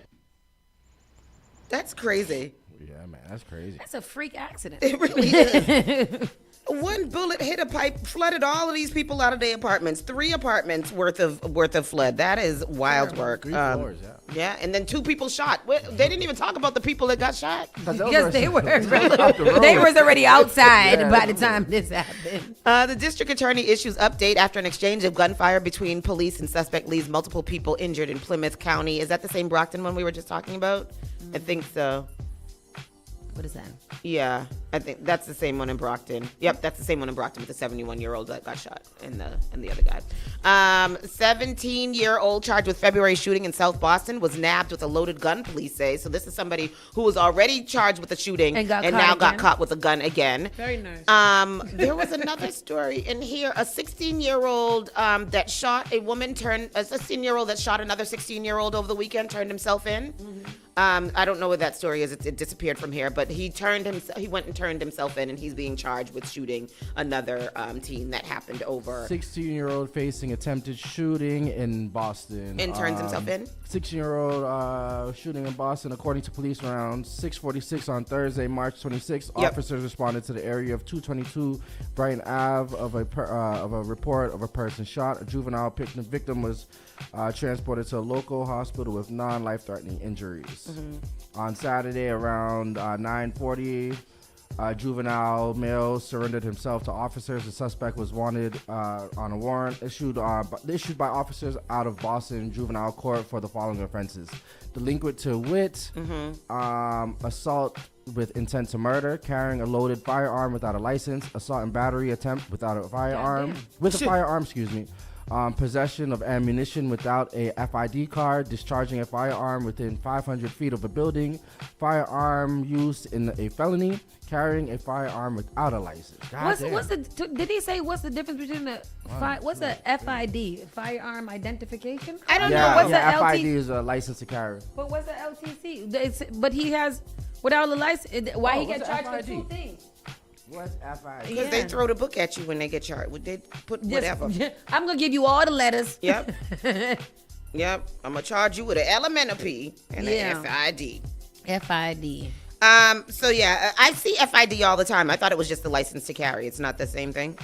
[SPEAKER 2] That's crazy.
[SPEAKER 4] Yeah, man, that's crazy.
[SPEAKER 3] That's a freak accident.
[SPEAKER 2] It really is. One bullet hit a pipe, flooded all of these people out of their apartments. 3 apartments worth of flood. That is wild work.
[SPEAKER 4] 3 floors,
[SPEAKER 2] yeah, and then 2 people shot. They didn't even talk about the people that got shot.
[SPEAKER 3] Yes, they were. They was already outside by the time this happened.
[SPEAKER 2] The district attorney issues update after an exchange of gunfire between police and suspect leaves multiple people injured in Plymouth County. Is that the same Brockton one we were just talking about? I think so.
[SPEAKER 3] What is that?
[SPEAKER 2] Yeah, I think that's the same one in Brockton. Yep, that's the same one in Brockton with the 71-year-old that got shot and the other guy. 17-year-old charged with February shooting in South Boston was nabbed with a loaded gun, police say. So this is somebody who was already charged with a shooting and now got caught with a gun again.
[SPEAKER 3] Very nice.
[SPEAKER 2] There was another story in here. A 16-year-old that shot a woman a 16-year-old that shot another 16-year-old over the weekend, turned himself in.
[SPEAKER 3] Mm-hmm.
[SPEAKER 2] I don't know what that story is. It disappeared from here, but he went and turned himself in, and he's being charged with shooting another teen that happened over.
[SPEAKER 4] 16-year-old facing attempted shooting in Boston.
[SPEAKER 2] And turns himself in?
[SPEAKER 4] 16-year-old shooting in Boston, according to police, around 6:46 on Thursday, March 26th. Yep. Officers responded to the area of 222 Brighton Ave of a report of a person shot. A juvenile victim was transported to a local hospital with non-life-threatening injuries. Mm-hmm. On Saturday around 9:40, a juvenile male surrendered himself to officers. The suspect was wanted on a warrant issued by officers out of Boston Juvenile Court for the following offenses: delinquent to wit, assault with intent to murder, carrying a loaded firearm without a license, assault and battery attempt without a firearm, possession of ammunition without a FID card, discharging a firearm within 500 feet of a building, firearm use in a felony, carrying a firearm without a license.
[SPEAKER 3] Did he say what's the difference between what's the FID, firearm identification?
[SPEAKER 2] I don't know.
[SPEAKER 3] What's
[SPEAKER 4] the
[SPEAKER 3] LT?
[SPEAKER 4] FID is a license to carry.
[SPEAKER 3] But what's the LTC? But he has without a license. Why he get charged for 2 things?
[SPEAKER 4] What's FID?
[SPEAKER 2] Because they throw the book at you when they get charged. They put whatever.
[SPEAKER 3] I'm gonna give you all the letters.
[SPEAKER 2] Yep. Yep. I'm gonna charge you with an elementary and an FID.
[SPEAKER 3] FID.
[SPEAKER 2] So yeah, I see FID all the time. I thought it was just the license to carry. It's not the same thing.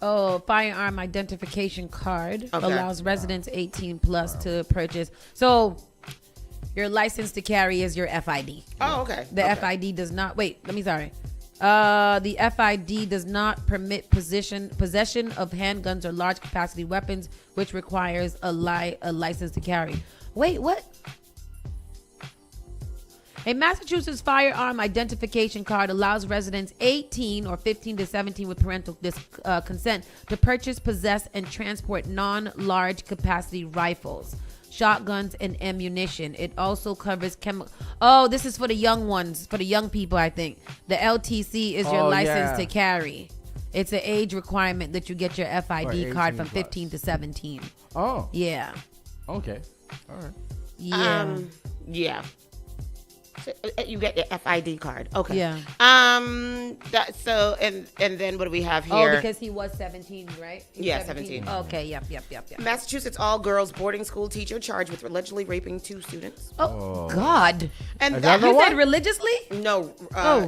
[SPEAKER 3] Oh, firearm identification card allows residents 18 plus to purchase. So your license to carry is your FID.
[SPEAKER 2] Oh, okay.
[SPEAKER 3] The FID does not. The FID does not permit possession of handguns or large capacity weapons, which requires a license to carry. Wait, what? A Massachusetts firearm identification card allows residents 18 or 15 to 17 with parental consent to purchase, possess, and transport non-large capacity rifles, shotguns, and ammunition. It also covers chemical. Oh, this is for the young ones, for the young people, I think. The LTC is your license to carry. It's an age requirement that you get your FID card from 15 to 17.
[SPEAKER 4] Oh.
[SPEAKER 3] Yeah.
[SPEAKER 4] Okay. All right.
[SPEAKER 2] Yeah. Yeah. So you get the FID card. Okay.
[SPEAKER 3] Yeah.
[SPEAKER 2] And then what do we have here?
[SPEAKER 3] Oh, because he was 17, right?
[SPEAKER 2] Yeah, 17.
[SPEAKER 3] Okay. Yep.
[SPEAKER 2] Massachusetts all-girls boarding school teacher charged with allegedly raping 2 students.
[SPEAKER 3] Oh. God.
[SPEAKER 2] And
[SPEAKER 3] you said religiously?
[SPEAKER 2] No.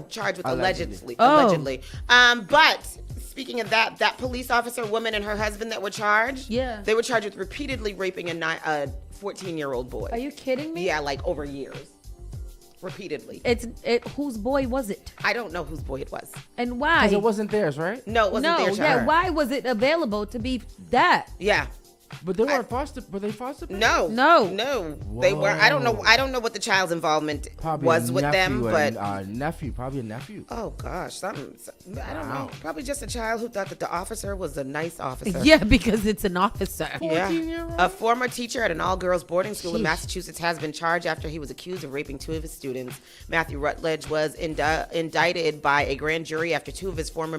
[SPEAKER 2] Charged with allegedly. But speaking of that police officer woman and her husband that were charged.
[SPEAKER 3] Yeah.
[SPEAKER 2] They were charged with repeatedly raping a 14-year-old boy.
[SPEAKER 3] Are you kidding me?
[SPEAKER 2] Yeah, like over years. Repeatedly.
[SPEAKER 3] Whose boy was it?
[SPEAKER 2] I don't know whose boy it was.
[SPEAKER 3] And why?
[SPEAKER 4] Because it wasn't theirs, right?
[SPEAKER 2] No, it wasn't theirs.
[SPEAKER 3] Yeah, why was it available to be that?
[SPEAKER 2] Yeah.
[SPEAKER 4] But they weren't foster. Were they foster parents?
[SPEAKER 2] No. They were. I don't know. I don't know what the child's involvement was with them, but
[SPEAKER 4] nephew, probably a nephew.
[SPEAKER 2] Oh gosh, I don't know. Probably just a child who thought that the officer was a nice officer.
[SPEAKER 3] Yeah, because it's an officer.
[SPEAKER 2] Yeah. A former teacher at an all-girls boarding school in Massachusetts has been charged after he was accused of raping 2 of his students. Matthew Rutledge was indicted by a grand jury after 2 of his former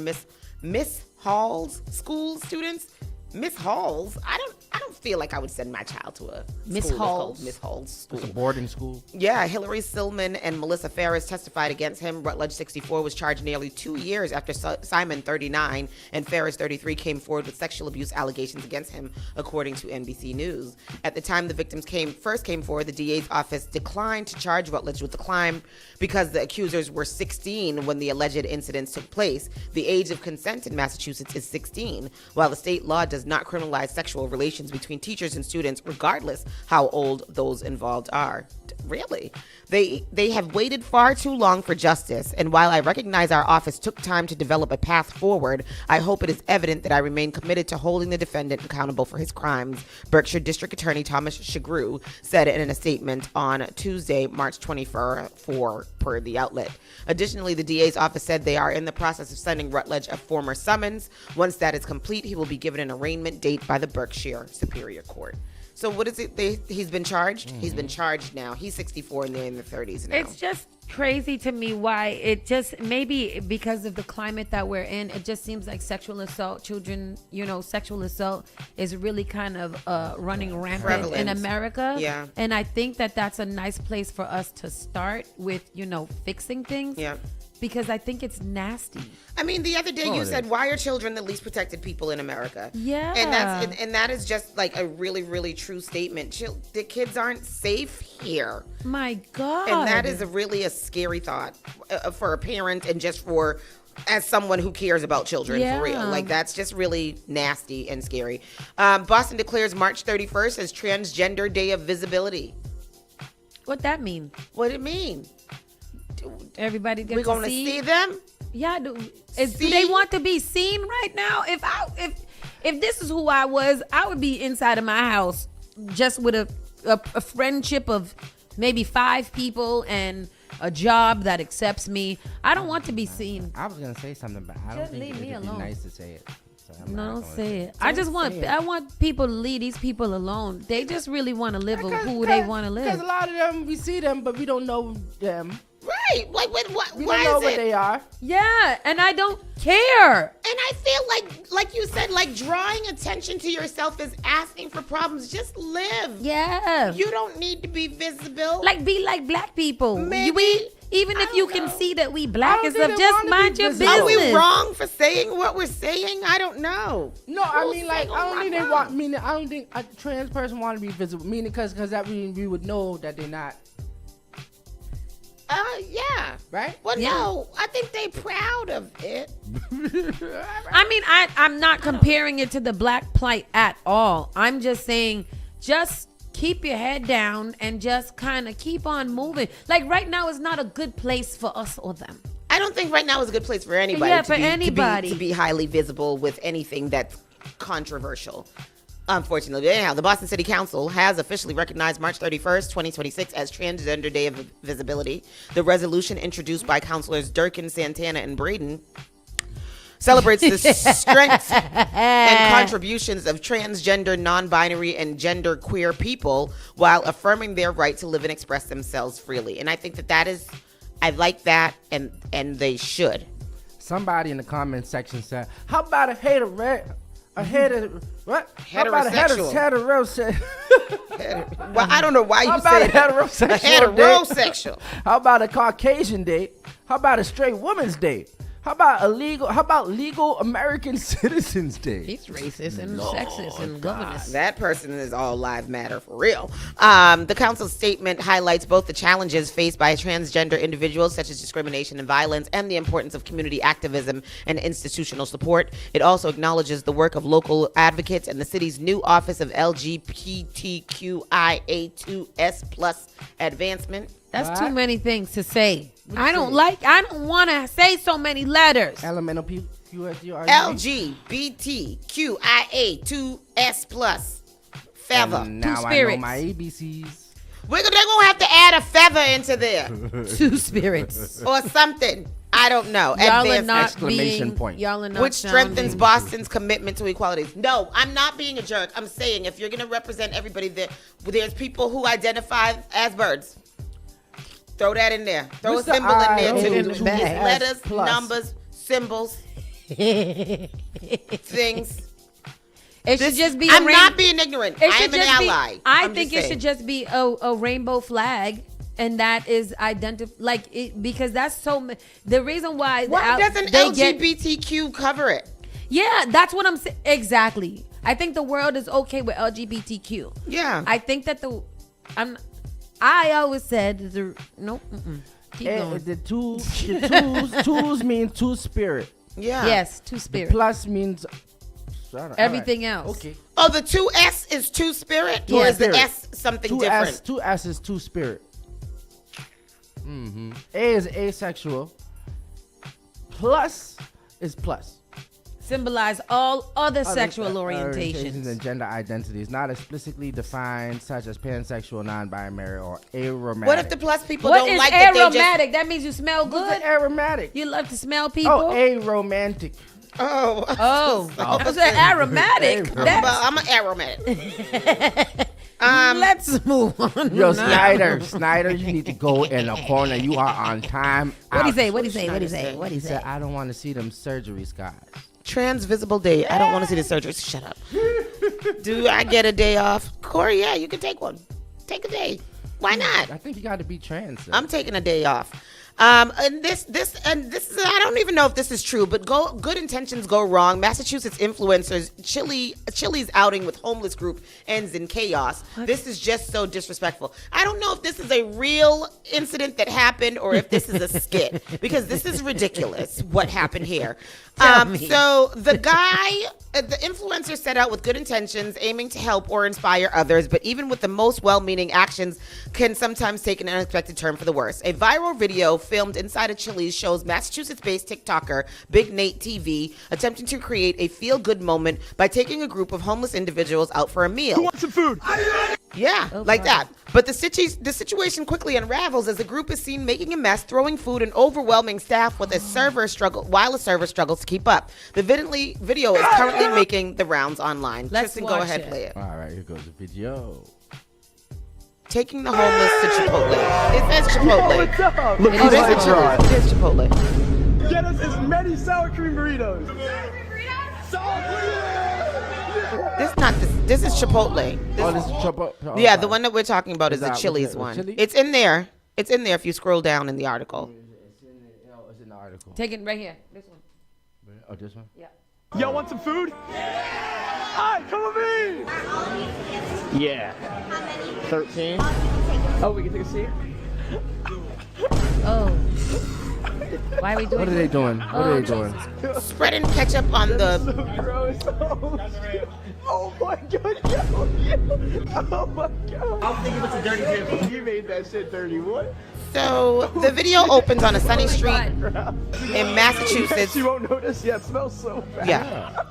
[SPEAKER 2] Miss Hall's school students. Miss Hall's? I don't feel like I would send my child to a
[SPEAKER 3] Miss
[SPEAKER 2] Hall's school.
[SPEAKER 4] It's a boarding school.
[SPEAKER 2] Yeah, Hillary Silman and Melissa Ferris testified against him. Rutledge, 64, was charged nearly 2 years after Simon, 39, and Ferris, 33, came forward with sexual abuse allegations against him, according to NBC News. At the time the victims first came forward, the DA's office declined to charge Rutledge with the crime because the accusers were 16 when the alleged incidents took place. The age of consent in Massachusetts is 16, while the state law does not criminalize sexual relations between teachers and students, regardless how old those involved are. Really? They have waited far too long for justice, and while I recognize our office took time to develop a path forward, I hope it is evident that I remain committed to holding the defendant accountable for his crimes, Berkshire District Attorney Thomas Shagru said in a statement on Tuesday, March 24, per the outlet. Additionally, the DA's office said they are in the process of sending Rutledge a former summons. Once that is complete, he will be given an arraignment date by the Berkshire Superior Court. So what is it? He's been charged? Mm-hmm. He's been charged now. He's 64 and they're in their 30s now.
[SPEAKER 3] It's just crazy to me why it just, maybe because of the climate that we're in, it just seems like sexual assault, sexual assault is really kind of running rampant in America.
[SPEAKER 2] Yeah.
[SPEAKER 3] And I think that that's a nice place for us to start with, fixing things.
[SPEAKER 2] Yeah.
[SPEAKER 3] Because I think it's nasty.
[SPEAKER 2] I mean, the other day you said, why are children the least protected people in America?
[SPEAKER 3] Yeah.
[SPEAKER 2] And that is just like a really, really true statement. The kids aren't safe here.
[SPEAKER 3] My God.
[SPEAKER 2] And that is really a scary thought for a parent and just as someone who cares about children for real. Like, that's just really nasty and scary. Boston declares March 31st as Transgender Day of Visibility.
[SPEAKER 3] What that mean?
[SPEAKER 2] What it mean?
[SPEAKER 3] Everybody gets
[SPEAKER 2] We're going to see them?
[SPEAKER 3] Yeah. Do they want to be seen right now? If this is who I was, I would be inside of my house just with a friendship of maybe 5 people and a job that accepts me. I don't want to be seen.
[SPEAKER 4] I was going to say something, but I don't think it'd be nice to say it. So
[SPEAKER 3] don't say it. I want people to leave these people alone. They just really want to live who they want to live.
[SPEAKER 4] Because a lot of them, we see them, but we don't know them.
[SPEAKER 2] Right. Like, what
[SPEAKER 4] we don't know what they are.
[SPEAKER 3] Yeah, and I don't care.
[SPEAKER 2] And I feel like you said, like, drawing attention to yourself is asking for problems. Just live.
[SPEAKER 3] Yeah.
[SPEAKER 2] You don't need to be visible.
[SPEAKER 3] Like, be like black people.
[SPEAKER 2] Maybe.
[SPEAKER 3] Even if you can see that we black and stuff, just mind your business.
[SPEAKER 2] Are we wrong for saying what we're saying? I don't know.
[SPEAKER 4] No, I mean, like, I don't think they want. Meaning, I don't think a trans person want to be visible. Meaning, because that we would know that they're not.
[SPEAKER 2] Yeah.
[SPEAKER 4] Right?
[SPEAKER 2] Well, no, I think they proud of it.
[SPEAKER 3] I mean, I'm not comparing it to the black plight at all. I'm just saying, just keep your head down and just kind of keep on moving. Like, right now is not a good place for us or them.
[SPEAKER 2] I don't think right now is a good place for anybody.
[SPEAKER 3] Yeah, for anybody.
[SPEAKER 2] To be highly visible with anything that's controversial. Unfortunately, anyhow, the Boston City Council has officially recognized March 31st, 2026 as Transgender Day of Visibility. The resolution, introduced by councilors Durkin, Santana, and Braden, celebrates the strengths and contributions of transgender, non-binary, and genderqueer people while affirming their right to live and express themselves freely. And I think that is, I like that, and they should.
[SPEAKER 4] Somebody in the comment section said, how about a heterosexual?
[SPEAKER 2] Well, I don't know why you said
[SPEAKER 4] heterosexual. How about a Caucasian date? How about a straight woman's date? How about legal American Citizens Day?
[SPEAKER 3] He's racist and sexist and governess.
[SPEAKER 2] That person is all lives matter for real. The council's statement highlights both the challenges faced by transgender individuals, such as discrimination and violence, and the importance of community activism and institutional support. It also acknowledges the work of local advocates and the city's new Office of LGBTQIA2S+ advancement.
[SPEAKER 3] That's too many things to say. I don't want to say so many letters.
[SPEAKER 2] LGBTQIA2S+. feather.
[SPEAKER 4] And now
[SPEAKER 3] Two
[SPEAKER 4] I know
[SPEAKER 3] spirits.
[SPEAKER 4] my ABCs.
[SPEAKER 2] They're gonna have to add a feather into there
[SPEAKER 3] Two spirits.
[SPEAKER 2] or something. I don't know.
[SPEAKER 3] Y'all are
[SPEAKER 2] Advanced
[SPEAKER 3] not
[SPEAKER 4] exclamation
[SPEAKER 3] being,
[SPEAKER 4] point.
[SPEAKER 3] Y'all are not
[SPEAKER 2] which strengthens
[SPEAKER 3] sounding-
[SPEAKER 2] Boston's commitment to equality. No, I'm not being a jerk. I'm saying if you're going to represent everybody, there's people who identify as birds. Throw that in there. Throw
[SPEAKER 4] What's
[SPEAKER 2] a
[SPEAKER 4] the
[SPEAKER 2] symbol in
[SPEAKER 4] I
[SPEAKER 2] there
[SPEAKER 3] Put it
[SPEAKER 2] too.
[SPEAKER 3] in the
[SPEAKER 2] It's
[SPEAKER 3] bag.
[SPEAKER 2] letters,
[SPEAKER 4] Plus.
[SPEAKER 2] numbers, symbols, things.
[SPEAKER 3] It should just be.
[SPEAKER 2] I'm not being ignorant.
[SPEAKER 3] It
[SPEAKER 2] I
[SPEAKER 3] should
[SPEAKER 2] am an
[SPEAKER 3] just be-
[SPEAKER 2] ally.
[SPEAKER 3] I
[SPEAKER 2] I'm
[SPEAKER 3] think
[SPEAKER 2] just
[SPEAKER 3] it
[SPEAKER 2] saying.
[SPEAKER 3] should just be a rainbow flag, and that is because that's so. The reason why
[SPEAKER 2] Why doesn't
[SPEAKER 3] they get-
[SPEAKER 2] LGBTQ cover it?
[SPEAKER 3] Yeah, that's what I'm saying. Exactly. I think the world is okay with LGBTQ.
[SPEAKER 2] Yeah.
[SPEAKER 3] I think that I always said no. Keep going.
[SPEAKER 4] The twos mean two spirit.
[SPEAKER 2] Yeah.
[SPEAKER 3] Yes, two
[SPEAKER 4] The
[SPEAKER 3] spirit.
[SPEAKER 4] plus means
[SPEAKER 3] Everything else.
[SPEAKER 4] Okay.
[SPEAKER 2] Oh, the 2S is two spirit, or
[SPEAKER 4] Yeah,
[SPEAKER 2] is the
[SPEAKER 4] spirit.
[SPEAKER 2] S something different?
[SPEAKER 4] Two S is two spirit. Mm-hmm. A is asexual. Plus is plus.
[SPEAKER 3] Symbolize all other sexual orientations.
[SPEAKER 4] And gender identities not explicitly defined, such as pansexual, non-binary, or aromatic.
[SPEAKER 2] What if the plus people
[SPEAKER 3] What
[SPEAKER 2] don't
[SPEAKER 3] is
[SPEAKER 2] like that they
[SPEAKER 3] aromatic? That means you smell
[SPEAKER 4] What's
[SPEAKER 3] good.
[SPEAKER 4] aromatic?
[SPEAKER 3] You love to smell people.
[SPEAKER 4] Oh, aromantic.
[SPEAKER 2] Oh.
[SPEAKER 3] I said aromatic.
[SPEAKER 2] I'm an aromatic.
[SPEAKER 3] Let's move on.
[SPEAKER 4] Yo,
[SPEAKER 3] now.
[SPEAKER 4] Snyder, you need to go in the corner. You are on time.
[SPEAKER 3] What'd he
[SPEAKER 4] out.
[SPEAKER 3] say? What'd he say? What'd he say? What'd he
[SPEAKER 4] He said,
[SPEAKER 3] say?
[SPEAKER 4] I don't want to see them surgery scars.
[SPEAKER 2] Transvisible day. I don't want to see the surgery. Shut up. Do I get a day off? Corey, yeah, you can take one. Take a day. Why not?
[SPEAKER 4] I think you got to be trans.
[SPEAKER 2] I'm taking a day off. And this is, I don't even know if this is true, but good intentions go wrong. Massachusetts influencers Chili's outing with homeless group ends in chaos. This is just so disrespectful. I don't know if this is a real incident that happened or if this is a skit, because this is ridiculous what happened here. So the influencer set out with good intentions, aiming to help or inspire others, but even with the most well-meaning actions can sometimes take an unexpected turn for the worse. A viral video filmed inside a Chili's shows Massachusetts-based TikToker Big Nate TV attempting to create a feel-good moment by taking a group of homeless individuals out for a meal.
[SPEAKER 17] Who wants some food?
[SPEAKER 2] Yeah, like that. But the situation quickly unravels as the group is seen making a mess, throwing food, and overwhelming staff while a server struggles to keep up. The video is currently making the rounds online.
[SPEAKER 3] Let's
[SPEAKER 2] Tristan, go
[SPEAKER 3] watch
[SPEAKER 2] ahead,
[SPEAKER 3] it.
[SPEAKER 2] play it.
[SPEAKER 4] All right, here goes the video.
[SPEAKER 2] Taking the homeless to Chipotle. It says Chipotle.
[SPEAKER 17] What's up?
[SPEAKER 2] Look, it is Chipotle.
[SPEAKER 17] Get us as many sour cream burritos.
[SPEAKER 2] This is Chipotle.
[SPEAKER 4] This is Chipotle.
[SPEAKER 2] Yeah, the one that we're talking about is the
[SPEAKER 4] that-
[SPEAKER 2] Chili's
[SPEAKER 4] was
[SPEAKER 2] one.
[SPEAKER 4] Chili?
[SPEAKER 2] It's in there. It's in there if you scroll down in the article.
[SPEAKER 4] It's in the article.
[SPEAKER 3] Take it right here. This one.
[SPEAKER 4] Oh, this one?
[SPEAKER 3] Yeah.
[SPEAKER 17] Y'all want some food? Hi, come with me. Yeah. 13. Oh, we can take a seat.
[SPEAKER 3] Oh. Why are we doing?
[SPEAKER 4] What are they doing? What are they doing?
[SPEAKER 2] Spreading ketchup on the.
[SPEAKER 17] So gross. Oh my god, oh my god. I'm thinking it's a dirty vehicle. You made that shit dirty, what?
[SPEAKER 2] So the video opens on a sunny street in Massachusetts.
[SPEAKER 17] You won't notice. Yeah, it smells so bad.
[SPEAKER 2] Yeah.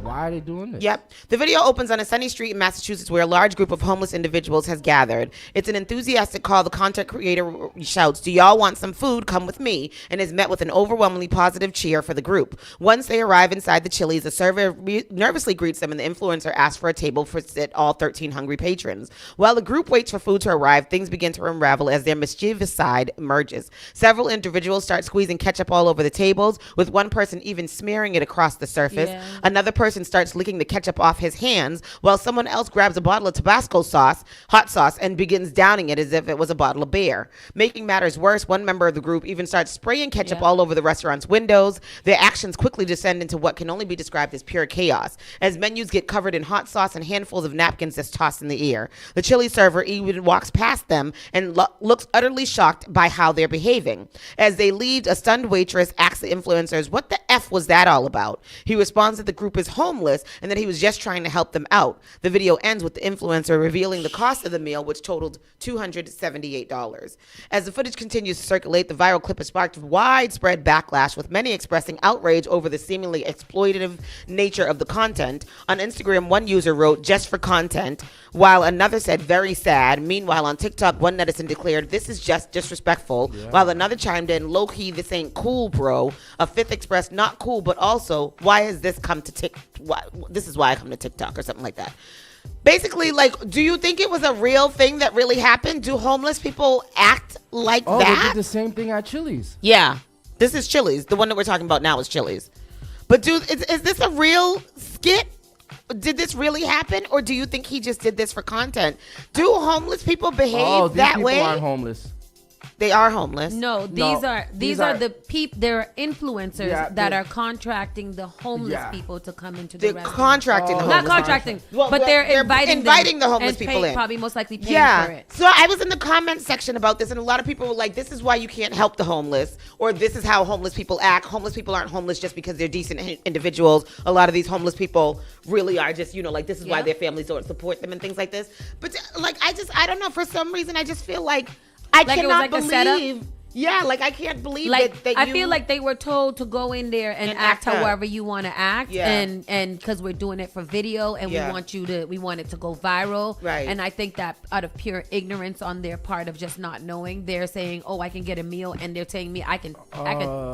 [SPEAKER 4] Why are they doing this?
[SPEAKER 2] Yep. The video opens on a sunny street in Massachusetts where a large group of homeless individuals has gathered. It's an enthusiastic call. The content creator shouts, "Do y'all want some food? Come with me," and is met with an overwhelmingly positive cheer for the group. Once they arrive inside the Chili's, a server nervously greets them and the influencer asks for a table for sit all 13 hungry patrons. While the group waits for food to arrive, things begin to unravel as their mischievous side emerges. Several individuals start squeezing ketchup all over the tables, with one person even smearing it across the surface.
[SPEAKER 3] Yeah.
[SPEAKER 2] Another person starts licking the ketchup off his hands, while someone else grabs a bottle of Tabasco sauce, hot sauce, and begins downing it as if it was a bottle of beer. Making matters worse, one member of the group even starts spraying ketchup all over the restaurant's windows. Their actions quickly descend into what can only be described as pure chaos, as menus get covered in hot sauce and handfuls of napkins just tossed in the air. The Chili server even walks past them and looks utterly shocked by how they're behaving. As they leave, a stunned waitress asks the influencers, "What the F was that all about?" He responds that the group is homeless and that he was just trying to help them out. The video ends with the influencer revealing the cost of the meal, which totaled $278. As the footage continues to circulate, the viral clip has sparked widespread backlash, with many expressing outrage over the seemingly exploitative nature of the content. On Instagram, one user wrote, "Just for content," while another said, "Very sad." Meanwhile, on TikTok, one netizen declared, "This is just disrespectful," while another chimed in, "Low-key, this ain't cool, bro." A fifth expressed, "Not cool, but also, why has this come to this is why I come to TikTok," or something like that. Basically, like, do you think it was a real thing that really happened? Do homeless people act like that?
[SPEAKER 4] They did the same thing at Chili's.
[SPEAKER 2] Yeah. This is Chili's. The one that we're talking about now is Chili's. But is this a real skit? Did this really happen? Or do you think he just did this for content? Do homeless people behave that way?
[SPEAKER 4] These people aren't homeless.
[SPEAKER 2] They are homeless.
[SPEAKER 3] No, these are the people. There are influencers that are contracting the homeless people to come into the restaurant.
[SPEAKER 2] They're contracting the homeless.
[SPEAKER 3] Not contracting, but they're inviting
[SPEAKER 2] the homeless people in.
[SPEAKER 3] Probably most likely paying for it.
[SPEAKER 2] So I was in the comment section about this, and a lot of people were like, "This is why you can't help the homeless," or "This is how homeless people act. Homeless people aren't homeless just because they're decent individuals. A lot of these homeless people really are just, like, this is why their families don't support them and things like this." But like, I don't know. For some reason, I just feel like I cannot believe. Yeah, like I can't believe that
[SPEAKER 3] I feel like they were told to go in there and act however you want to act, and because we're doing it for video and we want it to go viral,
[SPEAKER 2] right?
[SPEAKER 3] And I think that out of pure ignorance on their part of just not knowing, they're saying, "Oh, I can get a meal," and they're telling me I can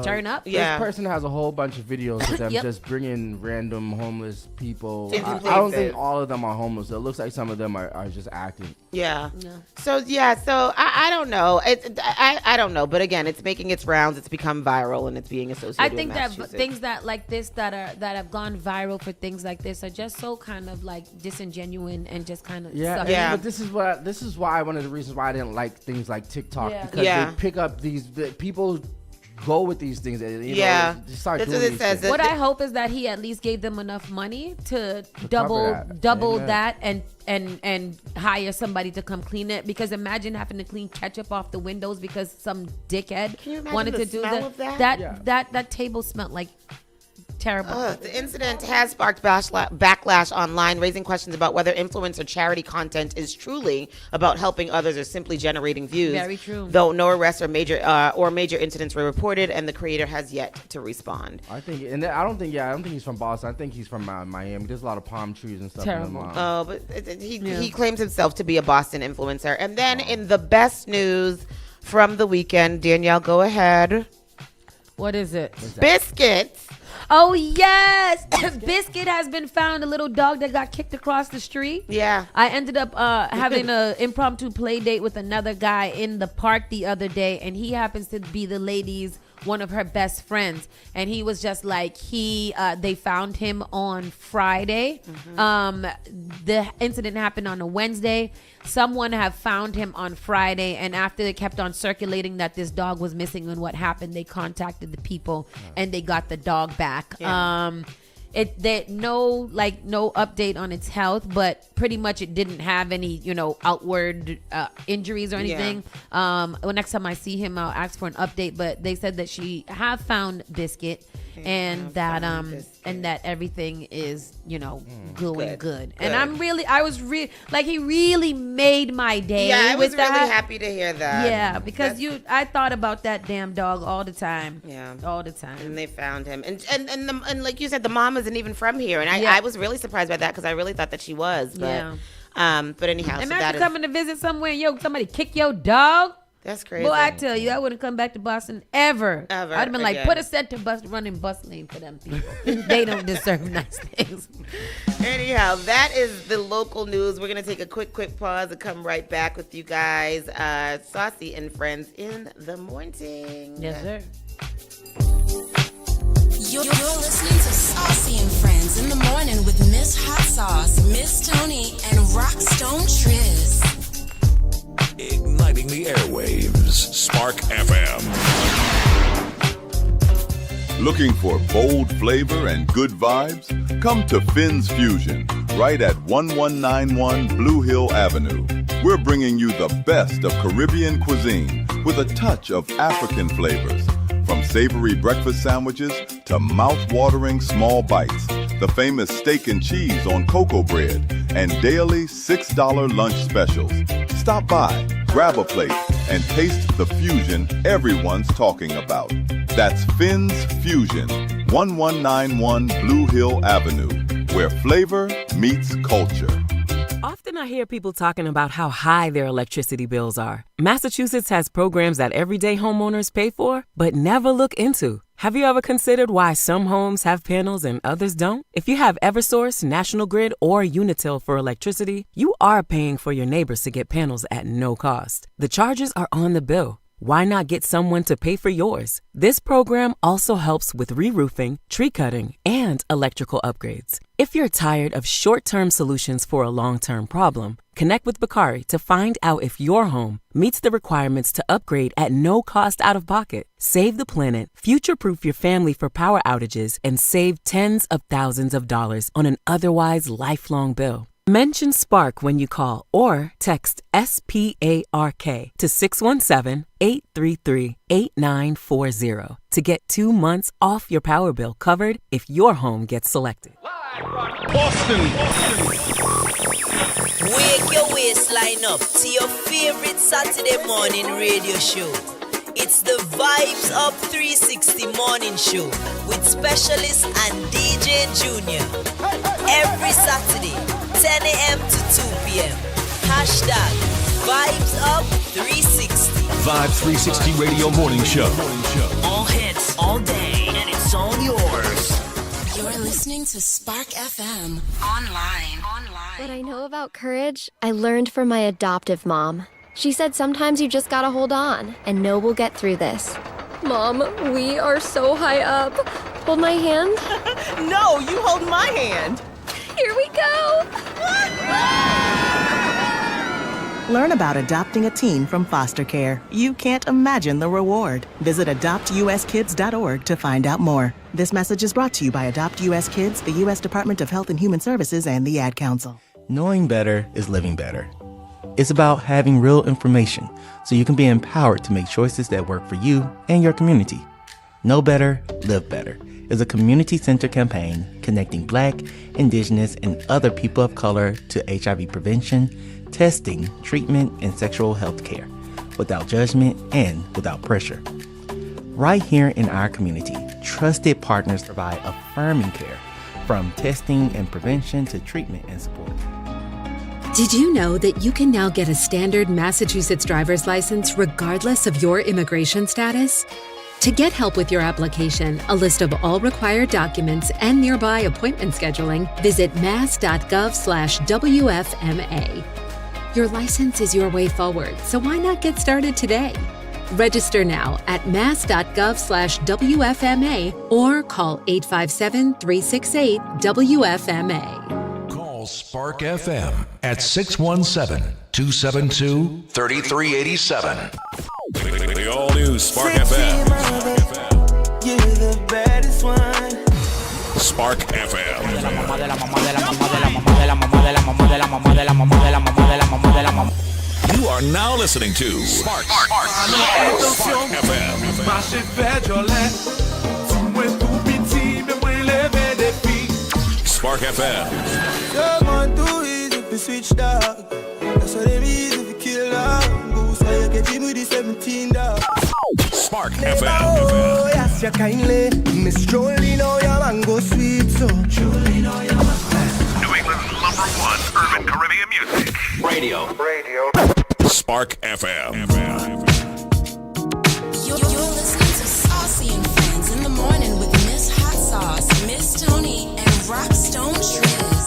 [SPEAKER 3] turn up.
[SPEAKER 4] This person has a whole bunch of videos of them just bringing random homeless people. I don't think all of them are homeless. It looks like some of them are just acting.
[SPEAKER 2] Yeah. So I don't know. I don't know. But again, it's making its rounds. It's become viral, and it's being associated.
[SPEAKER 3] I think
[SPEAKER 2] with
[SPEAKER 3] that things that like this that have gone viral for things like this are just so kind of like disingenuous and just kind of
[SPEAKER 4] But this is why one of the reasons why I didn't like things like TikTok, because they pick up these people. Go with these things. Start
[SPEAKER 2] That's
[SPEAKER 4] doing
[SPEAKER 2] what it says.
[SPEAKER 3] What I hope is that he at least gave them enough money to double that and hire somebody to come clean it. Because imagine having to clean ketchup off the windows because some dickhead wanted to do that table smelled like terrible.
[SPEAKER 2] The incident has sparked backlash online, raising questions about whether influencer charity content is truly about helping others or simply generating views.
[SPEAKER 3] Very true.
[SPEAKER 2] Though no arrests or major incidents were reported, and the creator has yet to respond.
[SPEAKER 4] I don't think he's from Boston. I think he's from Miami. There's a lot of palm trees and stuff.
[SPEAKER 3] Terrible.
[SPEAKER 2] But he claims himself to be a Boston influencer. And then in the best news from the weekend, Danielle, go ahead.
[SPEAKER 3] What is it?
[SPEAKER 2] Biscuits.
[SPEAKER 3] Oh, yes. Biscuit has been found, a little dog that got kicked across the street.
[SPEAKER 2] Yeah.
[SPEAKER 3] I ended up having an impromptu play date with another guy in the park the other day, and he happens to be the lady's one of her best friends, and he was just like they found him on Friday. The incident happened on a Wednesday. Someone have found him on Friday, and after they kept on circulating that this dog was missing and what happened, they contacted the people and they got the dog back. No update on its health, but pretty much it didn't have any outward injuries or anything. Well, next time I see him, I'll ask for an update, but they said that she have found Biscuit and that everything is going good. And I was he really made my day.
[SPEAKER 2] Yeah, I was really happy to hear that.
[SPEAKER 3] Yeah, because I thought about that damn dog all the time.
[SPEAKER 2] Yeah,
[SPEAKER 3] all the time.
[SPEAKER 2] And they found him, and like you said, the mom isn't even from here, and I was really surprised by that because I really thought that she was. But but anyhow,
[SPEAKER 3] imagine coming to visit somewhere, somebody kick your dog.
[SPEAKER 2] That's crazy.
[SPEAKER 3] Boy, I tell you, I wouldn't come back to Boston ever. I'd have been like, put a center bus running bus lane for them people. They don't deserve nice things.
[SPEAKER 2] Anyhow, that is the local news. We're going to take a quick pause and come right back with you guys. Saucy and Friends in the morning.
[SPEAKER 3] Yes, sir.
[SPEAKER 1] You're listening to Saucy and Friends in the morning with Miss Hot Sauce, Miss Tony, and Rockstone Triz.
[SPEAKER 5] Igniting the airwaves. Spark FM.
[SPEAKER 18] Looking for bold flavor and good vibes? Come to Finn's Fusion, right at 1191 Blue Hill Avenue. We're bringing you the best of Caribbean cuisine with a touch of African flavors. From savory breakfast sandwiches to mouth-watering small bites, the famous steak and cheese on cocoa bread, and daily $6 lunch specials. Stop by, grab a plate, and taste the fusion everyone's talking about. That's Finn's Fusion, 1191 Blue Hill Avenue, where flavor meets culture.
[SPEAKER 19] Often I hear people talking about how high their electricity bills are. Massachusetts has programs that everyday homeowners pay for, but never look into. Have you ever considered why some homes have panels and others don't? If you have Eversource, National Grid, or Unitil for electricity, you are paying for your neighbors to get panels at no cost. The charges are on the bill. Why not get someone to pay for yours? This program also helps with re-roofing, tree cutting, and electrical upgrades. If you're tired of short-term solutions for a long-term problem, connect with Bakari to find out if your home meets the requirements to upgrade at no cost out of pocket. Save the planet, future-proof your family for power outages, and save tens of thousands of dollars on an otherwise lifelong bill. Mention Spark when you call or text SPARK to 617-833-8940 to get 2 months off your power bill covered if your home gets selected.
[SPEAKER 5] Boston.
[SPEAKER 20] Wake your waistline up to your favorite Saturday morning radio show. It's the Vibes Up 360 morning show with specialist and DJ Junior. Every Saturday, 10 a.m. to 2 p.m. Hashtag Vibes Up 360.
[SPEAKER 5] Vibe 360 Radio Morning Show.
[SPEAKER 20] All hits, all day, and it's all yours.
[SPEAKER 1] You're listening to Spark FM online.
[SPEAKER 21] What I know about courage, I learned from my adoptive mom. She said sometimes you just gotta hold on and know we'll get through this. Mom, we are so high up. Hold my hand.
[SPEAKER 22] No, you hold my hand.
[SPEAKER 21] Here we go.
[SPEAKER 22] Learn about adopting a teen from foster care. You can't imagine the reward. Visit adoptuskids.org to find out more. This message is brought to you by Adopt US Kids, the U.S. Department of Health and Human Services, and the Ad Council.
[SPEAKER 23] Knowing better is living better. It's about having real information so you can be empowered to make choices that work for you and your community. Know Better, Live Better is a community-centered campaign connecting Black, Indigenous, and other people of color to HIV prevention, testing, treatment, and sexual health care without judgment and without pressure. Right here in our community, trusted partners provide affirming care from testing and prevention to treatment and support.
[SPEAKER 24] Did you know that you can now get a standard Massachusetts driver's license regardless of your immigration status? To get help with your application, a list of all required documents, and nearby appointment scheduling, visit mass.gov/WFMA. Your license is your way forward, so why not get started today? Register now at mass.gov/WFMA or call 857-368-WFMA.
[SPEAKER 5] Call Spark FM at 617-272-3387. The all-new Spark FM.
[SPEAKER 17] You're the baddest one.
[SPEAKER 5] Spark FM. You are now listening to Spark FM. Spark FM. Spark FM.
[SPEAKER 17] Oh, yes, you kindly. Miss Jolie, know your mango sweet, so Jolie, know your mango.
[SPEAKER 5] New England's #1 urban Caribbean music. Radio. Spark FM.
[SPEAKER 1] You're listening to Saucy and Friends in the morning with Miss Hot Sauce, Miss Tony, and Rockstone Triz.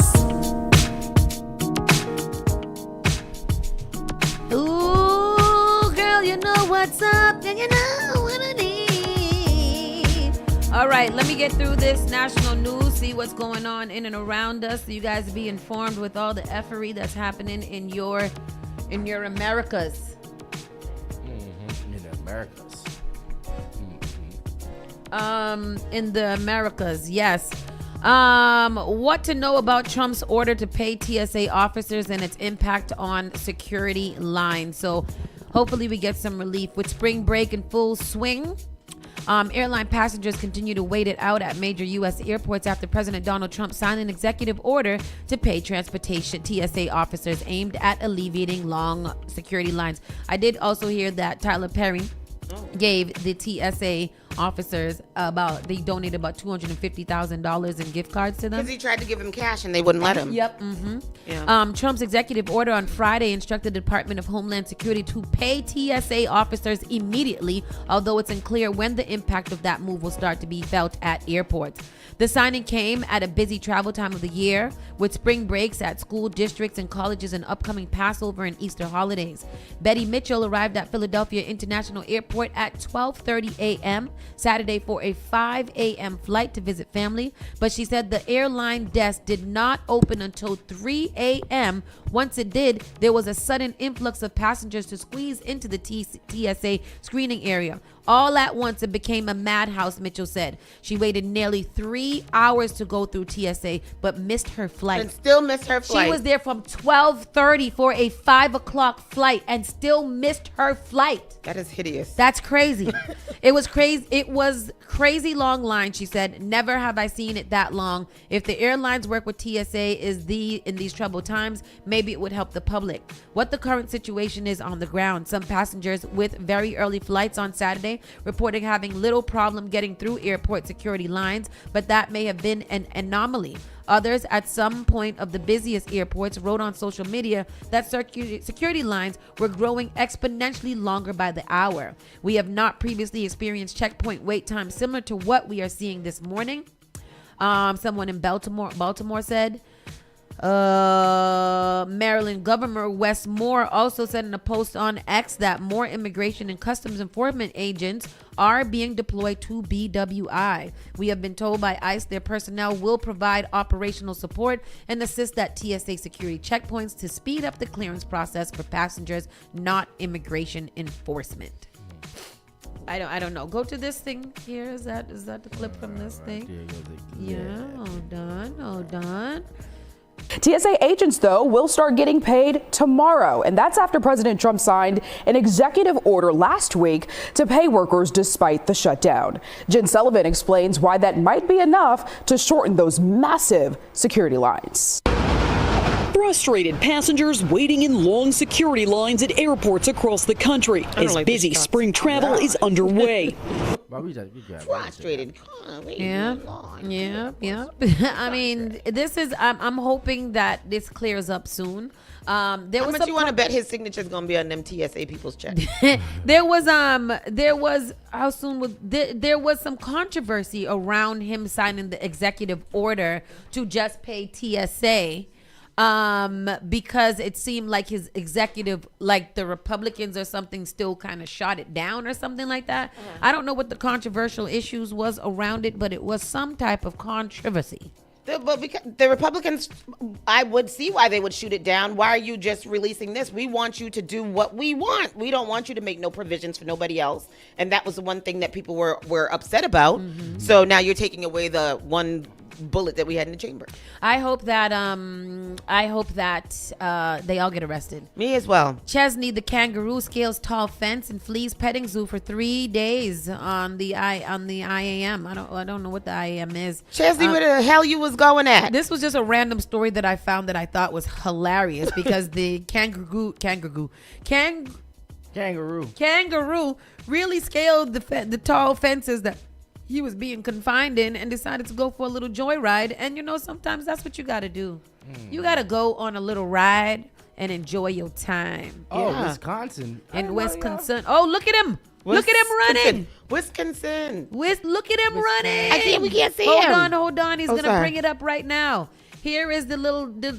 [SPEAKER 3] Ooh, girl, you know what's up, and you know what I need. All right, let me get through this national news, see what's going on in and around us, so you guys be informed with all the effery that's happening in your Americas.
[SPEAKER 4] In the Americas.
[SPEAKER 3] In the Americas, yes. What to know about Trump's order to pay TSA officers and its impact on security lines. So hopefully we get some relief. With spring break in full swing, Airline passengers continue to wait it out at major U.S. airports after President Donald Trump signed an executive order to pay transportation TSA officers aimed at alleviating long security lines. I did also hear that Tyler Perry gave the TSA officers they donated about $250,000 in gift cards to them.
[SPEAKER 2] Because he tried to give them cash and they wouldn't let him.
[SPEAKER 3] Yep. Mm-hmm. Yeah. Trump's executive order on Friday instructed the Department of Homeland Security to pay TSA officers immediately, although it's unclear when the impact of that move will start to be felt at airports. The signing came at a busy travel time of the year, with spring breaks at school districts and colleges and upcoming Passover and Easter holidays. Betty Mitchell arrived at Philadelphia International Airport at 12:30 a.m. Saturday for a 5 a.m. flight to visit family, but she said the airline desk did not open until 3 a.m. Once it did, there was a sudden influx of passengers to squeeze into the TSA screening area. All at once, it became a madhouse, Mitchell said. She waited nearly 3 hours to go through TSA, but missed her flight.
[SPEAKER 2] And still missed her flight.
[SPEAKER 3] She was there from 12:30 for a 5 o'clock flight and still missed her flight.
[SPEAKER 2] That is hideous.
[SPEAKER 3] That's crazy. It was crazy. It was crazy long line, she said. Never have I seen it that long. If the airlines work with TSA in these troubled times, maybe it would help the public. What the current situation is on the ground. Some passengers with very early flights on Saturday reporting having little problem getting through airport security lines, but that may have been an anomaly. Others at some point of the busiest airports wrote on social media that security lines were growing exponentially longer by the hour. We have not previously experienced checkpoint wait times similar to what we are seeing this morning. Someone in Baltimore said. Maryland Governor Wes Moore also said in a post on X that more immigration and customs enforcement agents are being deployed to BWI. We have been told by ICE their personnel will provide operational support and assist at TSA security checkpoints to speed up the clearance process for passengers, not immigration enforcement. I don't know. Go to this thing here. Is that the clip from this thing? Yeah, hold on.
[SPEAKER 6] TSA agents, though, will start getting paid tomorrow, and that's after President Trump signed an executive order last week to pay workers despite the shutdown. Jen Sullivan explains why that might be enough to shorten those massive security lines.
[SPEAKER 7] Frustrated passengers waiting in long security lines at airports across the country as busy spring travel is underway.
[SPEAKER 2] Frustrated.
[SPEAKER 3] Yeah. I mean, this is. I'm hoping that this clears up soon. How
[SPEAKER 2] much you want to bet his signature is gonna be on them TSA people's check?
[SPEAKER 3] There was how soon was there was some controversy around him signing the executive order to just pay TSA. Because it seemed like his executive, like the Republicans or something, still kind of shot it down or something like that. I don't know what the controversial issues was around it, but it was some type of controversy.
[SPEAKER 2] But because the Republicans, I would see why they would shoot it down. Why are you just releasing this? We want you to do what we want. We don't want you to make no provisions for nobody else. And that was the one thing that people were upset about. Mm-hmm. So now you're taking away the one bullet that we had in the chamber.
[SPEAKER 3] I hope that they all get arrested.
[SPEAKER 2] Me as well.
[SPEAKER 3] Chesney the kangaroo scales tall fence and flees petting zoo for 3 days on the IAM. I don't know what the IAM is.
[SPEAKER 2] Chesney, where the hell you was going at?
[SPEAKER 3] This was just a random story that I found that I thought was hilarious because the kangaroo really scaled the tall fences that he was being confined in and decided to go for a little joyride. And sometimes that's what you got to do. You got to go on a little ride and enjoy your time.
[SPEAKER 4] Oh, yeah. Wisconsin.
[SPEAKER 3] In Wisconsin. Oh, look at him. Look at him running.
[SPEAKER 2] Wisconsin.
[SPEAKER 3] Look at him running.
[SPEAKER 2] We can't see him.
[SPEAKER 3] Hold on. He's going to bring it up right now. Here is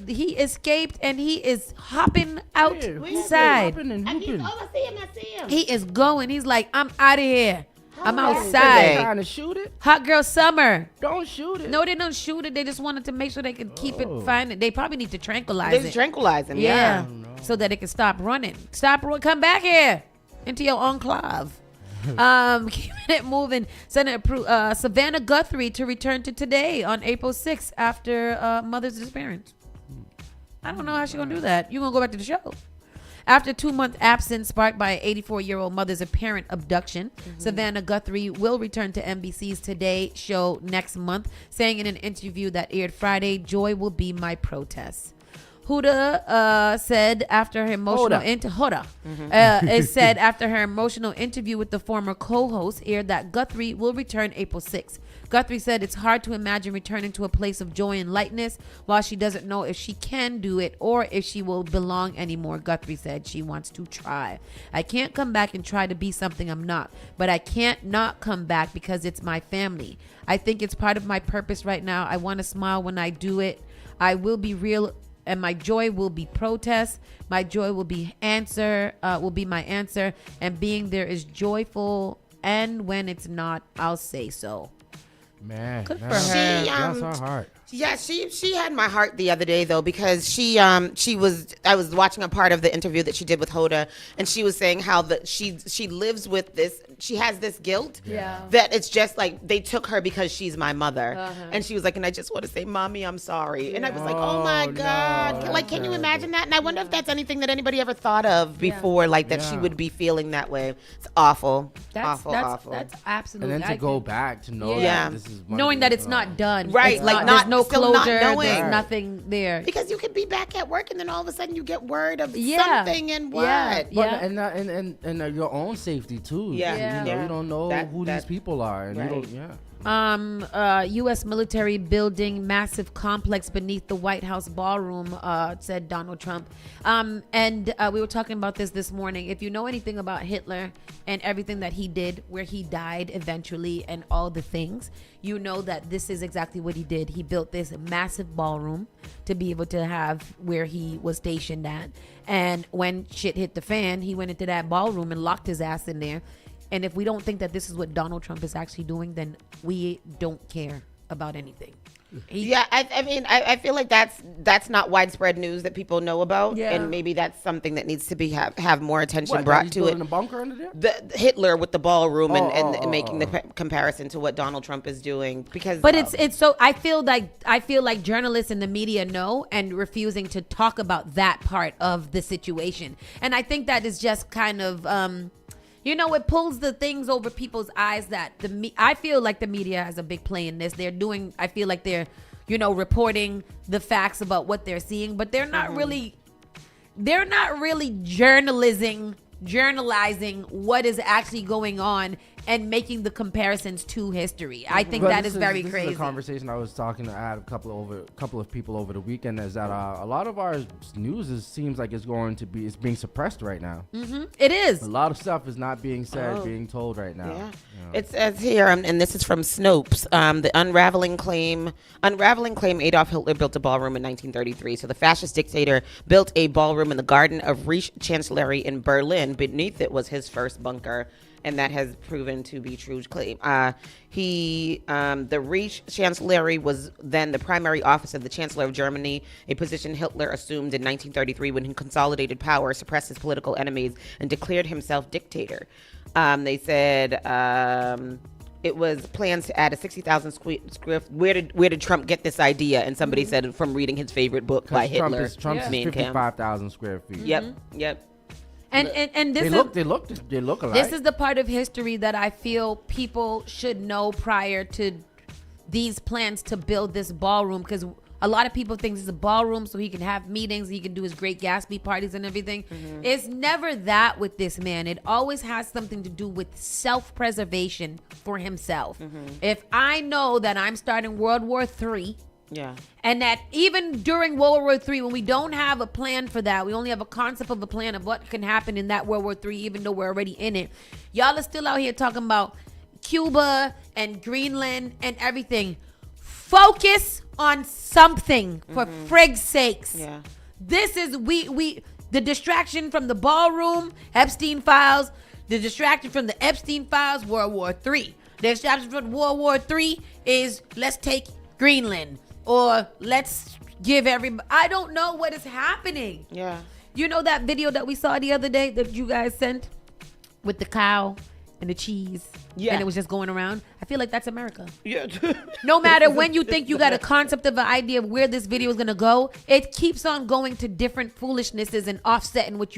[SPEAKER 3] he escaped and he is hopping outside.
[SPEAKER 2] I see him.
[SPEAKER 3] He is going. He's like, I'm out of here. I'm outside.
[SPEAKER 4] Trying to shoot it?
[SPEAKER 3] Hot girl summer.
[SPEAKER 4] Don't shoot it.
[SPEAKER 3] No, they don't shoot it. They just wanted to make sure they could keep it fine. They probably need to tranquilize it.
[SPEAKER 2] Tranquilize him, yeah.
[SPEAKER 3] So that it can stop running. Come back here into your enclave. Keeping it moving. Senator Savannah Guthrie to return to today on April 6th after mother's disappearance. I don't know how she's going to do that. You going to go back to the show. After a 2-month absence sparked by an 84-year-old mother's apparent abduction, Savannah Guthrie will return to NBC's Today show next month, saying in an interview that aired Friday, "Joy will be my protest." Huda said after her emotional said after her emotional interview with the former co-host aired that Guthrie will return April 6th. Guthrie said it's hard to imagine returning to a place of joy and lightness while she doesn't know if she can do it or if she will belong anymore. Guthrie said she wants to try. "I can't come back and try to be something I'm not, but I can't not come back because it's my family. I think it's part of my purpose right now. I want to smile when I do it. I will be real. And my joy will be protest. My joy will be my answer. And being there is joyful. And when it's not, I'll say so."
[SPEAKER 4] Man,
[SPEAKER 3] good for her.
[SPEAKER 4] That's her heart.
[SPEAKER 2] Yeah, she had my heart the other day though, because I was watching a part of the interview that she did with Hoda, and she was saying how she lives with this, she has this guilt that it's just like they took her because she's my mother, and she was like, and I just want to say, "Mommy, I'm sorry," and I was like, oh my God,
[SPEAKER 4] no,
[SPEAKER 2] like, can you imagine that? And I wonder if that's anything that anybody ever thought of before, like that she would be feeling that way. It's awful. Awful.
[SPEAKER 3] That's absolutely.
[SPEAKER 4] And then to go back to know that this is
[SPEAKER 3] knowing that it's not done,
[SPEAKER 2] right?
[SPEAKER 3] It's
[SPEAKER 2] Like
[SPEAKER 3] there's no
[SPEAKER 2] still not
[SPEAKER 3] closure,
[SPEAKER 2] knowing.
[SPEAKER 3] there's nothing there.
[SPEAKER 2] Because you could be back at work and then all of a sudden you get word of something and what?
[SPEAKER 4] And your own safety too. You don't know who these people are, and you don't.
[SPEAKER 3] U.S. military building massive complex beneath the White House ballroom, said Donald Trump. And we were talking about this morning. If you know anything about Hitler and everything that he did, where he died eventually and all the things, you know that this is exactly what he did. He built this massive ballroom to be able to have where he was stationed at. And when shit hit the fan, he went into that ballroom and locked his ass in there. And if we don't think that this is what Donald Trump is actually doing, then we don't care about anything.
[SPEAKER 2] I mean, I feel like that's not widespread news that people know about, and maybe that's something that needs to be have more attention brought to it.
[SPEAKER 4] In a bunker under there?
[SPEAKER 2] The Hitler with the ballroom and making the comparison to what Donald Trump is doing, because.
[SPEAKER 3] But it's so I feel like journalists and the media know and refusing to talk about that part of the situation, and I think that is just kind of. It pulls the things over people's eyes that I feel like the media has a big play in this. I feel like they're, reporting the facts about what they're seeing, but they're not really journalizing what is actually going on and making the comparisons to history. I think that is very crazy.
[SPEAKER 4] This is a conversation I was talking to a couple of people over the weekend, is that a lot of our news seems like it's being suppressed right now.
[SPEAKER 3] Mm-hmm. It is.
[SPEAKER 4] A lot of stuff is not being said, being told right now.
[SPEAKER 2] Yeah. It says here, and this is from Snopes, the unraveling claim Adolf Hitler built a ballroom in 1933. So the fascist dictator built a ballroom in the Garden of Reich Chancellery in Berlin. Beneath it was his first bunker, and that has proven to be true claim. The Reich Chancellery was then the primary office of the Chancellor of Germany, a position Hitler assumed in 1933 when he consolidated power, suppressed his political enemies, and declared himself dictator. They said it was plans to add a 60,000 square. Where did Trump get this idea? And somebody said from reading his favorite book by Hitler.
[SPEAKER 4] Trump's 55,000 square feet.
[SPEAKER 2] Yep.
[SPEAKER 3] And this
[SPEAKER 4] they look alike.
[SPEAKER 3] This is the part of history that I feel people should know prior to these plans to build this ballroom, because a lot of people think this is a ballroom so he can have meetings, he can do his Great Gatsby parties and everything. It's never that with this man. It always has something to do with self-preservation for himself. If I know that I'm starting World War III, and that even during World War III, when we don't have a plan for that, we only have a concept of a plan of what can happen in that World War III, even though we're already in it. Y'all are still out here talking about Cuba and Greenland and everything. Focus on something, for frig's sakes. This is the distraction from the ballroom, Epstein files, the distraction from the Epstein files, World War III. The distraction from World War III is let's take Greenland. Or let's give everybody. I don't know what is happening. You know that video that we saw the other day that you guys sent with the cow and the cheese.
[SPEAKER 2] Yeah.
[SPEAKER 3] And it was just going around. I feel like that's America.
[SPEAKER 2] Yeah.
[SPEAKER 3] No matter when you think you got a concept of an idea of where this video is going to go, it keeps on going to different foolishnesses and offsetting what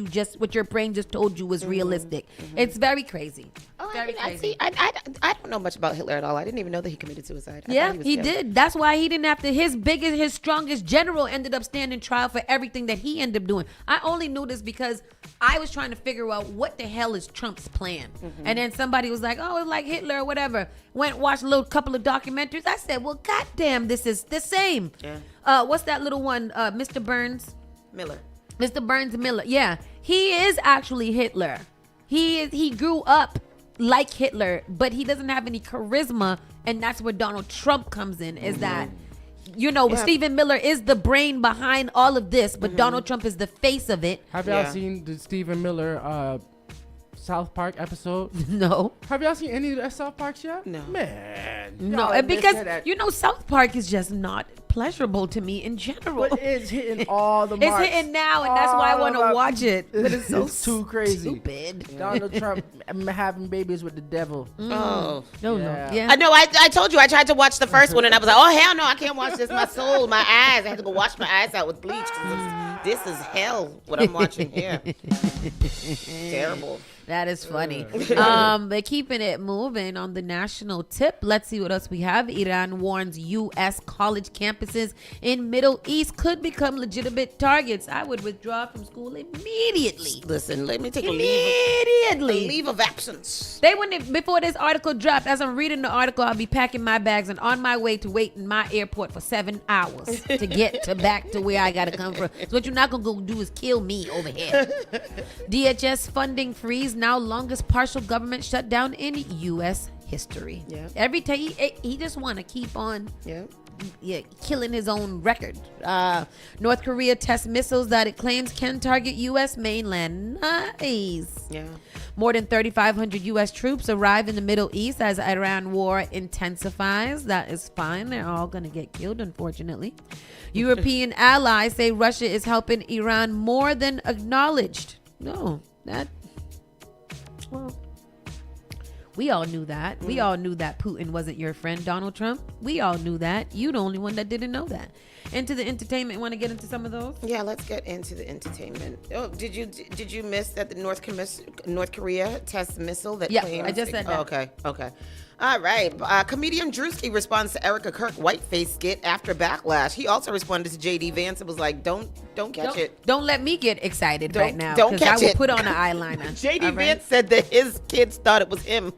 [SPEAKER 3] your brain just told you was realistic. It's very crazy.
[SPEAKER 2] Oh,
[SPEAKER 3] Very crazy.
[SPEAKER 2] I don't know much about Hitler at all. I didn't even know that he committed suicide. I
[SPEAKER 3] Yeah,
[SPEAKER 2] thought was
[SPEAKER 3] he
[SPEAKER 2] killed.
[SPEAKER 3] did. That's why he didn't have to. His strongest general ended up standing trial for everything that he ended up doing. I only knew this because I was trying to figure out what the hell is Trump's plan. And then somebody was like, oh, it's like Hitler or whatever. Went and watched a couple of documentaries. I said, well, goddamn, this is the same.
[SPEAKER 2] Yeah.
[SPEAKER 3] What's that little one? Mr. Burns
[SPEAKER 2] Miller.
[SPEAKER 3] Mr. Burns Miller. Yeah, he is actually Hitler. He grew up like Hitler, but he doesn't have any charisma, and that's where Donald Trump comes in. Is that Stephen Miller is the brain behind all of this, but Donald Trump is the face of it.
[SPEAKER 4] Have y'all seen the Stephen Miller South Park episode?
[SPEAKER 3] No.
[SPEAKER 4] Have y'all seen any of the South Parks yet?
[SPEAKER 2] No.
[SPEAKER 4] Man.
[SPEAKER 3] No, and because South Park is just not pleasurable to me in general.
[SPEAKER 4] But it's hitting all the marks.
[SPEAKER 3] It's hitting now, and that's why I want to watch it. But it's so
[SPEAKER 4] too crazy.
[SPEAKER 3] Stupid.
[SPEAKER 4] Donald Trump having babies with the devil.
[SPEAKER 2] Oh.
[SPEAKER 3] No. Yeah.
[SPEAKER 2] I know. I told you I tried to watch the first one, and I was like, oh, hell no, I can't watch this. My soul, my eyes. I had to go wash my eyes out with bleach. 'Cause this is hell, what I'm watching here. Terrible.
[SPEAKER 3] That is funny. They're keeping it moving on the national tip. Let's see what else we have. Iran warns U.S. college campuses in Middle East could become legitimate targets. I would withdraw from school immediately.
[SPEAKER 2] Listen, let me take a leave of absence.
[SPEAKER 3] They wouldn't, before this article dropped, as I'm reading the article, I'll be packing my bags and on my way to wait in my airport for 7 hours to get back to where I got to come from. So what you're not going to go do is kill me over here. DHS funding freeze, now longest partial government shutdown in U.S. history.
[SPEAKER 2] Yeah.
[SPEAKER 3] Every time he just want to keep on killing his own record. North Korea tests missiles that it claims can target U.S. mainland. Nice.
[SPEAKER 2] Yeah.
[SPEAKER 3] More than 3,500 U.S. troops arrive in the Middle East as Iran war intensifies. That is fine. They're all going to get killed, unfortunately. European allies say Russia is helping Iran more than acknowledged. No, well, we all knew that. We all knew that Putin wasn't your friend, Donald Trump. We all knew that. You the only one that didn't know that. Into the entertainment. Want to get into some of those?
[SPEAKER 2] Yeah, let's get into the entertainment. Oh, did you miss that the North Korea test missile that claims?
[SPEAKER 3] I just said that.
[SPEAKER 2] Oh, okay. All right. Comedian Drewski responds to Erica Kirk whiteface skit after backlash. He also responded to JD Vance and was like, "Don't catch it.
[SPEAKER 3] Don't let me get excited right now.
[SPEAKER 2] Don't catch
[SPEAKER 3] I will
[SPEAKER 2] it.
[SPEAKER 3] put on an eyeliner."
[SPEAKER 2] JD Vance said that his kids thought it was him.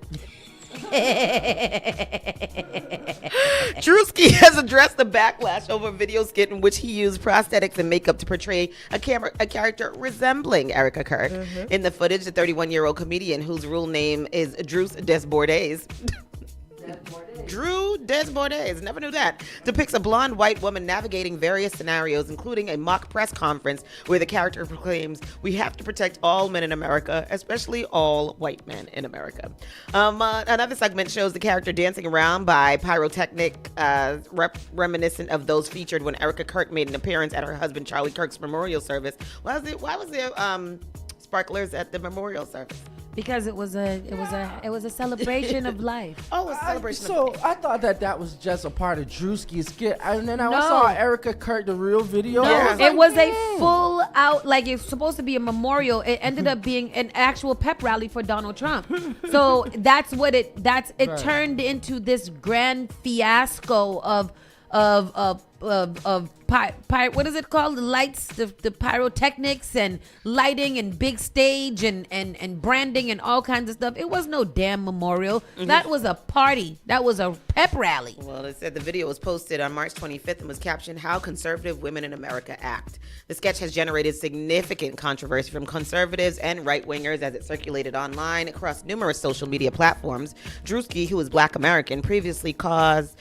[SPEAKER 2] Drewski has addressed the backlash over a video skit in which he used prosthetics and makeup to portray a character resembling Erica Kirk. In the footage, the 31-year-old comedian, whose real name is Drew Desbordes, Drew Desbordes, never knew that, depicts a blonde white woman navigating various scenarios, including a mock press conference where the character proclaims, "We have to protect all men in America, especially all white men in America." Another segment shows the character dancing around by pyrotechnic, reminiscent of those featured when Erica Kirk made an appearance at her husband Charlie Kirk's memorial service. Why was there sparklers at the memorial service?
[SPEAKER 3] Because it was a celebration of life.
[SPEAKER 2] Oh, a celebration.
[SPEAKER 4] So I thought that was just a part of Drewski's skit, and then I saw Erica Kirk, the real video.
[SPEAKER 3] No, it was a full out, like it's supposed to be a memorial. It ended up being an actual pep rally for Donald Trump. So that's what it turned into this grand fiasco of what is it called? The lights, the pyrotechnics and lighting and big stage and branding and all kinds of stuff. It was no damn memorial. That was a party. That was a pep rally.
[SPEAKER 2] Well, it said the video was posted on March 25th and was captioned, "How Conservative Women in America Act." The sketch has generated significant controversy from conservatives and right-wingers as it circulated online across numerous social media platforms. Drewski, who is Black American, previously caused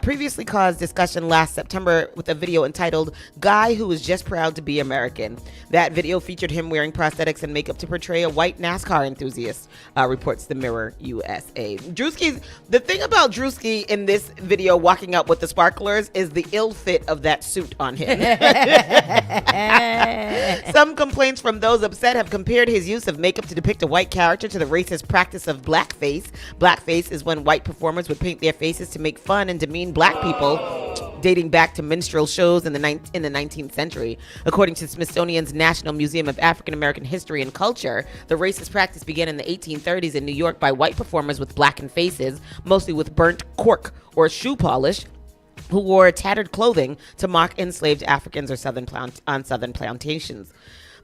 [SPEAKER 2] previously caused discussion last September with a video entitled "Guy Who Is Just Proud to Be American." That video featured him wearing prosthetics and makeup to portray a white NASCAR enthusiast, reports the Mirror USA. The thing about Drewski in this video walking up with the sparklers is the ill fit of that suit on him. Some complaints from those upset have compared his use of makeup to depict a white character to the racist practice of blackface. Blackface is when white performers would paint their faces to make fun and demean black people, dating back to minstrel shows in the 19th century. According to Smithsonian's National Museum of African American History and Culture, the racist practice began in the 1830s in New York by white performers with blackened faces, mostly with burnt cork or shoe polish, who wore tattered clothing to mock enslaved Africans or on southern plantations.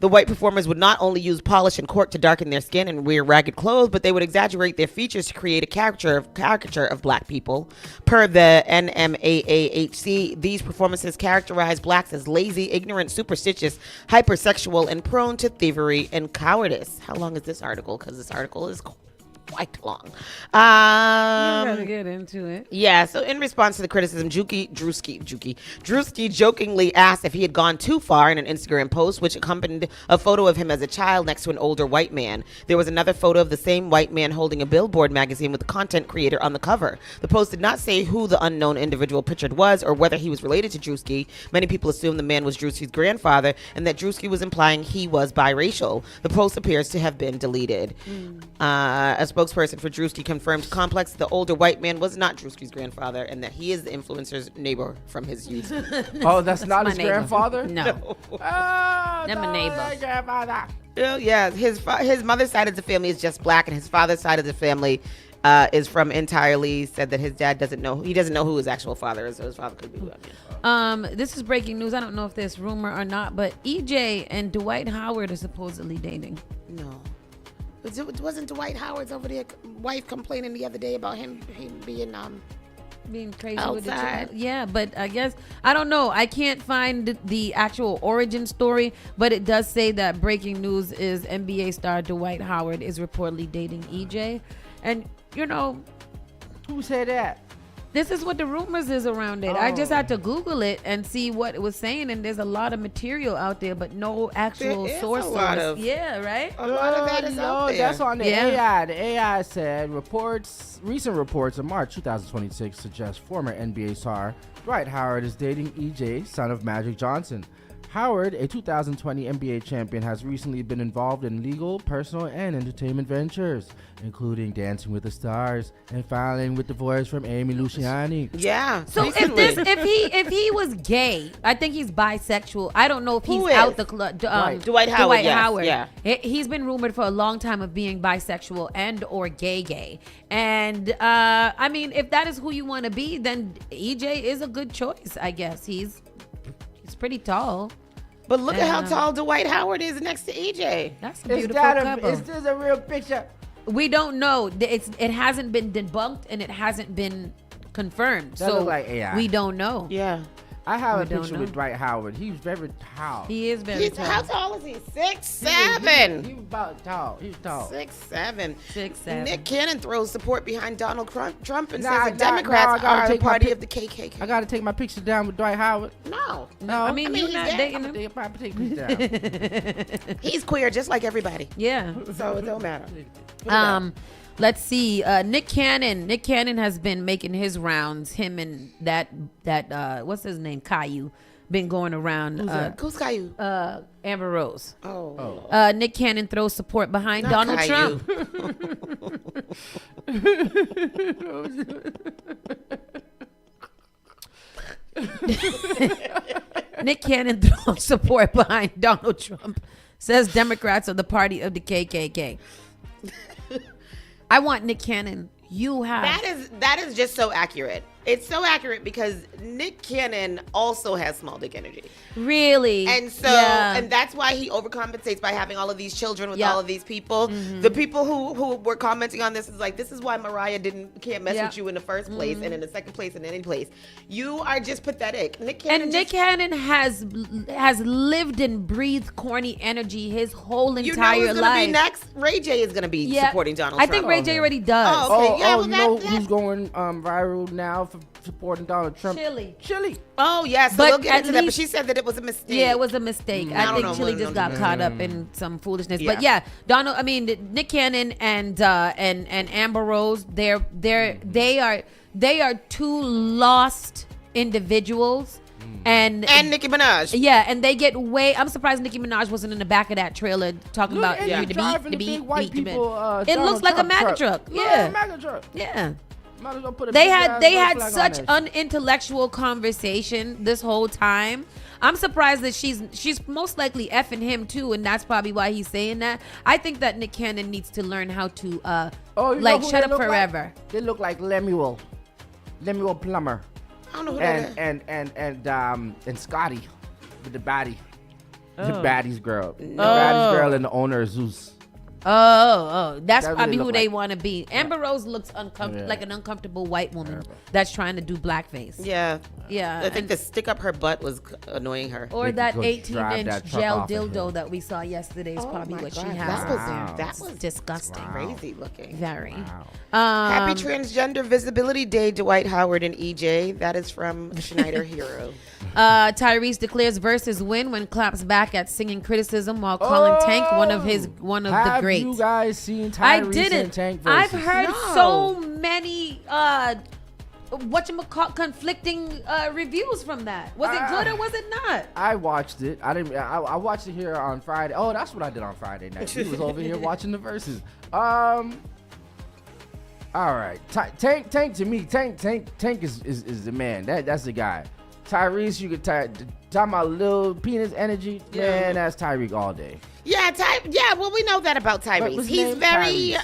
[SPEAKER 2] The white performers would not only use polish and cork to darken their skin and wear ragged clothes, but they would exaggerate their features to create a caricature of black people. Per the NMAAHC, these performances characterize blacks as lazy, ignorant, superstitious, hypersexual, and prone to thievery and cowardice. How long is this article? Because this article is quite long.
[SPEAKER 3] You gotta get into it.
[SPEAKER 2] Yeah, so in response to the criticism, Drewski jokingly asked if he had gone too far in an Instagram post, which accompanied a photo of him as a child next to an older white man. There was another photo of the same white man holding a Billboard magazine with the content creator on the cover. The post did not say who the unknown individual pictured was or whether he was related to Drewski. Many people assumed the man was Drewski's grandfather and that Drewski was implying he was biracial. The post appears to have been deleted. A spokesperson for Drewski confirmed to Complex the older white man was not Drewski's grandfather and that he is the influencer's neighbor from his youth.
[SPEAKER 4] Oh, that's not his grandfather?
[SPEAKER 3] No.
[SPEAKER 4] I'm
[SPEAKER 3] a neighbor.
[SPEAKER 4] Grandfather.
[SPEAKER 2] Yeah, his mother's side of the family is just black, and his father's side of the family is from entirely. Said that his dad doesn't know who his actual father is, so his father could be black.
[SPEAKER 3] This is breaking news. I don't know if there's rumor or not, but EJ and Dwight Howard are supposedly dating.
[SPEAKER 2] No. Wasn't Dwight Howard's over there wife complaining the other day about him being
[SPEAKER 3] crazy
[SPEAKER 2] outside
[SPEAKER 3] with the child? Yeah, but I guess I don't know. I can't find the actual origin story, but it does say that breaking news is NBA star Dwight Howard is reportedly dating EJ, and
[SPEAKER 4] who said that?
[SPEAKER 3] This is what the rumors is around it. I just had to Google it and see what it was saying, and there's a lot of material out there, but no actual source. Yeah, right?
[SPEAKER 2] A lot of that is out there.
[SPEAKER 4] That's on the AI. The AI said recent reports in March 2026 suggest former NBA star Dwight Howard is dating EJ, son of Magic Johnson. Howard, a 2020 NBA champion, has recently been involved in legal, personal, and entertainment ventures, including Dancing with the Stars and filing with divorce from Amy Luciani.
[SPEAKER 2] Yeah.
[SPEAKER 3] So if he was gay, I think he's bisexual. I don't know if he's out the club.
[SPEAKER 2] Dwight Howard. Yes.
[SPEAKER 3] Howard.
[SPEAKER 2] Yeah.
[SPEAKER 3] He's been rumored for a long time of being bisexual and or gay. And I mean, if that is who you want to be, then EJ is a good choice. I guess he's pretty tall.
[SPEAKER 2] But look at how tall Dwight Howard is next to EJ.
[SPEAKER 3] That's a beautiful couple.
[SPEAKER 4] Is this a real picture?
[SPEAKER 3] We don't know. It hasn't been debunked and it hasn't been confirmed.
[SPEAKER 4] That looks like AI.
[SPEAKER 3] We don't know.
[SPEAKER 2] Yeah.
[SPEAKER 4] I have a picture with Dwight Howard. He's very tall.
[SPEAKER 3] He is very tall.
[SPEAKER 2] How tall is he? 6'7".
[SPEAKER 4] He's about tall. He's tall.
[SPEAKER 2] 6'7".
[SPEAKER 3] 6'7".
[SPEAKER 2] Nick Cannon throws support behind Donald Trump and says the Democrats are the party of the KKK.
[SPEAKER 4] I got to take my picture down with Dwight Howard.
[SPEAKER 2] No.
[SPEAKER 3] I mean you're not dating him.
[SPEAKER 4] Take picture down.
[SPEAKER 2] He's queer just like everybody.
[SPEAKER 3] Yeah.
[SPEAKER 2] So it don't matter.
[SPEAKER 3] Let's see. Nick Cannon. Nick Cannon has been making his rounds. Him and that what's his name? Caillou. Been going around.
[SPEAKER 2] Who's Caillou?
[SPEAKER 3] Amber Rose.
[SPEAKER 2] Oh.
[SPEAKER 3] Nick Cannon throws support behind Donald Trump. Nick Cannon throws support behind Donald Trump. Says Democrats are the party of the KKK. I want Nick Cannon.
[SPEAKER 2] That is just so accurate. It's so accurate because Nick Cannon also has small dick energy.
[SPEAKER 3] Really?
[SPEAKER 2] And so, and that's why he overcompensates by having all of these children with all of these people. Mm-hmm. The people who were commenting on this is like, this is why Mariah can't mess with you in the first place and in the second place and any place. You are just pathetic. Nick Cannon
[SPEAKER 3] has lived and breathed corny energy his whole entire life.
[SPEAKER 2] You know who's going to be next? Ray J is going to be supporting Donald Trump.
[SPEAKER 3] I think Ray J already does.
[SPEAKER 2] Oh, okay.
[SPEAKER 4] You know who's going viral now for supporting Donald Trump.
[SPEAKER 3] Chili.
[SPEAKER 2] Oh, yes. So we'll get into that. But she said that it was a mistake.
[SPEAKER 3] Yeah, it was a mistake. I think Chili just got caught up in some foolishness. But yeah, Nick Cannon and Amber Rose, they are two lost individuals. And
[SPEAKER 2] Nicki Minaj.
[SPEAKER 3] Yeah, and they get I'm surprised Nicki Minaj wasn't in the back of that trailer talking about
[SPEAKER 4] the big white people.
[SPEAKER 3] It looks like a MAGA truck. Yeah.
[SPEAKER 4] MAGA truck.
[SPEAKER 3] Yeah.
[SPEAKER 4] Might as well put a
[SPEAKER 3] They
[SPEAKER 4] big
[SPEAKER 3] had
[SPEAKER 4] ass
[SPEAKER 3] such
[SPEAKER 4] flag on it.
[SPEAKER 3] unintellectual conversation this whole time. I'm surprised that she's most likely effing him too, and that's probably why he's saying that. I think that Nick Cannon needs to learn how to shut up forever.
[SPEAKER 4] Like? They look like Lemuel Plummer.
[SPEAKER 2] I don't know who that is.
[SPEAKER 4] And Scotty with the baddie.
[SPEAKER 3] Oh.
[SPEAKER 4] The baddie's girl. The baddie's girl and the owner of Zeus.
[SPEAKER 3] That's
[SPEAKER 4] what
[SPEAKER 3] probably
[SPEAKER 4] they
[SPEAKER 3] who
[SPEAKER 4] look
[SPEAKER 3] they
[SPEAKER 4] like.
[SPEAKER 3] want to be. Amber Rose looks like an uncomfortable white woman that's trying to do blackface.
[SPEAKER 2] Yeah.
[SPEAKER 3] Yeah.
[SPEAKER 2] I think the stick up her butt was annoying her.
[SPEAKER 3] Or that
[SPEAKER 4] go
[SPEAKER 3] 18-inch
[SPEAKER 4] drive that truck
[SPEAKER 3] gel
[SPEAKER 4] off of
[SPEAKER 3] dildo
[SPEAKER 4] him.
[SPEAKER 3] that we saw yesterday is probably
[SPEAKER 2] my
[SPEAKER 3] what she
[SPEAKER 2] God,
[SPEAKER 3] has.
[SPEAKER 2] that was
[SPEAKER 3] disgusting.
[SPEAKER 2] Crazy looking.
[SPEAKER 3] Very.
[SPEAKER 2] Happy Transgender Visibility Day, Dwight Howard and EJ. That is from Schneider Hero.
[SPEAKER 3] Tyrese declares versus win when claps back at singing criticism while calling Tank one of the greats.
[SPEAKER 4] Have you guys seen Tyrese
[SPEAKER 3] I didn't.
[SPEAKER 4] and Tank versus?
[SPEAKER 3] I've heard so many conflicting reviews from that. Was it good or was it not?
[SPEAKER 4] I watched it. I watched it here on Friday. Oh, that's what I did on Friday night. He was over here watching the verses. All right. Tank to me. Tank is the man. That's the guy. Tyrese, you could talking about little penis energy. Yeah. Man, that's Tyreek all day.
[SPEAKER 2] Yeah, well, we know that about Tyrese. He's very,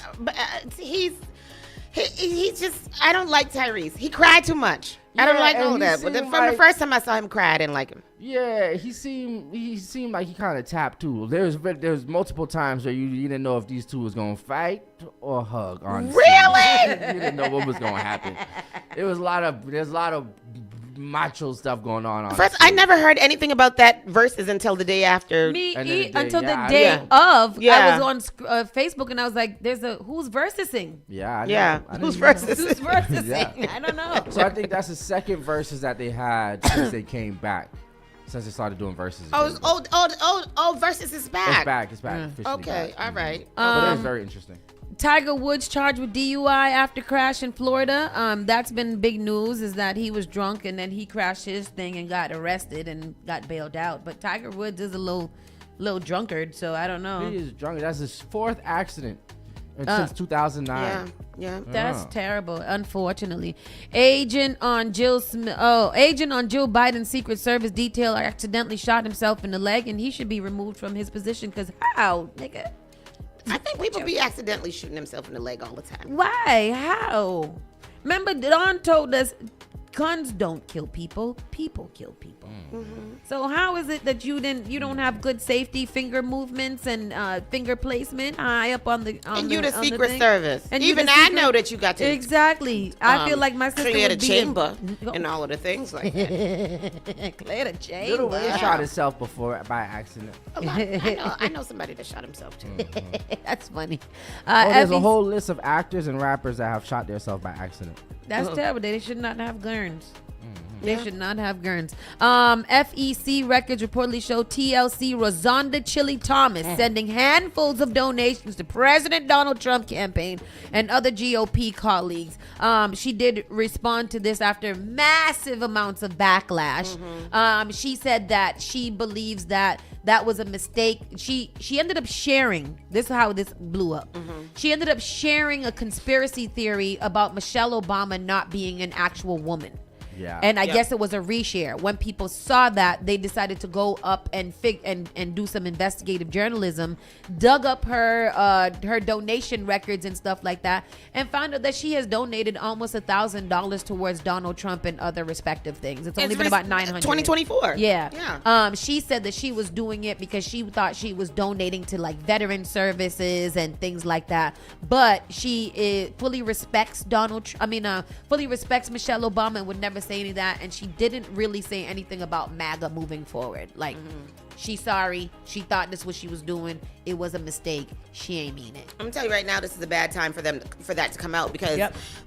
[SPEAKER 2] he's just, I don't like Tyrese. He cried too much. I don't like all that. But from the first time I saw him cry, I didn't like him.
[SPEAKER 4] Yeah, he seemed like he kind of tapped too. There's multiple times where you didn't know if these two was gonna fight or hug. Honestly.
[SPEAKER 2] Really?
[SPEAKER 4] You didn't know what was gonna happen. There's a lot of macho stuff going on.
[SPEAKER 2] First, I never heard anything about that verses until the day after.
[SPEAKER 3] Until the day of. I was on Facebook and I was like, who's versing?
[SPEAKER 4] Yeah.
[SPEAKER 2] Who's versing?
[SPEAKER 3] Who's versing? I don't know.
[SPEAKER 4] So I think that's the second verses that they had since they came back. Since they started doing verses.
[SPEAKER 2] Versus is back.
[SPEAKER 4] It's back. Officially
[SPEAKER 2] Okay,
[SPEAKER 4] back.
[SPEAKER 2] all right.
[SPEAKER 4] But it's very interesting.
[SPEAKER 3] Tiger Woods charged with DUI after crash in Florida. That's been big news, is that he was drunk and then he crashed his thing and got arrested and got bailed out. But Tiger Woods is a little drunkard, so I don't know.
[SPEAKER 4] He is drunk. That's his fourth accident since 2009.
[SPEAKER 2] Yeah.
[SPEAKER 3] That's terrible, unfortunately. Agent on Jill Biden's Secret Service detail accidentally shot himself in the leg, and he should be removed from his position because how, nigga?
[SPEAKER 2] I think people be accidentally shooting themselves in the leg all the time.
[SPEAKER 3] Why? How? Remember, Don told us guns don't kill people. People kill people. Mm-hmm. So how is it that you don't have good safety finger movements and finger placement high up on the
[SPEAKER 2] Secret Service? And even I know that you got to
[SPEAKER 3] exactly. I feel like my sister
[SPEAKER 2] clear the
[SPEAKER 3] would be
[SPEAKER 2] chamber and all of the things like that.
[SPEAKER 3] Clear the chamber.
[SPEAKER 4] Little Wayne shot himself before by accident.
[SPEAKER 2] I know somebody that shot himself too.
[SPEAKER 3] That's funny.
[SPEAKER 4] There's a whole list of actors and rappers that have shot themselves by accident.
[SPEAKER 3] That's terrible. They should not have guns. They should not have guns. FEC records reportedly show TLC Rosonda Chili Thomas sending handfuls of donations to President Donald Trump campaign and other GOP colleagues. She did respond to this after massive amounts of backlash. She said that she believes that was a mistake. She ended up sharing, this is how this blew up. She ended up sharing a conspiracy theory about Michelle Obama not being an actual woman.
[SPEAKER 4] Yeah.
[SPEAKER 3] And I guess it was a reshare. When people saw that, they decided to go up and do some investigative journalism, dug up her donation records and stuff like that, and found out that she has donated almost $1,000 towards Donald Trump and other respective things. It's only been about 900.
[SPEAKER 2] 2024.
[SPEAKER 3] Yeah. She said that she was doing it because she thought she was donating to like veteran services and things like that. But she fully respects fully respects Michelle Obama and would never say any of that, and she didn't really say anything about MAGA moving forward. Like, She's sorry. She thought this was what she was doing. It was a mistake. She ain't mean it.
[SPEAKER 2] I'm gonna tell you right now, this is a bad time for them for that to come out because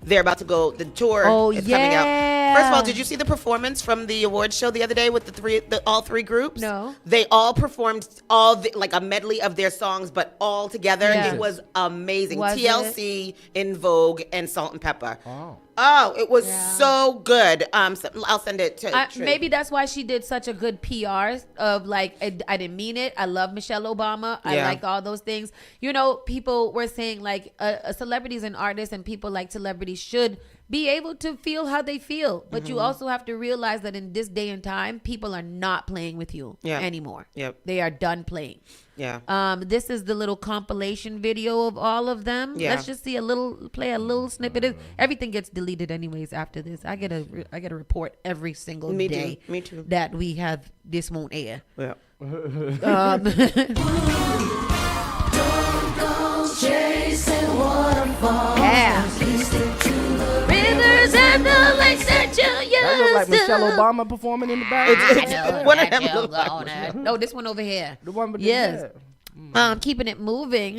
[SPEAKER 2] they're about to go. The tour is coming out. First of all, did you see the performance from the awards show the other day with all three groups?
[SPEAKER 3] No.
[SPEAKER 2] They all performed like a medley of their songs, but all together.
[SPEAKER 3] Yes.
[SPEAKER 2] It was amazing.
[SPEAKER 3] Was
[SPEAKER 2] TLC, In Vogue, and Salt and Pepper. Oh, it was so good. I'll send it to Trish.
[SPEAKER 3] Maybe that's why she did such a good PR of like, I didn't mean it. I love Michelle Obama. I like all those things. You know, people were saying like celebrities and artists and people like celebrities should be able to feel how they feel. But you also have to realize that in this day and time, people are not playing with you anymore. They are done playing. This is the little compilation video of all of them. Let's just see play a little snippet. Everything gets deleted anyways after this. I get a report every single day.
[SPEAKER 2] Me too.
[SPEAKER 3] That we have this won't air.
[SPEAKER 2] Yeah.
[SPEAKER 3] Chasing waterfalls. Yeah. Rivers and the lakes that you used
[SPEAKER 4] That look like Michelle Obama performing in the back.
[SPEAKER 3] No, this one over here.
[SPEAKER 4] The one with
[SPEAKER 3] the keeping it moving.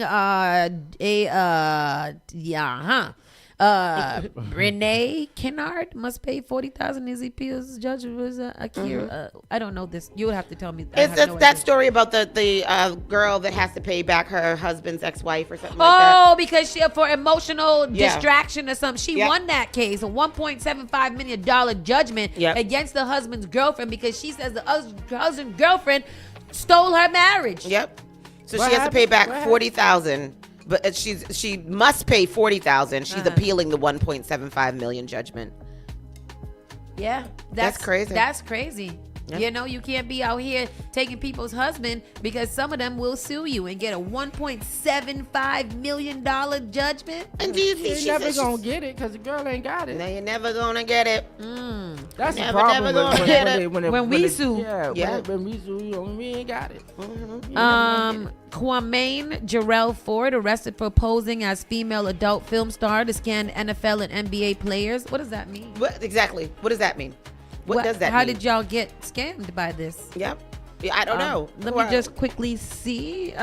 [SPEAKER 3] Renee Kennard must pay $40,000 as appeals judge was Akira. I don't know this. You would have to tell me.
[SPEAKER 2] It's that story about the girl that has to pay back her husband's ex-wife or something like that.
[SPEAKER 3] Oh, because she for emotional distraction or something. She won that case, a $1.75 million judgment against the husband's girlfriend because she says the husband's girlfriend stole her marriage.
[SPEAKER 2] So she has to pay back $40,000. But she must pay $40,000. She's appealing the $1.75 million judgment.
[SPEAKER 3] Yeah,
[SPEAKER 2] that's crazy.
[SPEAKER 3] That's crazy. Yep. You know, you can't be out here taking people's husband because some of them will sue you and get a $1.75 million judgment.
[SPEAKER 2] And do you think
[SPEAKER 4] she's never gonna get it because the girl ain't got it?
[SPEAKER 2] No, you're never gonna get it.
[SPEAKER 4] That's the problem
[SPEAKER 3] when we sue.
[SPEAKER 4] When we sue, we ain't got it.
[SPEAKER 3] Kwame Jarrell Ford arrested for posing as female adult film star to scan NFL and NBA players. What does that mean?
[SPEAKER 2] What exactly? What does that mean? What does that mean?
[SPEAKER 3] How did y'all get scammed by this?
[SPEAKER 2] Yeah, I don't know.
[SPEAKER 3] Let me just quickly see.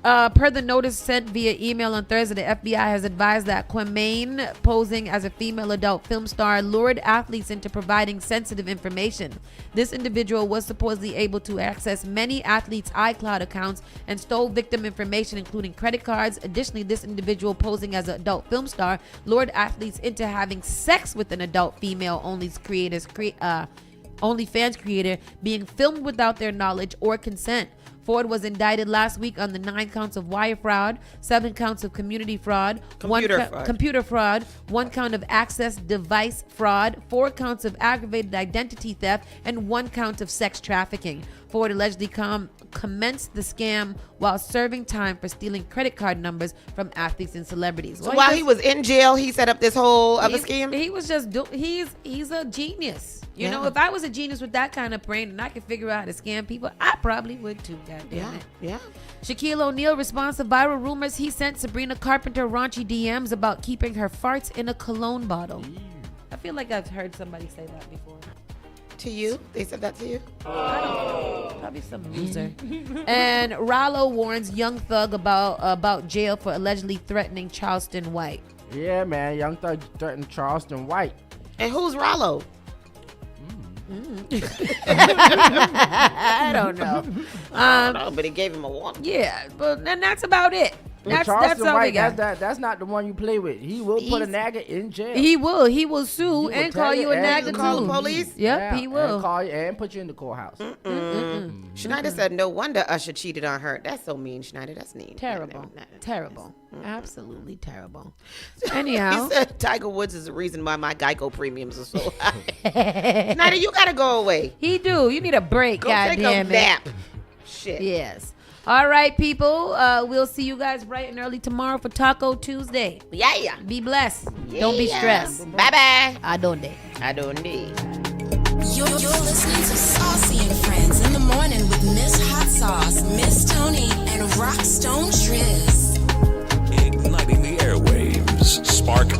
[SPEAKER 3] Per the notice sent via email on Thursday, the FBI has advised that Kwame, posing as a female adult film star, lured athletes into providing sensitive information. This individual was supposedly able to access many athletes' iCloud accounts and stole victim information, including credit cards. Additionally, this individual posing as an adult film star lured athletes into having sex with an adult female OnlyFans creator being filmed without their knowledge or consent. Ford was indicted last week on the 9 counts of wire fraud, 7 counts of computer fraud, 1 count of access device fraud, 4 counts of aggravated identity theft, and 1 count of sex trafficking. Ford allegedly commenced the scam while serving time for stealing credit card numbers from athletes and celebrities.
[SPEAKER 2] So while he was in jail, he set up this whole other scheme?
[SPEAKER 3] He was just he's a genius. You know, if I was a genius with that kind of brain and I could figure out how to scam people, I probably would too, goddamn it.
[SPEAKER 2] Yeah.
[SPEAKER 3] Shaquille O'Neal responds to viral rumors he sent Sabrina Carpenter raunchy DMs about keeping her farts in a cologne bottle. I feel like I've heard somebody say that before.
[SPEAKER 2] To you? They said that to you?
[SPEAKER 3] I don't know. Probably some loser. And Rollo warns Young Thug about jail for allegedly threatening Charleston White.
[SPEAKER 4] Yeah, man. Young Thug threatened Charleston White.
[SPEAKER 2] And who's Rollo?
[SPEAKER 3] I don't know.
[SPEAKER 2] I don't know, but he gave him a warning.
[SPEAKER 3] Yeah, but then that's about it. That's all
[SPEAKER 4] White,
[SPEAKER 3] we got.
[SPEAKER 4] That's not the one you play with. He will put a nagger in jail.
[SPEAKER 3] He will sue and call you a nagger too.
[SPEAKER 2] Call the police?
[SPEAKER 3] Yep, he will.
[SPEAKER 4] And call you and put you in the courthouse.
[SPEAKER 2] Schneider said, no wonder Usher cheated on her. That's so mean, Schneider. That's mean.
[SPEAKER 3] Terrible. Absolutely terrible. Anyhow.
[SPEAKER 2] He said Tiger Woods is the reason why my Geico premiums are so high. Schneider, you got to go away.
[SPEAKER 3] He do. You need a break,
[SPEAKER 2] go take a nap. Shit.
[SPEAKER 3] Yes. All right, people. We'll see you guys bright and early tomorrow for Taco Tuesday.
[SPEAKER 2] Yeah.
[SPEAKER 3] Be blessed. Don't be stressed.
[SPEAKER 2] Bye-bye.
[SPEAKER 3] Adonde.
[SPEAKER 1] You're listening to Saucy and Friends in the morning with Miss Hot Sauce, Miss Tony, and Rockstone Triz.
[SPEAKER 5] Igniting the airwaves. Spark